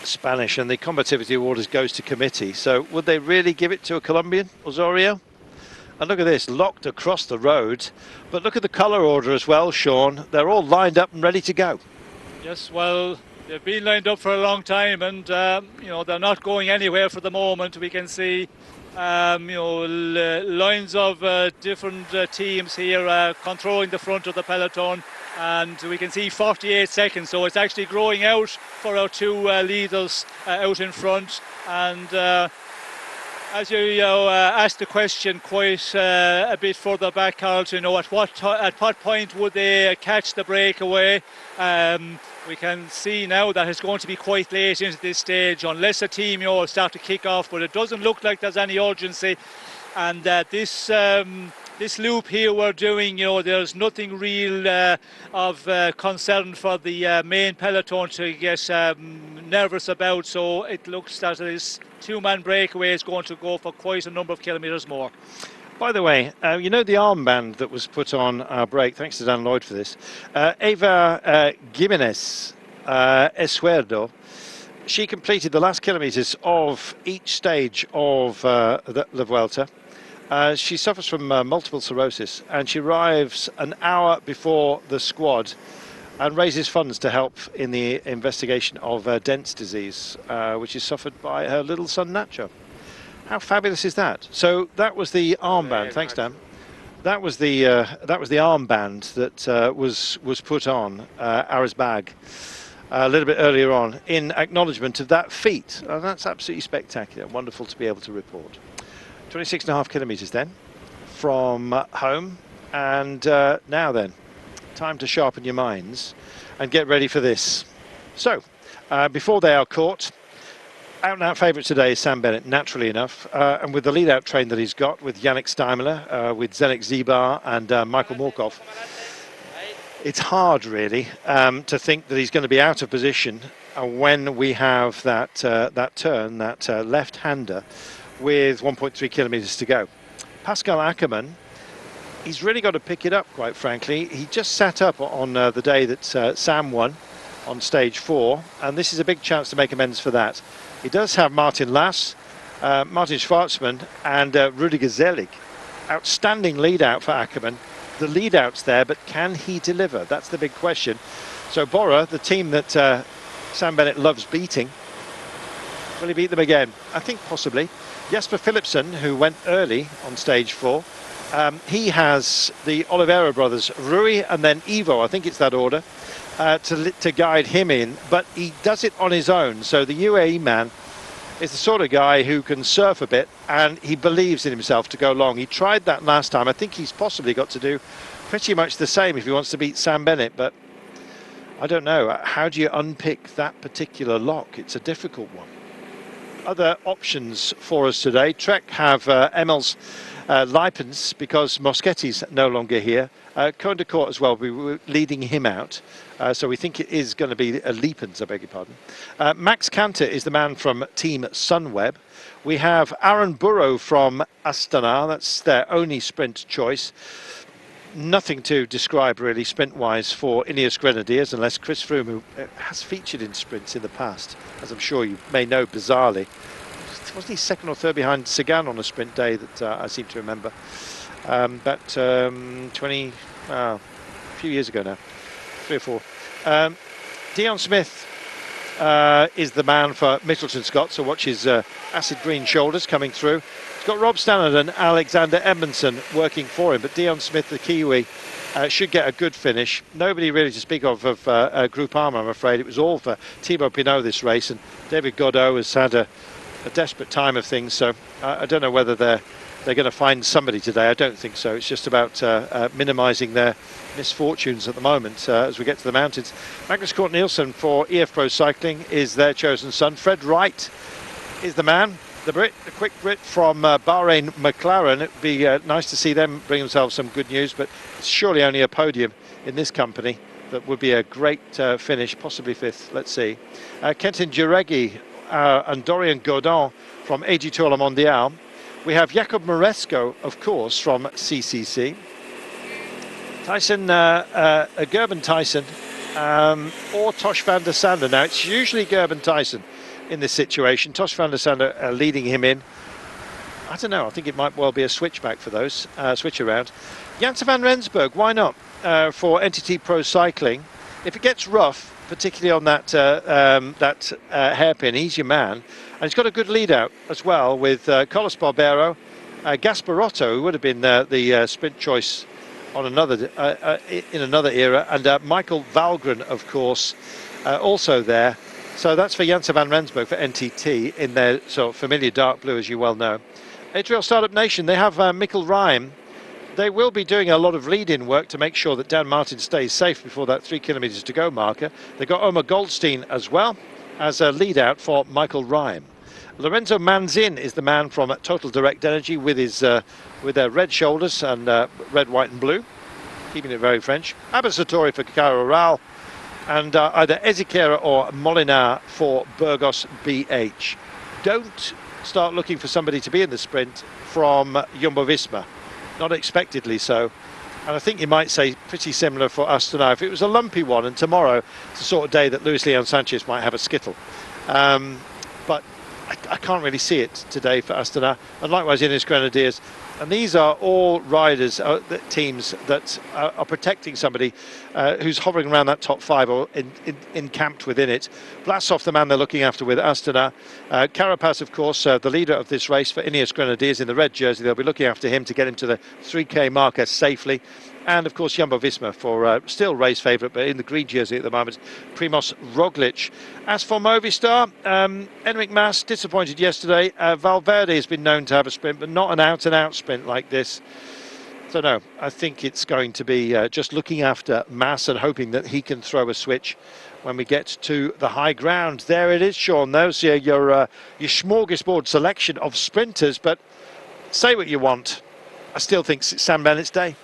Spanish, and the combativity award goes to committee. So would they really give it to a Colombian, Osorio? And look at this, locked across the road. But look at the colour order as well, Sean. They're all lined up and ready to go. Yes, well, they've been lined up for a long time, and they're not going anywhere for the moment. We can see lines of different teams here controlling the front of the peloton, and we can see 48 seconds, so it's actually growing out for our two leaders out in front, and As you asked the question quite a bit further back, Carl, at what point would they catch the breakaway? We can see now that it's going to be quite late into this stage, unless a team will start to kick off, but it doesn't look like there's any urgency. And this loop here we're doing, there's nothing real of concern for the main peloton to get nervous about, so it looks that this two-man breakaway is going to go for quite a number of kilometres more. By the way, you know the armband that was put on our break, thanks to Dan Lloyd for this, Eva Jimenez Escuerdo, she completed the last kilometres of each stage of the Vuelta. She suffers from multiple sclerosis, and she arrives an hour before the squad and raises funds to help in the investigation of Dent's disease, which is suffered by her little son Nacho. How fabulous is that? So that was the armband. Thanks, Dan. That was the armband that was put on Ara's bag a little bit earlier on in acknowledgement of that feat, and that's absolutely spectacular. Wonderful to be able to report. 26.5 kilometres then from home, and now then, time to sharpen your minds and get ready for this. So, before they are caught, out-and-out favourite today is Sam Bennett, naturally enough, and with the lead-out train that he's got with Yannick Steimler, with Zdeněk Zibar and Michael Morkov, it's hard really to think that he's going to be out of position when we have that turn, that left-hander, with 1.3 kilometres to go. Pascal Ackermann, he's really got to pick it up, quite frankly. He just sat up on the day that Sam won on stage 4, and this is a big chance to make amends for that. He does have Martin Lass, Martin Schwartzman and Rudiger Zelig. Outstanding lead out for Ackermann. The lead out's there, but can he deliver? That's the big question. So Bora, the team that Sam Bennett loves beating, will he beat them again? I think possibly. Jesper Philipsen, who went early on stage 4, he has the Oliveira brothers, Rui and then Ivo, I think it's that order, to guide him in, but he does it on his own. So the UAE man is the sort of guy who can surf a bit, and he believes in himself to go long. He tried that last time. I think he's possibly got to do pretty much the same if he wants to beat Sam Bennett, but I don't know. How do you unpick that particular lock? It's a difficult one. Other options for us today. Trek have Emils Lipens because Moschetti's no longer here. Cohen de Court as well, we were leading him out. So we think it is going to be Lipens, I beg your pardon. Max Kanter is the man from Team Sunweb. We have Aaron Burrow from Astana. That's their only sprint choice. Nothing to describe really sprint-wise for Ineos Grenadiers, unless Chris Froome, who has featured in sprints in the past, as I'm sure you may know bizarrely. Wasn't he second or third behind Sagan on a sprint day that I seem to remember? A few years ago now, 3 or 4. Dion Smith is the man for Mitchelton Scott, so watch his acid green shoulders coming through. He's got Rob Stannard and Alexander Edmondson working for him, but Dion Smith, the Kiwi, should get a good finish. Nobody really to speak of Groupama, I'm afraid. It was all for Thibaut Pinot this race, and David Godot has had a desperate time of things, so I don't know whether they're going to find somebody today. I don't think so. It's just about minimising their misfortunes at the moment as we get to the mountains. Magnus Cort Nielsen for EF Pro Cycling is their chosen son. Fred Wright is the man, the Brit, a quick Brit from Bahrain McLaren. It would be nice to see them bring themselves some good news, but it's surely only a podium in this company. That would be a great finish, possibly 5th. Let's see. Kenton Jaregui and Dorian Godin from AG Tour Le Mondial. We have Jakob Maresco, of course, from CCC. Tyson, Gerben Tyson, or Tosh van der Sande. Now, it's usually Gerben Tyson in this situation. Tosh van der Sande leading him in. I don't know, I think it might well be a switchback for those, switch around. Janssen van Rensburg, why not, for NTT Pro Cycling. If it gets rough, particularly on that hairpin, he's your man. And he's got a good lead out as well with Carlos Barbero, Gasparotto, who would have been the sprint choice on another in another era, and Michael Valgren, of course, also there. So that's for Janssen van Rensburg for NTT in their sort of familiar dark blue, as you well know. Adriel Startup Nation, they have Mikkel Ryan. They will be doing a lot of lead-in work to make sure that Dan Martin stays safe before that 3 kilometres to go marker. They've got Omar Goldstein as well as a lead-out for Michael Ryan. Lorenzo Manzin is the man from Total Direct Energy with his with their red shoulders and red, white and blue, keeping it very French. Abba Satori for Caro Oral, and either Ezekera or Molinar for Burgos BH. Don't start looking for somebody to be in the sprint from Jumbo-Visma, not expectedly so. And I think you might say pretty similar for Astana. If it was a lumpy one, and tomorrow it's the sort of day that Luis Leon Sanchez might have a skittle. But I can't really see it today for Astana, and likewise Ineos Grenadiers. And these are all riders, teams that are protecting somebody who's hovering around that top 5 or encamped within it. Vlasov, the man they're looking after with Astana. Carapaz, of course, the leader of this race for Ineos Grenadiers in the red jersey. They'll be looking after him to get him to the 3K marker safely. And of course Jumbo-Visma for still race favourite, but in the green jersey at the moment, Primoz Roglic. As for Movistar, Enric Mas disappointed yesterday. Valverde has been known to have a sprint, but not an out-and-out sprint like this. So no, I think it's going to be just looking after Mas and hoping that he can throw a switch when we get to the high ground. There it is, Sean. Those are your smorgasbord selection of sprinters, but say what you want, I still think it's Sam Bennett's day.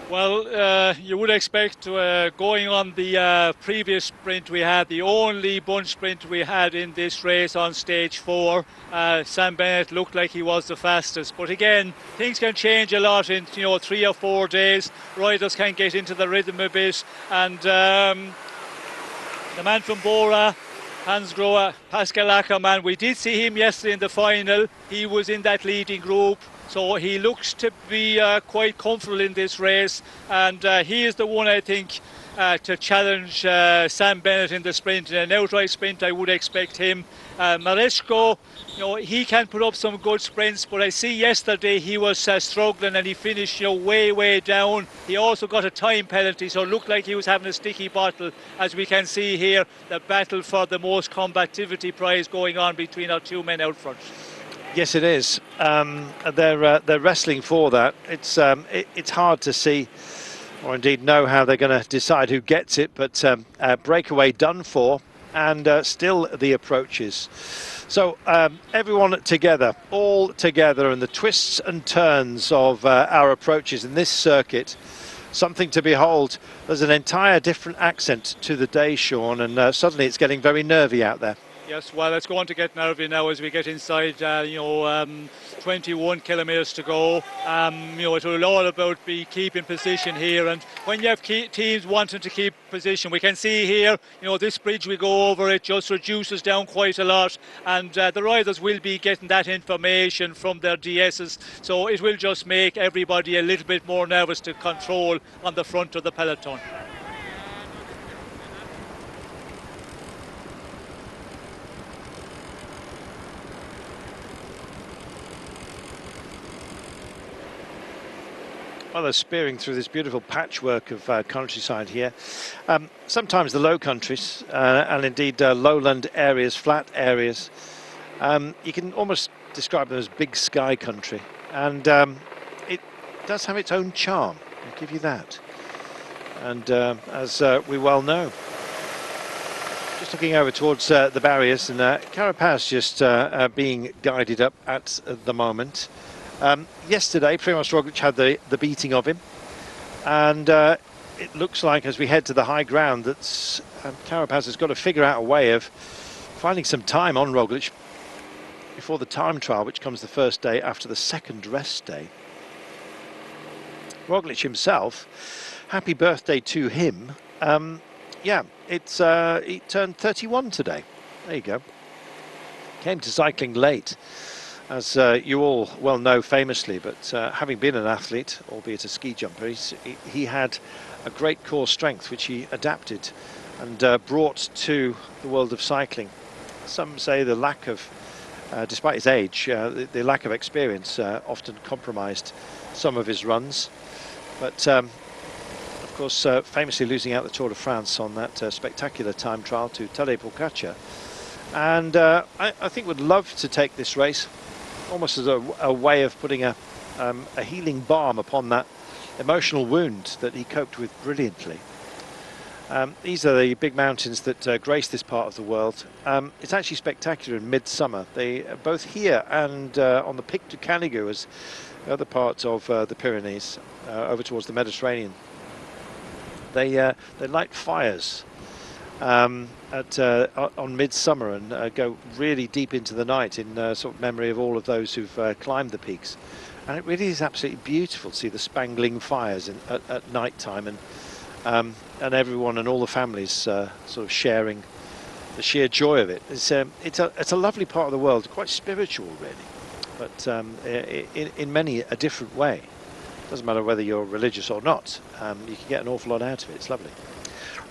Well, you would expect going on the previous sprint we had, the only bunch sprint we had in this race on stage 4, Sam Bennett looked like he was the fastest. But again, things can change a lot in 3 or 4 days. Riders can get into the rhythm a bit, and the man from Bora, Hans Grohe, Pascal Ackermann, we did see him yesterday in the final. He was in that leading group. So he looks to be quite comfortable in this race, and he is the one, I think, to challenge Sam Bennett in the sprint. In an outright sprint, I would expect him. Maresco, he can put up some good sprints, but I see yesterday he was struggling and he finished way down. He also got a time penalty, so it looked like he was having a sticky battle. As we can see here, the battle for the most combativity prize going on between our 2 men out front. Yes, it is. They're wrestling for that. It's hard to see, or indeed know, how they're going to decide who gets it. But breakaway done for, and still the approaches. So everyone together, all together, and the twists and turns of our approaches in this circuit. Something to behold. There's an entire different accent to the day, Sean, and suddenly it's getting very nervy out there. Yes, well, it's going to get nervy now as we get inside, 21 kilometres to go. It will all about be keeping position here, and when you have teams wanting to keep position, we can see here, this bridge we go over, it just reduces down quite a lot, and the riders will be getting that information from their DSs, so it will just make everybody a little bit more nervous to control on the front of the peloton. Well, they're spearing through this beautiful patchwork of countryside here. Sometimes the low countries and indeed lowland areas, flat areas, you can almost describe them as big sky country. And it does have its own charm, I'll give you that. And as we well know, just looking over towards the barriers, and Carapaz just being guided up at the moment. Yesterday, Primoz Roglic had the beating of him, and it looks like as we head to the high ground that Carapaz has got to figure out a way of finding some time on Roglic before the time trial, which comes the first day after the second rest day. Roglic himself, happy birthday to him. Yeah, he turned 31 today. There you go. Came to cycling late, as you all well know famously, but having been an athlete, albeit a ski jumper, he had a great core strength which he adapted and brought to the world of cycling. Some say the lack of, despite his age, the lack of experience often compromised some of his runs. But of course, famously losing out the Tour de France on that spectacular time trial to Tadej Pogačar. And I think would love to take this race almost as a way of putting a healing balm upon that emotional wound that he coped with brilliantly. These are the big mountains that grace this part of the world. It's actually spectacular in midsummer. They both here and on the Pic du Canigou, as the other parts of the Pyrenees, over towards the Mediterranean. They light fires on midsummer and go really deep into the night in sort of memory of all of those who've climbed the peaks. And it really is absolutely beautiful to see the spangling fires at night time, and everyone and all the families sort of sharing the sheer joy of it. It's a lovely part of the world, quite spiritual really, but in many a different way. Doesn't matter whether you're religious or not, you can get an awful lot out of it. It's lovely.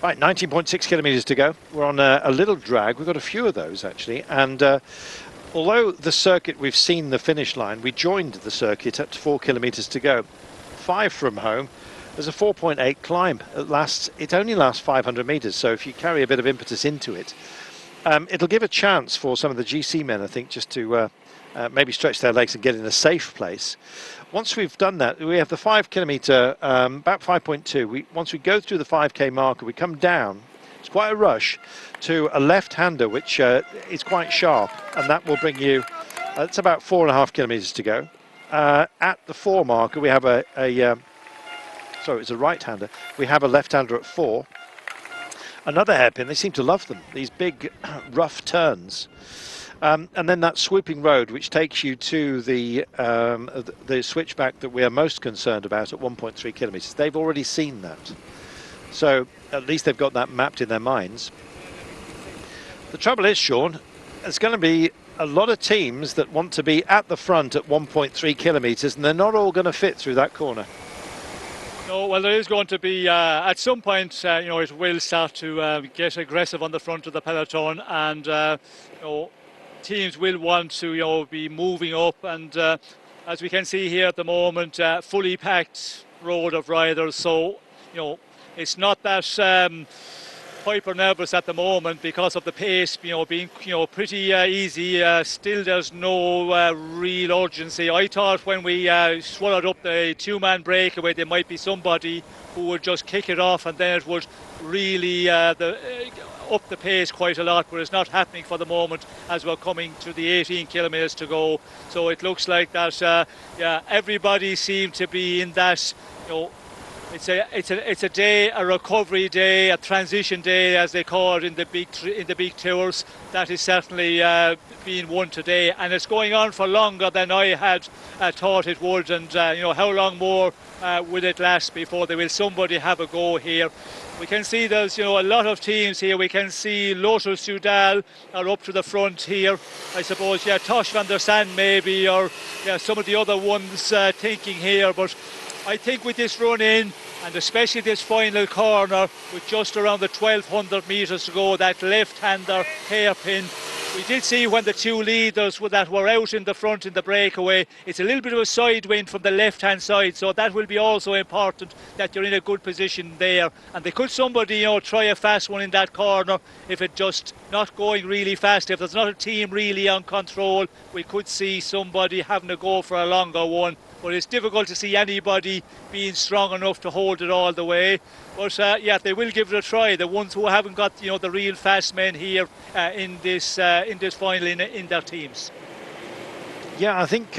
Right, 19.6 kilometres to go. We're on a little drag. We've got a few of those actually, and although the circuit, we've seen the finish line, we joined the circuit at 4 kilometres to go. 5 from home. There's a 4.8 climb. It only lasts 500 metres, so if you carry a bit of impetus into it, it'll give a chance for some of the GC men, I think, just to maybe stretch their legs and get in a safe place. Once we've done that, we have the 5 kilometre, about 5.2. Once we go through the 5k marker, we come down. It's quite a rush to a left-hander, which is quite sharp, and that will bring you. It's about 4.5 kilometres to go. At the 4 marker, we have sorry, it's a right-hander. We have a left-hander at 4. Another hairpin. They seem to love them. These big, rough turns. And then that swooping road, which takes you to the switchback that we are most concerned about at 1.3 kilometres. They've already seen that. So at least they've got that mapped in their minds. The trouble is, Sean, there's going to be a lot of teams that want to be at the front at 1.3 kilometres, and they're not all going to fit through that corner. No, well, there is going to be, at some point, it will start to get aggressive on the front of the peloton, and, teams will want to, be moving up, and as we can see here at the moment, fully packed road of riders, so, it's not that hyper nervous at the moment because of the pace, being, pretty easy. Still, there's no real urgency. I thought when we swallowed up the 2-man breakaway, there might be somebody who would just kick it off, and then it would really up the pace quite a lot, but it's not happening for the moment as we're coming to the 18 kilometres to go. So it looks like that, everybody seemed to be in that, It's a day, a recovery day, a transition day, as they call it in the big tours. That is certainly being won today, and it's going on for longer than I had thought it would. And how long more will it last before somebody have a go here? We can see there's a lot of teams here. We can see Lotus Soudal are up to the front here. I suppose Tosh van der Sande maybe, or some of the other ones thinking here, but I think with this run in, and especially this final corner with just around the 1200 metres to go, that left-hander hairpin, we did see when the 2 leaders that were out in the front in the breakaway, it's a little bit of a side wind from the left-hand side, so that will be also important that you're in a good position there. And they could somebody, try a fast one in that corner if it just not going really fast. If there's not a team really on control, we could see somebody having to go for a longer one. But it's difficult to see anybody being strong enough to hold it all the way. But they will give it a try. The ones who haven't got the real fast men here in this final in their teams. Yeah, I think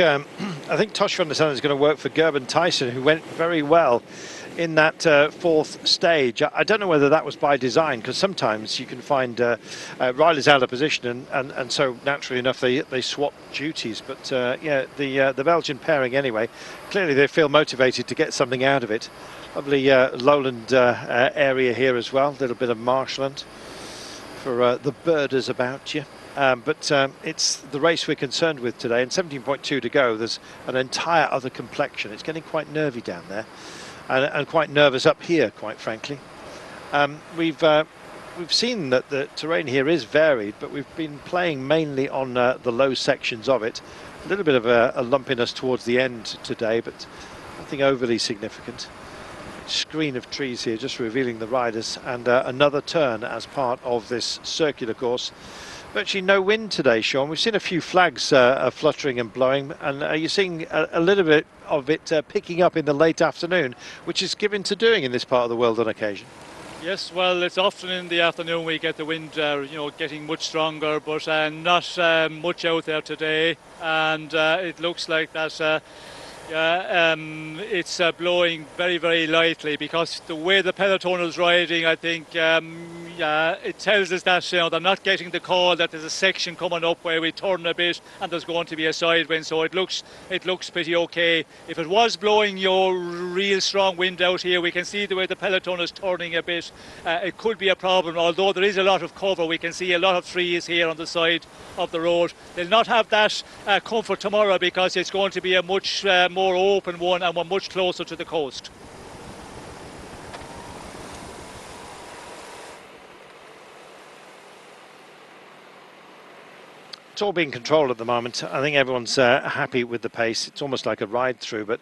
Tosh van der Sande is going to work for Gerben Tyson, who went very well in that 4th stage. I don't know whether that was by design, because sometimes you can find riders out of position, and so naturally enough they swap duties. But the Belgian pairing anyway, clearly they feel motivated to get something out of it. Lovely lowland area here as well, a little bit of marshland for the birders about you. But it's the race we're concerned with today, and 17.2 to go. There's an entire other complexion. It's getting quite nervy down there. And quite nervous up here, quite frankly. We've seen that the terrain here is varied, but we've been playing mainly on the low sections of it. A little bit of a lumpiness towards the end today, but nothing overly significant. Screen of trees here just revealing the riders, and another turn as part of this circular course Virtually no wind today, Sean. We've seen a few flags fluttering and blowing, and are you seeing a little bit of it picking up in the late afternoon, which is given to doing in this part of the world on occasion? Yes, well, it's often in the afternoon we get the wind, getting much stronger, but not much out there today, and it looks like that. It's blowing very, very lightly, because the way the peloton is riding, I think it tells us that they're not getting the call that there's a section coming up where we turn a bit and there's going to be a side wind. So it looks pretty okay. If it was blowing your real strong wind out here, we can see the way the peloton is turning a bit. It could be a problem, although there is a lot of cover. We can see a lot of trees here on the side of the road. They'll not have that comfort tomorrow, because it's going to be a much more open one, and we're much closer to the coast. It's all being controlled at the moment. I think everyone's happy with the pace. It's almost like a ride through, but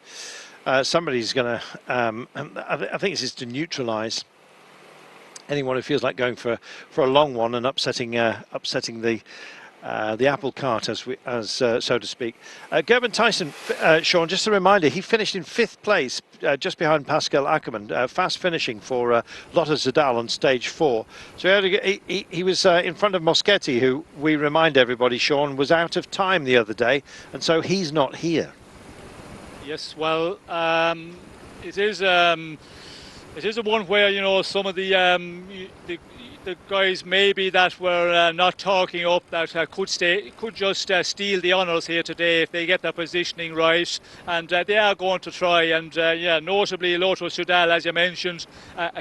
somebody's going to, I think this is to neutralise anyone who feels like going for a long one and upsetting the apple cart, so to speak. Gerben Tyson, Sean, just a reminder, he finished in 5th place, just behind Pascal Ackermann, fast finishing for Lotte Zadal on stage 4. So he was in front of Moschetti, who, we remind everybody, Sean, was out of time the other day, and so he's not here. Yes, well, it is a one where, some of the guys maybe that were not talking up, that could just steal the honours here today if they get their positioning right, and they are going to try. And notably Lotte Zadal, as you mentioned,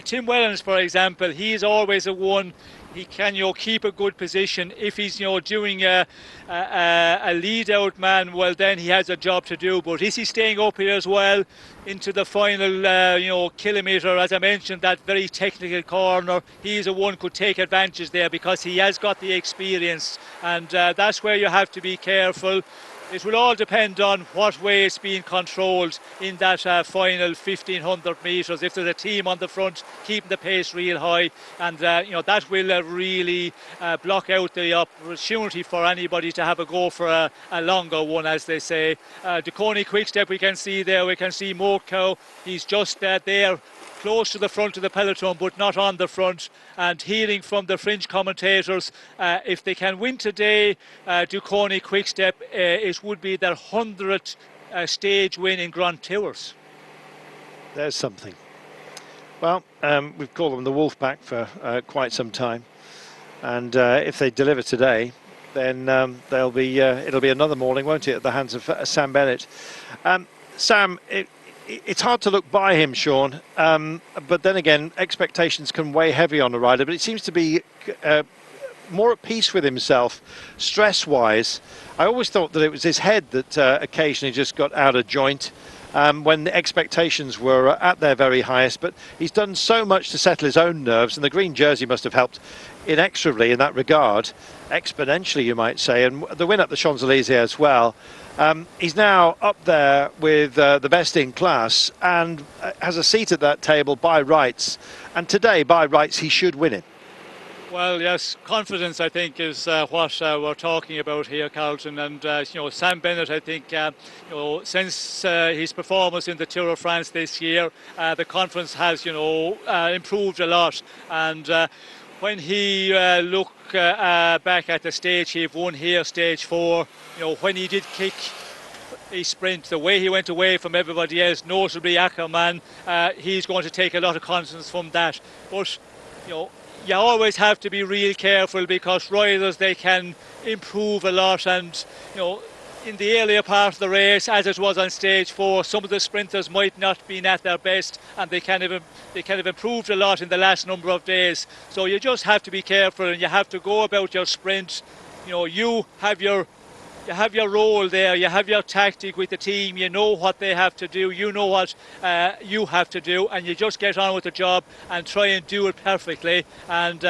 Tim Wellens, for example, he's always a one. He can keep a good position. If he's doing a lead out man, well, then he has a job to do. But is he staying up here as well into the final kilometre? As I mentioned, that very technical corner, he's a one could take advantage there, because he has got the experience, and that's where you have to be careful. It will all depend on what way it's being controlled in that final 1,500 metres. If there's a team on the front keeping the pace real high, and that will really block out the opportunity for anybody to have a go for a longer one, as they say. Duconi Quickstep, we can see there. We can see Mokau. He's just there, close to the front of the peloton, but not on the front. And hearing from the fringe commentators, if they can win today, Duconi Quickstep, it would be their 100th stage win in Grand Tours. There's something. Well, we've called them the Wolfpack for quite some time, and if they deliver today, then it'll be another mauling, won't it, at the hands of Sam Bennett. Sam, it's hard to look by him, Sean, but then again, expectations can weigh heavy on a rider, but it seems to be more at peace with himself, stress-wise. I always thought that it was his head that occasionally just got out of joint when the expectations were at their very highest, but he's done so much to settle his own nerves, and the green jersey must have helped inexorably in that regard, exponentially you might say, and the win at the Champs-Élysées as well. He's now up there with the best in class, and has a seat at that table by rights, and today by rights he should win it. Well, yes, confidence, I think, is what we're talking about here, Carlton. And, Sam Bennett, I think, since his performance in the Tour of France this year, the confidence has, improved a lot. And when he looked back at the stage he've won here, stage 4, when he did kick a sprint, the way he went away from everybody else, notably Ackermann, he's going to take a lot of confidence from that. But, you always have to be real careful, because riders, they can improve a lot, and in the earlier part of the race, as it was on stage 4, some of the sprinters might not have been at their best, and they kind of improved a lot in the last number of days. So you just have to be careful, and you have to go about your sprint. You have your role there, you have your tactic with the team, you know what they have to do, you know what you have to do, and you just get on with the job and try and do it perfectly, and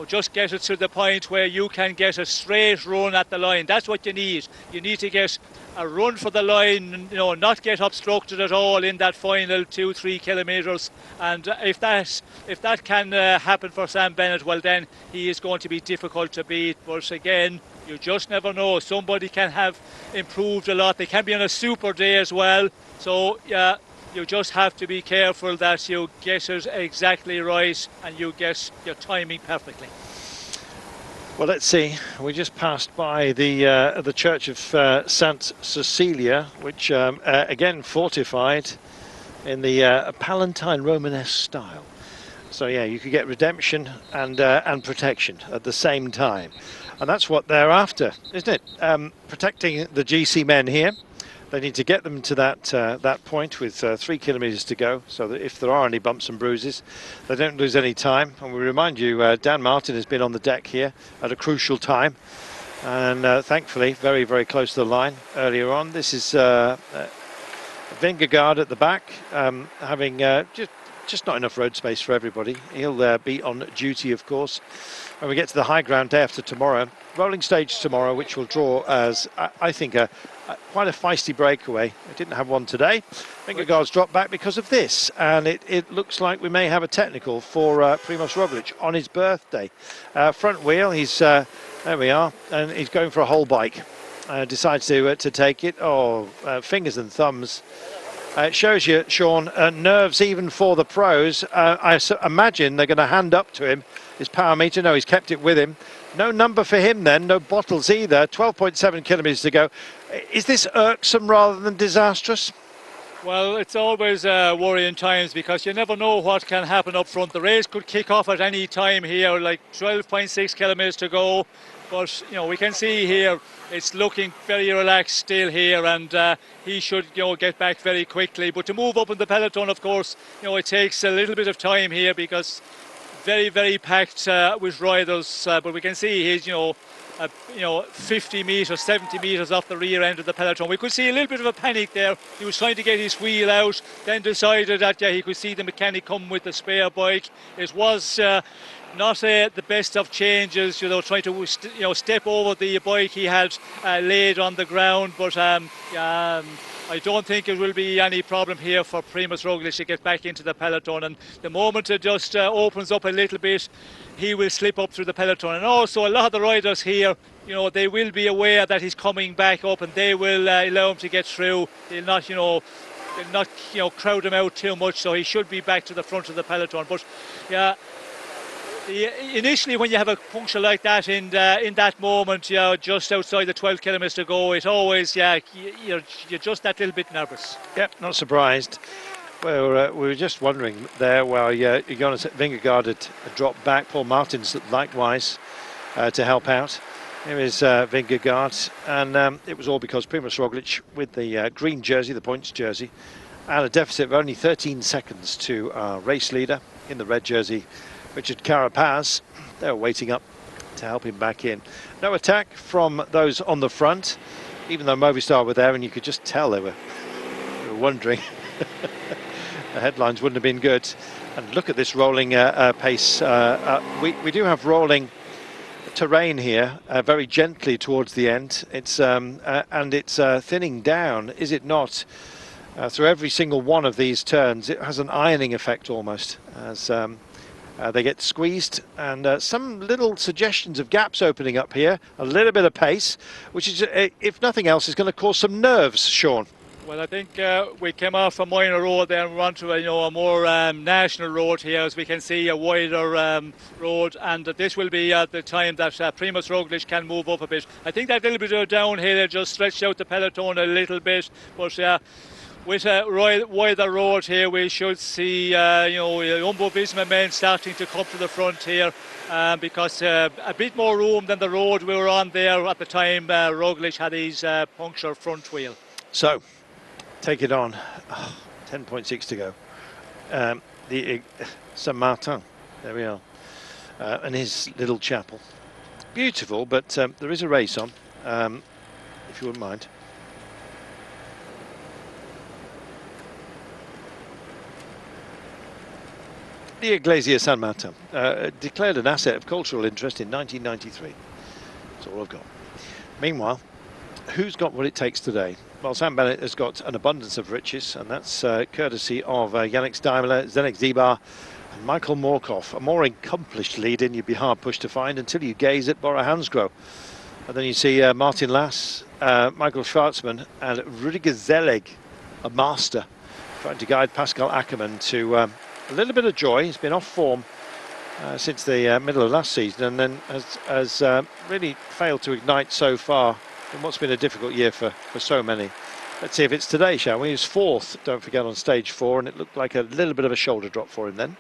just get it to the point where you can get a straight run at the line. That's what you need. You need to get run for the line, you know, not get obstructed at all in that final 2-3 kilometres. And if that can happen for Sam Bennett, well then he is going to be difficult to beat. But again, you just never know. Somebody can have improved a lot. They can be on a super day as well. So yeah, you just have to be careful that you get it exactly right and you get your timing perfectly. Well, let's see. We just passed by the Church of St. Cecilia, which again fortified in the Palatine Romanesque style. So yeah, you could get redemption and protection at the same time, and that's what they're after, isn't it? Protecting the GC men here. They need to get them to that point with 3 kilometres to go, so that if there are any bumps and bruises, they don't lose any time. And we remind you, Dan Martin has been on the deck here at a crucial time, and thankfully very, very close to the line earlier on. This is Vingegaard at the back, having just not enough road space for everybody. He'll be on duty, of course, when we get to the high ground day after tomorrow. Rolling stage tomorrow, which will draw as, I think, quite a feisty breakaway. I didn't have one today. Vingegaard's dropped back because of this, and it looks like we may have a technical for Primož Roglič on his birthday. Front wheel, he's there we are, and he's going for a whole bike. Decides to take it. Oh, fingers and thumbs. It shows you, Sean, nerves even for the pros. I imagine they're going to hand up to him his power meter. No, he's kept it with him. No number for him then, no bottles either. 12.7 kilometres to go. Is this irksome rather than disastrous? Well, it's always worrying times because you never know what can happen up front. The race could kick off at any time here, like 12.6 kilometres to go. But, you know, we can see here it's looking very relaxed still here, and he should, you know, get back very quickly. But to move up in the peloton, of course, you know, it takes a little bit of time here because very, very packed with riders. But we can see he's, you know, 50 metres, 70 metres off the rear end of the peloton. We could see a little bit of a panic there. He was trying to get his wheel out, then decided that, yeah, he could see the mechanic come with the spare bike. It was not the best of changes, you know, trying to step over the bike he had laid on the ground. But I don't think it will be any problem here for Primož Roglič to get back into the peloton. And the moment it just opens up a little bit, he will slip up through the peloton. And also a lot of the riders here, you know, they will be aware that he's coming back up, and they will allow him to get through. They'll not, crowd him out too much. So he should be back to the front of the peloton. But yeah. Initially, when you have a puncture like that in that moment, just outside the 12 kilometres to go, it always, you're just that little bit nervous. Yeah, not surprised. Well, we were just wondering there while Jonas Vingegaard had dropped back. Paul Martins likewise to help out. Here is Vingegaard, and it was all because Primož Roglič with the green jersey, the points jersey, and a deficit of only 13 seconds to our race leader in the red jersey, Richard Carapaz. They were waiting up to help him back in. No attack from those on the front, even though Movistar were there, and you could just tell they were wondering. The headlines wouldn't have been good. And look at this rolling pace. We do have rolling terrain here, very gently towards the end. It's and it's thinning down, is it not? Through every single one of these turns, it has an ironing effect almost, as they get squeezed, and some little suggestions of gaps opening up here, a little bit of pace, which is, if nothing else, is going to cause some nerves, Sean. Well, I think we came off a minor road there and we're onto a more national road here, as we can see, a wider road, and this will be the time that Primož Roglič can move up a bit. I think that little bit of downhill just stretched out the peloton a little bit, but with a wider road here, we should see Jumbo-Visma men starting to come to the front here, because a bit more room than the road we were on there at the time Roglič had his puncture front wheel. So, take it on. 10.6 to go. The Saint Martin, there we are, and his little chapel. Beautiful, but there is a race on, if you wouldn't mind. The Iglesia San Martin, declared an asset of cultural interest in 1993. That's all I've got. Meanwhile, who's got what it takes today? Well, Sam Bennett has got an abundance of riches, and that's courtesy of Yannick Daimler, Zdenek Zibar, and Michael Morkov. A more accomplished lead-in you'd be hard-pushed to find until you gaze at Bora Hansgrohe. And then you see Martin Lass, Michael Schwartzman, and Rüdiger Zelig, a master, trying to guide Pascal Ackermann to a little bit of joy. He's been off form since the middle of last season, and then has really failed to ignite so far in what's been a difficult year for so many. Let's see if it's today, shall we? He was fourth, don't forget, on stage 4, and it looked like a little bit of a shoulder drop for him then.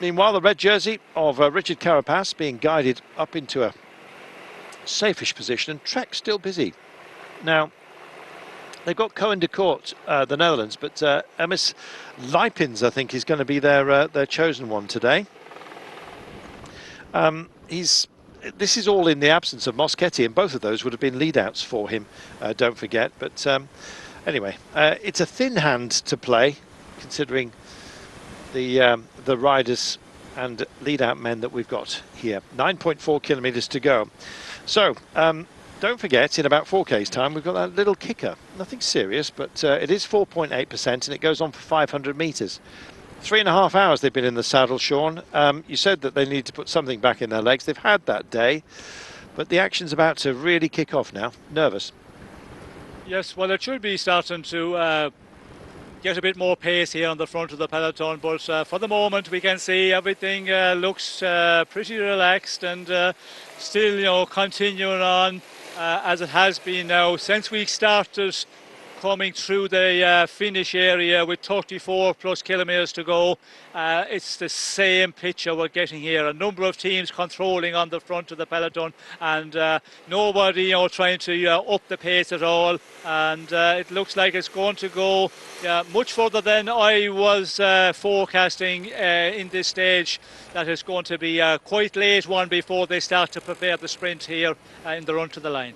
Meanwhile, the red jersey of Richard Carapaz being guided up into a safe-ish position, and Trek still busy. Now, they've got Cohen de Court, the Netherlands, but Emis Lipins, I think, is going to be their chosen one today. This is all in the absence of Moschetti, and both of those would have been lead-outs for him, don't forget. But anyway, it's a thin hand to play, considering the riders and lead-out men that we've got here. 9.4 kilometres to go. So, don't forget, in about 4K's time, we've got that little kicker. Nothing serious, but it is 4.8%, and it goes on for 500 metres. 3.5 hours they've been in the saddle, Sean. You said that they need to put something back in their legs. They've had that day, but the action's about to really kick off now. Nervous? Yes, well, it should be starting to get a bit more pace here on the front of the peloton, but for the moment we can see everything looks pretty relaxed, and still, you know, continuing on as it has been now since we started coming through the finish area with 34 plus kilometres to go. It's the same picture we're getting here. A number of teams controlling on the front of the peloton, and nobody, you know, trying to up the pace at all. And it looks like it's going to go much further than I was forecasting in this stage. That is going to be a quite late one before they start to prepare the sprint here in the run to the line.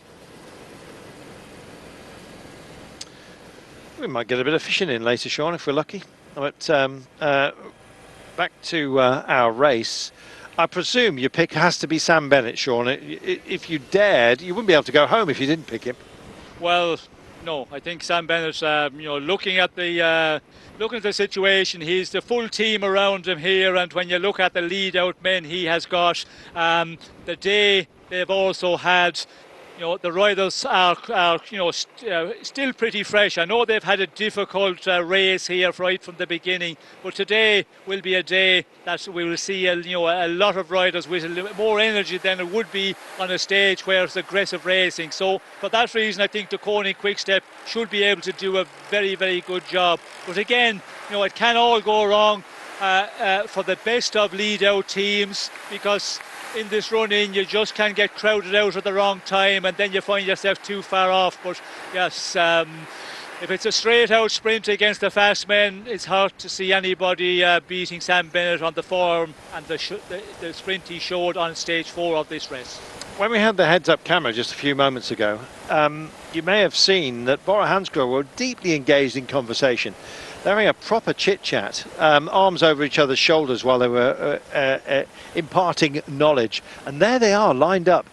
We might get a bit of fishing in later, Sean, if we're lucky. But back to our race. I presume your pick has to be Sam Bennett, Sean. If you dared, you wouldn't be able to go home if you didn't pick him. Well, no, I think Sam Bennett, you know, looking at the situation, he's the full team around him here, and when you look at the lead-out men he has got, the day they've also had. You know, the riders are you know, still pretty fresh. I know they've had a difficult race here right from the beginning, but today will be a day that we will see a lot of riders with a little bit more energy than it would be on a stage where it's aggressive racing. So for that reason, I think the Koenig Quick-Step should be able to do a very, very good job. But again, you know, it can all go wrong for the best of lead-out teams, because in this run-in you just can get crowded out at the wrong time, and then you find yourself too far off. But yes, if it's a straight-out sprint against the fast men, it's hard to see anybody beating Sam Bennett on the form and the sprint he showed on stage 4 of this race. When we had the heads-up camera just a few moments ago, you may have seen that Bora Hansgrohe were deeply engaged in conversation. They're having a proper chit-chat, arms over each other's shoulders while they were imparting knowledge. And there they are, lined up.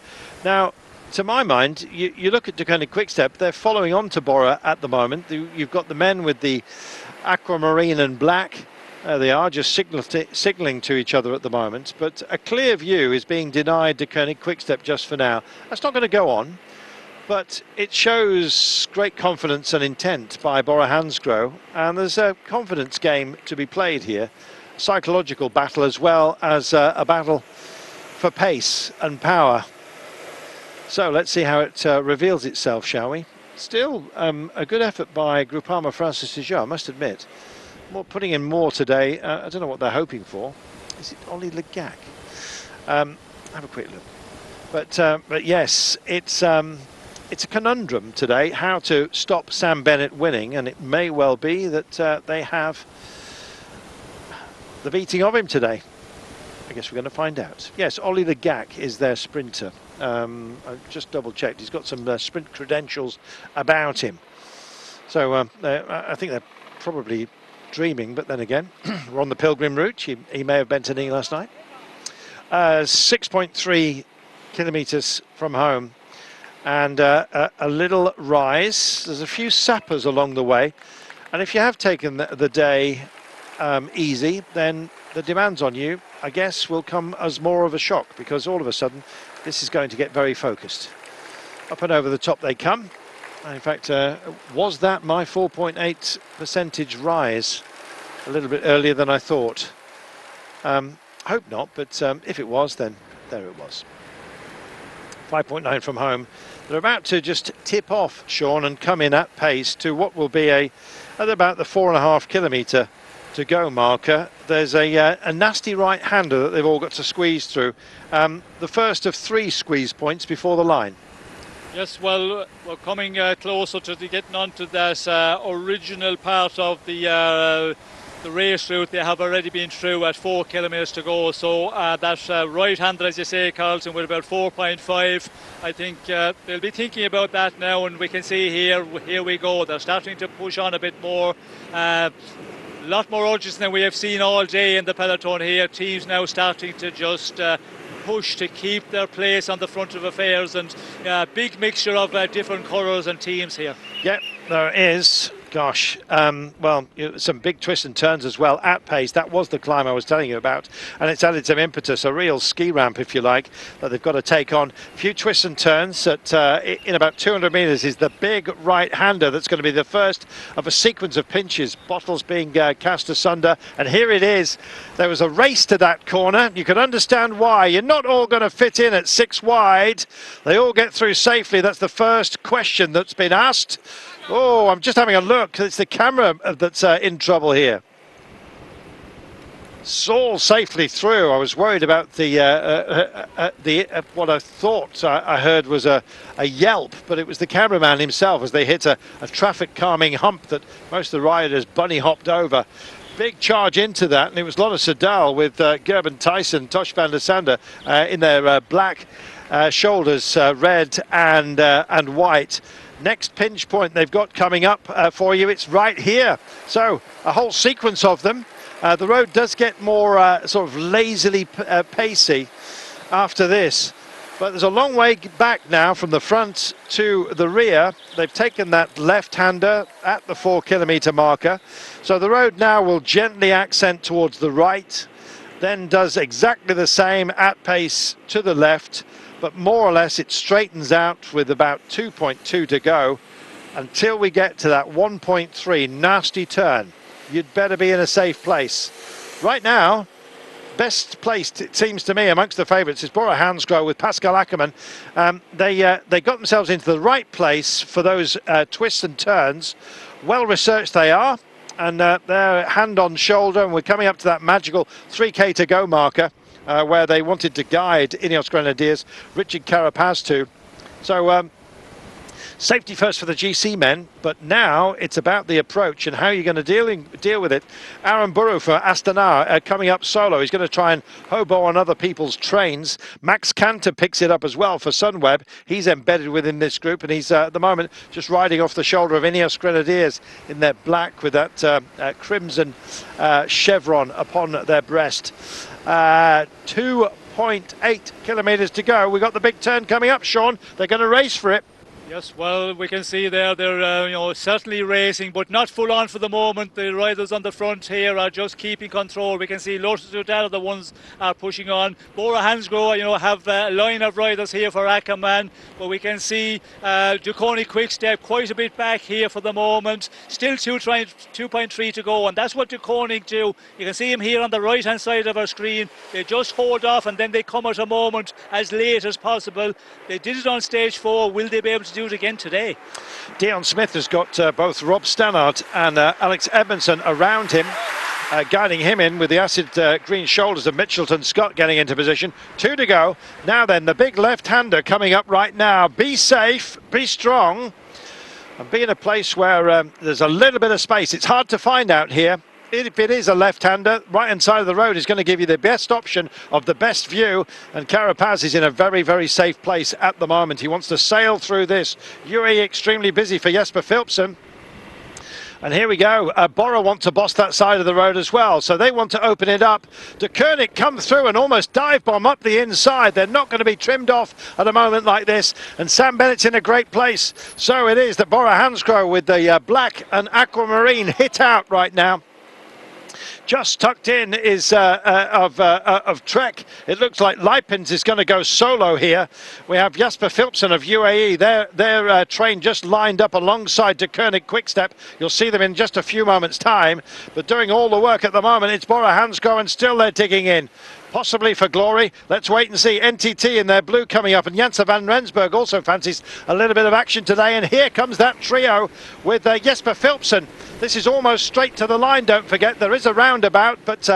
Now, to my mind, you look at Deceuninck Quick-Step, they're following on to Bora at the moment. You've got the men with the aquamarine and black. They are just signalling to each other at the moment. But a clear view is being denied Deceuninck Quick-Step just for now. That's not going to go on. But it shows great confidence and intent by Bora Hansgrohe, and there's a confidence game to be played here, a psychological battle as well as a battle for pace and power. So let's see how it reveals itself, shall we? Still a good effort by Groupama Francis Tijot, I must admit. Putting in more today. I don't know what they're hoping for. Is it Ollie Legac? Have a quick look. But yes, it's a conundrum today, how to stop Sam Bennett winning, and it may well be that they have the beating of him today. I guess we're going to find out. Yes, Ollie Legac is their sprinter. I just double-checked. He's got some sprint credentials about him. So I think they're probably dreaming, but then again, we're on the pilgrim route. He may have bent a knee last night. 6.3 kilometres from home. and a little rise. There's a few sappers along the way, and if you have taken the day easy, then the demands on you, I guess, will come as more of a shock, because all of a sudden this is going to get very focused. Up and over the top they come. In fact, was that my 4.8 percentage rise a little bit earlier than I thought? Hope not, but if it was, then there it was. 5.9 from home. They're about to just tip off, Sean, and come in at pace to what will be at about the 4.5 kilometre to go marker. There's a nasty right-hander that they've all got to squeeze through. The first of 3 squeeze points before the line. Yes, well, we're coming closer to getting onto that original part of the race route. They have already been through at 4 kilometres to go. So that right-hander, as you say, Carlton, with about 4.5. I think they'll be thinking about that now, and we can see here we go. They're starting to push on a bit more. A lot more urgency than we have seen all day in the peloton here. Teams now starting to just push to keep their place on the front of affairs, and big mixture of different colours and teams here. Yep, there is. Gosh, well, some big twists and turns as well at pace. That was the climb I was telling you about, and it's added some impetus, a real ski ramp, if you like, that they've got to take on. A few twists and turns in about 200 metres is the big right-hander that's going to be the first of a sequence of pinches, bottles being cast asunder, and here it is. There was a race to that corner. You can understand why. You're not all going to fit in at 6 wide. They all get through safely. That's the first question that's been asked. Oh, I'm just having a look. It's the camera that's in trouble here. Saul safely through. I was worried about the what I thought I heard was a yelp, but it was the cameraman himself as they hit a traffic calming hump that most of the riders bunny hopped over. Big charge into that, and it was Lotte Soudal with Gerben Tyson, Tosh van der Sande in their black shoulders, red and white. Next pinch point they've got coming up for you, it's right here. So a whole sequence of them. The road does get more sort of lazily pacey after this, but there's a long way back now from the front to the rear. They've taken that left-hander at the 4 kilometre marker, so the road now will gently accent towards the right, then does exactly the same at pace to the left, but more or less it straightens out with about 2.2 to go until we get to that 1.3 nasty turn. You'd better be in a safe place. Right now, best placed, it seems to me, amongst the favourites is Bora Hansgrohe with Pascal Ackermann. They got themselves into the right place for those twists and turns. Well researched they are, and they're hand on shoulder, and we're coming up to that magical 3K to go marker. Where they wanted to guide Ineos Grenadiers, Richard Carapaz to. So safety first for the GC men, but now it's about the approach and how you're going to deal with it. Aaron Burrow for Astana coming up solo. He's going to try and hobo on other people's trains. Max Canter picks it up as well for Sunweb. He's embedded within this group, and he's at the moment just riding off the shoulder of Ineos Grenadiers in their black with that crimson chevron upon their breast. 2.8 kilometres to go. We've got the big turn coming up, Sean. They're going to race for it. Yes, well, we can see there they're certainly racing, but not full on for the moment. The riders on the front here are just keeping control. We can see Lotte Soudal are the ones are pushing on. Bora Hansgrohe, have a line of riders here for Ackermann, but we can see Duconi Quickstep quite a bit back here for the moment. Still 2.3 to go, and that's what Duconi do. You can see him here on the right-hand side of our screen. They just hold off, and then they come at a moment as late as possible. They did it on stage 4. Will they be able to do it again today? Dion Smith has got both Rob Stannard and Alex Edmondson around him, guiding him in with the acid green shoulders of Mitchelton Scott getting into position. 2 to go. Now then, the big left-hander coming up right now. Be safe, be strong, and be in a place where there's a little bit of space. It's hard to find out here. If it is a left-hander, right-hand side of the road is going to give you the best option of the best view, and Carapaz is in a very, very safe place at the moment. He wants to sail through this. UAE extremely busy for Jesper Philipsen. And here we go. Bora want to boss that side of the road as well, so they want to open it up. De Koenig come through and almost dive bomb up the inside. They're not going to be trimmed off at a moment like this, and Sam Bennett's in a great place. So it is that Bora Hansgrohe with the black and aquamarine hit out right now. Just tucked in is of Trek. It looks like Lipins is going to go solo here. We have Jasper Philipsen of UAE. Their train just lined up alongside De Koenig Quickstep. You'll see them in just a few moments' time. But doing all the work at the moment, it's Bora Hansgrohe, and still they're digging in. Possibly for glory. Let's wait and see. NTT in their blue coming up, and Janse van Rensburg also fancies a little bit of action today. And here comes that trio with Jesper Philipsen. This is almost straight to the line, don't forget. There is a roundabout, but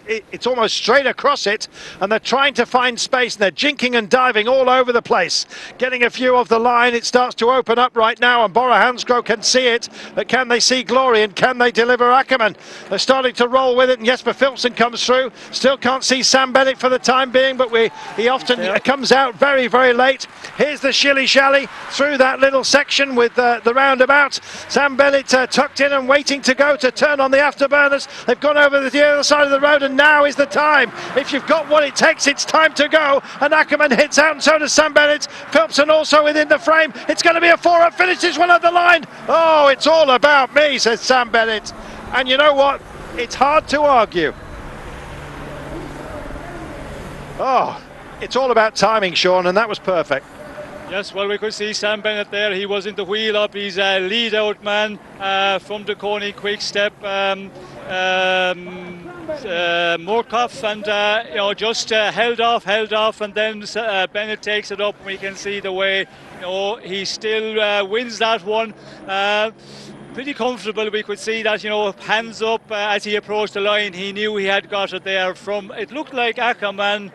it's almost straight across it, and they're trying to find space, and they're jinking and diving all over the place. Getting a view of the line, it starts to open up right now, and Bora Hansgrohe can see it, but can they see glory, and can they deliver Ackermann? They're starting to roll with it, and Jesper Philipsen comes through. Still can't see Sam Bennett for the time being, but he often comes out very, very late. Here's the shilly-shally through that little section with the roundabout. Sam Bennett tucked in and waiting to go to turn on the afterburners. They've gone over the other side of the road, and now is the time. If you've got what it takes, it's time to go. And Ackermann hits out, and so does Sam Bennett. Philipsen also within the frame. It's going to be a 4-up finish. This one at the line. Oh, it's all about me, says Sam Bennett. And you know what? It's hard to argue. Oh, it's all about timing, Sean, and that was perfect. Yes, well, we could see Sam Bennett there. He was in the wheel up. He's a lead-out man from the Coney Quick-Step. Morkov, and just held off, and then Bennett takes it up. We can see the way he still wins that one. Pretty comfortable. We could see that, hands up as he approached the line. He knew he had got it there from, it looked like Ackermann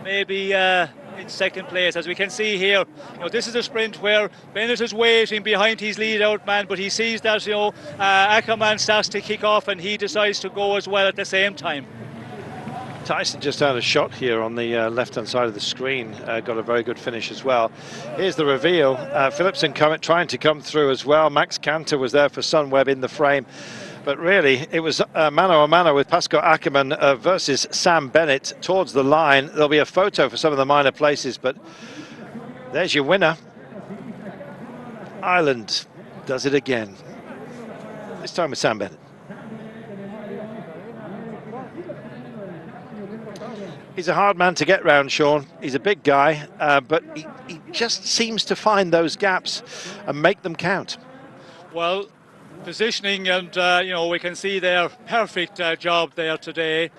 maybe in second place. As we can see here, this is a sprint where Bennett is waiting behind his lead out man, but he sees that Ackermann starts to kick off, and he decides to go as well at the same time. Tyson just had a shot here on the left-hand side of the screen, got a very good finish as well. Here's the reveal. Philipsen trying to come through as well. Max Canter was there for Sunweb in the frame. But really, it was mano a mano with Pascal Ackermann versus Sam Bennett towards the line. There'll be a photo for some of the minor places, but there's your winner. Ireland does it again. This time with Sam Bennett. He's a hard man to get round, Sean. He's a big guy, but he just seems to find those gaps and make them count. Well, positioning, and we can see their perfect job there today.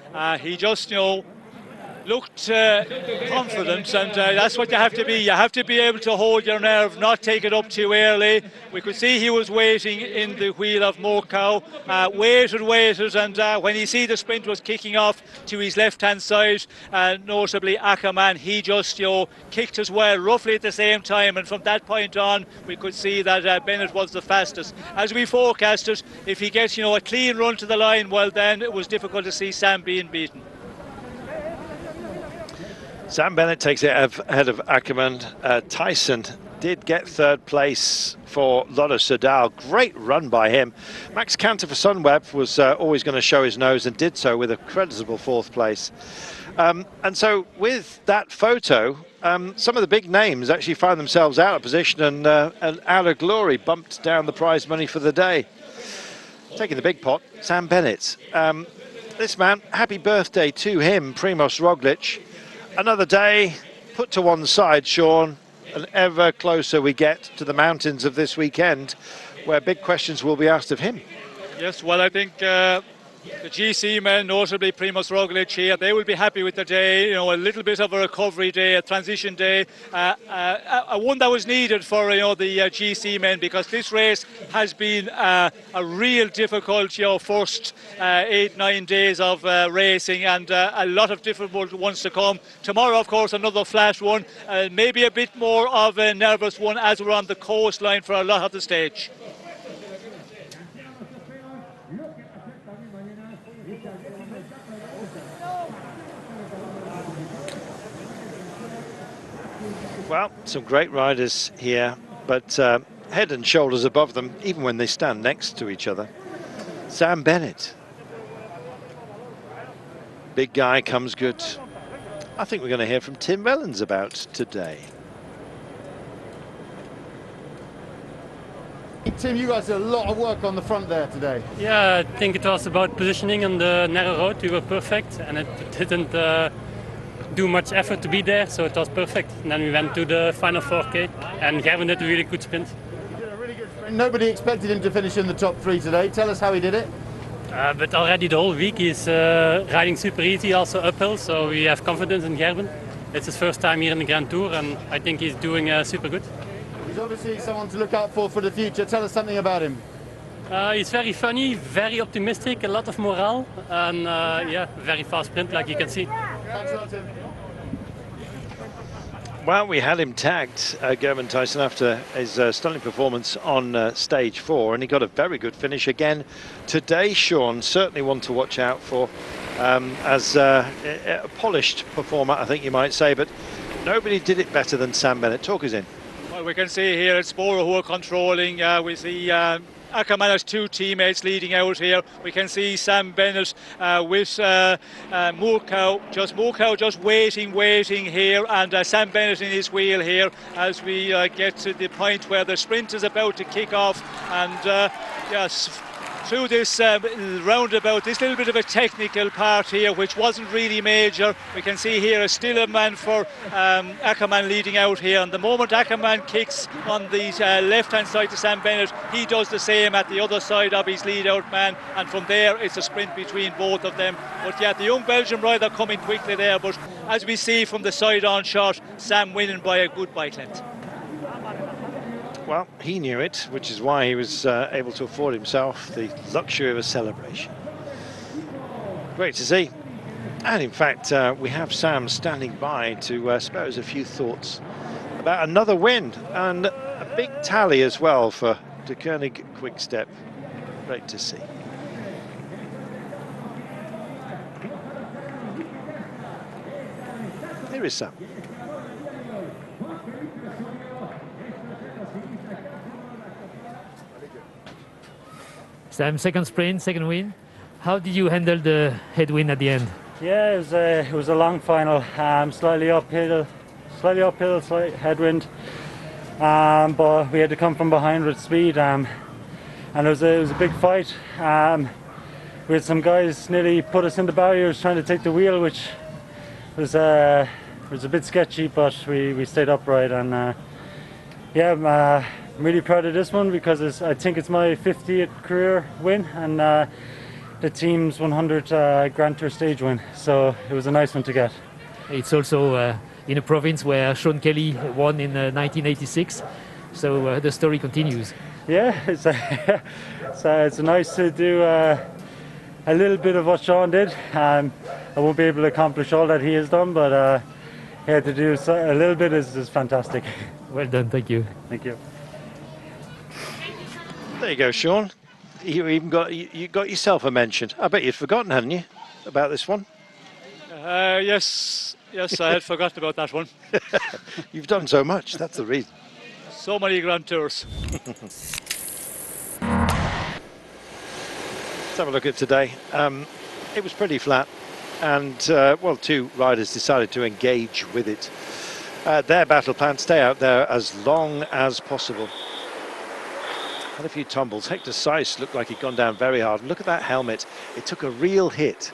He just looked confident, and that's what you have to be. You have to be able to hold your nerve, not take it up too early. We could see he was waiting in the wheel of Morkov, waited, and when you see the sprint was kicking off to his left-hand side, notably Ackermann, he just kicked as well, roughly at the same time, and from that point on, we could see that Bennett was the fastest. As we forecasted, if he gets a clean run to the line, well, then it was difficult to see Sam being beaten. Sam Bennett takes it ahead of Ackermann. Tyson did get third place for Lotto Soudal. Great run by him. Max Canter for Sunweb was always going to show his nose, and did so with a creditable fourth place. And so with that photo, some of the big names actually found themselves out of position and out of glory, bumped down the prize money for the day. Taking the big pot, Sam Bennett. This man, happy birthday to him, Primoz Roglic. Another day put to one side, Sean, and ever closer we get to the mountains of this weekend, where big questions will be asked of him. Yes, well, I think the GC men, notably Primoz Roglic here, they will be happy with the day. A little bit of a recovery day, a transition day, one that was needed for the GC men, because this race has been a real difficult first 8-9 days of racing, and a lot of difficult ones to come. Tomorrow, of course, another flat one, maybe a bit more of a nervous one as we're on the coastline for a lot of the stage. Well, some great riders here, but head and shoulders above them, even when they stand next to each other. Sam Bennett. Big guy, comes good. I think we're going to hear from Tim Mellons about today. Tim, you guys did a lot of work on the front there today. Yeah, I think it was about positioning on the narrow road. We were perfect, and it didn't do much effort to be there, so it was perfect. And then we went to the final 4K, and Gerben did a really good sprint. He did a really good sprint. Nobody expected him to finish in the top 3 today. Tell us how he did it. But already the whole week he's riding super easy, also uphill, so we have confidence in Gerben. It's his first time here in the Grand Tour, and I think he's doing super good. He's obviously someone to look out for the future. Tell us something about him. He's very funny, very optimistic, a lot of morale, and yeah, very fast sprint, like you can see. Thanks a lot, Tim. Well, we had him tagged, Gerben Tyson, after his stunning performance on stage 4, and he got a very good finish again today. Sean, certainly one to watch out for as a polished performer, I think you might say, but nobody did it better than Sam Bennett. Talk us in. Well, we can see here it's Bora who are controlling. We see Ackerman has 2 teammates leading out here. We can see Sam Bennett with Moorcow just waiting here, and Sam Bennett in his wheel here as we get to the point where the sprint is about to kick off. And yes, through this roundabout, this little bit of a technical part here, which wasn't really major. We can see here a still a man for Ackerman leading out here. And the moment Ackerman kicks on the left-hand side to Sam Bennett, he does the same at the other side of his lead-out man. And from there, it's a sprint between both of them. But yeah, the young Belgian rider coming quickly there. But as we see from the side-on shot, Sam winning by a good bike length. Well, he knew it, which is why he was able to afford himself the luxury of a celebration. Great to see. And in fact, we have Sam standing by to spare us a few thoughts about another win and a big tally as well for De Koenig Quick-Step. Great to see. Here is Sam. Sam, second sprint, second win. How did you handle the headwind at the end? Yeah, it was a long final, slightly uphill, slight headwind, but we had to come from behind with speed, and it was a big fight. We had some guys nearly put us in the barriers trying to take the wheel, which was a bit sketchy, but we stayed upright, and yeah, I'm really proud of this one because I think it's my 50th career win, and the team's 100th Grand Tour stage win, so it was a nice one to get. It's also in a province where Sean Kelly won in 1986, so the story continues. Yeah, it's nice to do a little bit of what Sean did. I won't be able to accomplish all that he has done, but yeah, to do a little bit is fantastic. Well done, thank you. Thank you. There you go, Sean. You even got yourself a mention. I bet you'd forgotten, hadn't you, about this one? Yes, I had forgotten about that one. You've done so much, that's the reason. So many Grand Tours. Let's have a look at today. It was pretty flat, and well, 2 riders decided to engage with it. Their battle plan, stay out there as long as possible. Had a few tumbles. Hector Seiss looked like he'd gone down very hard. Look at that helmet. It took a real hit.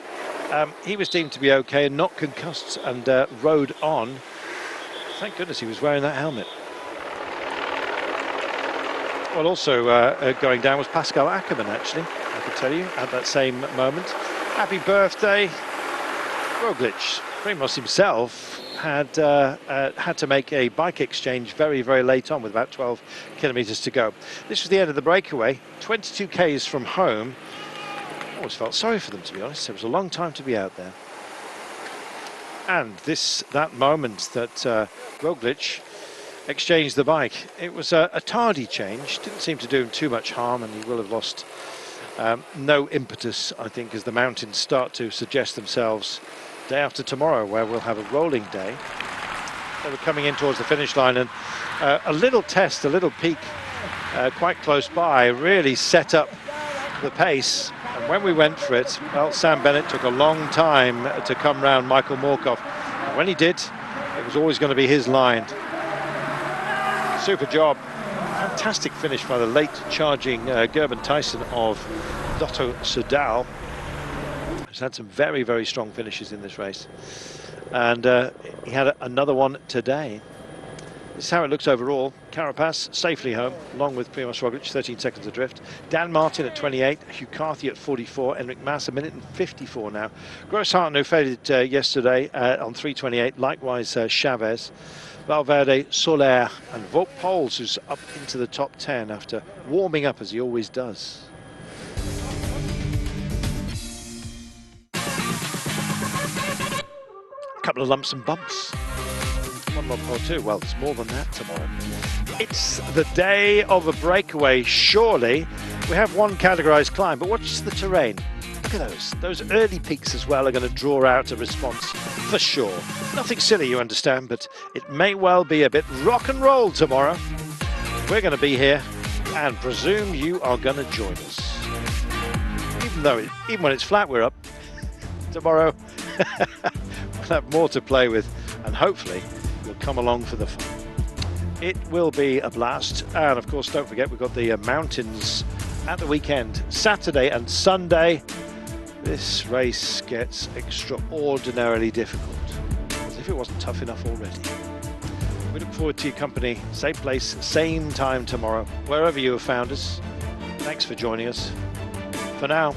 He was deemed to be okay and not concussed, and rode on. Thank goodness he was wearing that helmet. Well, also going down was Pascal Ackerman, actually, I can tell you, at that same moment. Happy birthday, Roglic. Primoz himself had to make a bike exchange very, very late on with about 12 kilometres to go. This was the end of the breakaway, 22 Ks from home. I always felt sorry for them, to be honest. It was a long time to be out there. And that moment that Roglic exchanged the bike, it was a tardy change. Didn't seem to do him too much harm, and he will have lost no impetus, I think, as the mountains start to suggest themselves day after tomorrow, where we'll have a rolling day. They were coming in towards the finish line, and a little test, a little peek quite close by, really set up the pace. And when we went for it, well, Sam Bennett took a long time to come round Michael Morkov. And when he did, it was always going to be his line. Super job. Fantastic finish by the late charging Gerben Tyson of Lotto Soudal. He's had some very, very strong finishes in this race. And he had another one today. This is how it looks overall. Carapaz safely home, along with Primoz Roglic, 13 seconds adrift. Dan Martin at 28, Hugh Carthy at 44, Enric Mas a minute and 54 now. Grosshardt, who faded yesterday on 3:28, likewise Chavez. Valverde, Soler and Wout Poels, who's up into the top 10 after warming up as he always does. A couple of lumps and bumps. One lump or two. Well, there's more than that tomorrow. It's the day of a breakaway, surely. We have one categorized climb, but watch the terrain. Look at those. Those early peaks as well are going to draw out a response for sure. Nothing silly, you understand, but it may well be a bit rock and roll tomorrow. We're going to be here and presume you are going to join us. Even when it's flat, we're up. Tomorrow, we'll have more to play with, and hopefully you'll come along for the fun. It will be a blast. And of course, don't forget, we've got the mountains at the weekend, Saturday and Sunday. This race gets extraordinarily difficult, as if it wasn't tough enough already. We look forward to your company. Same place, same time tomorrow, wherever you have found us. Thanks for joining us. For now,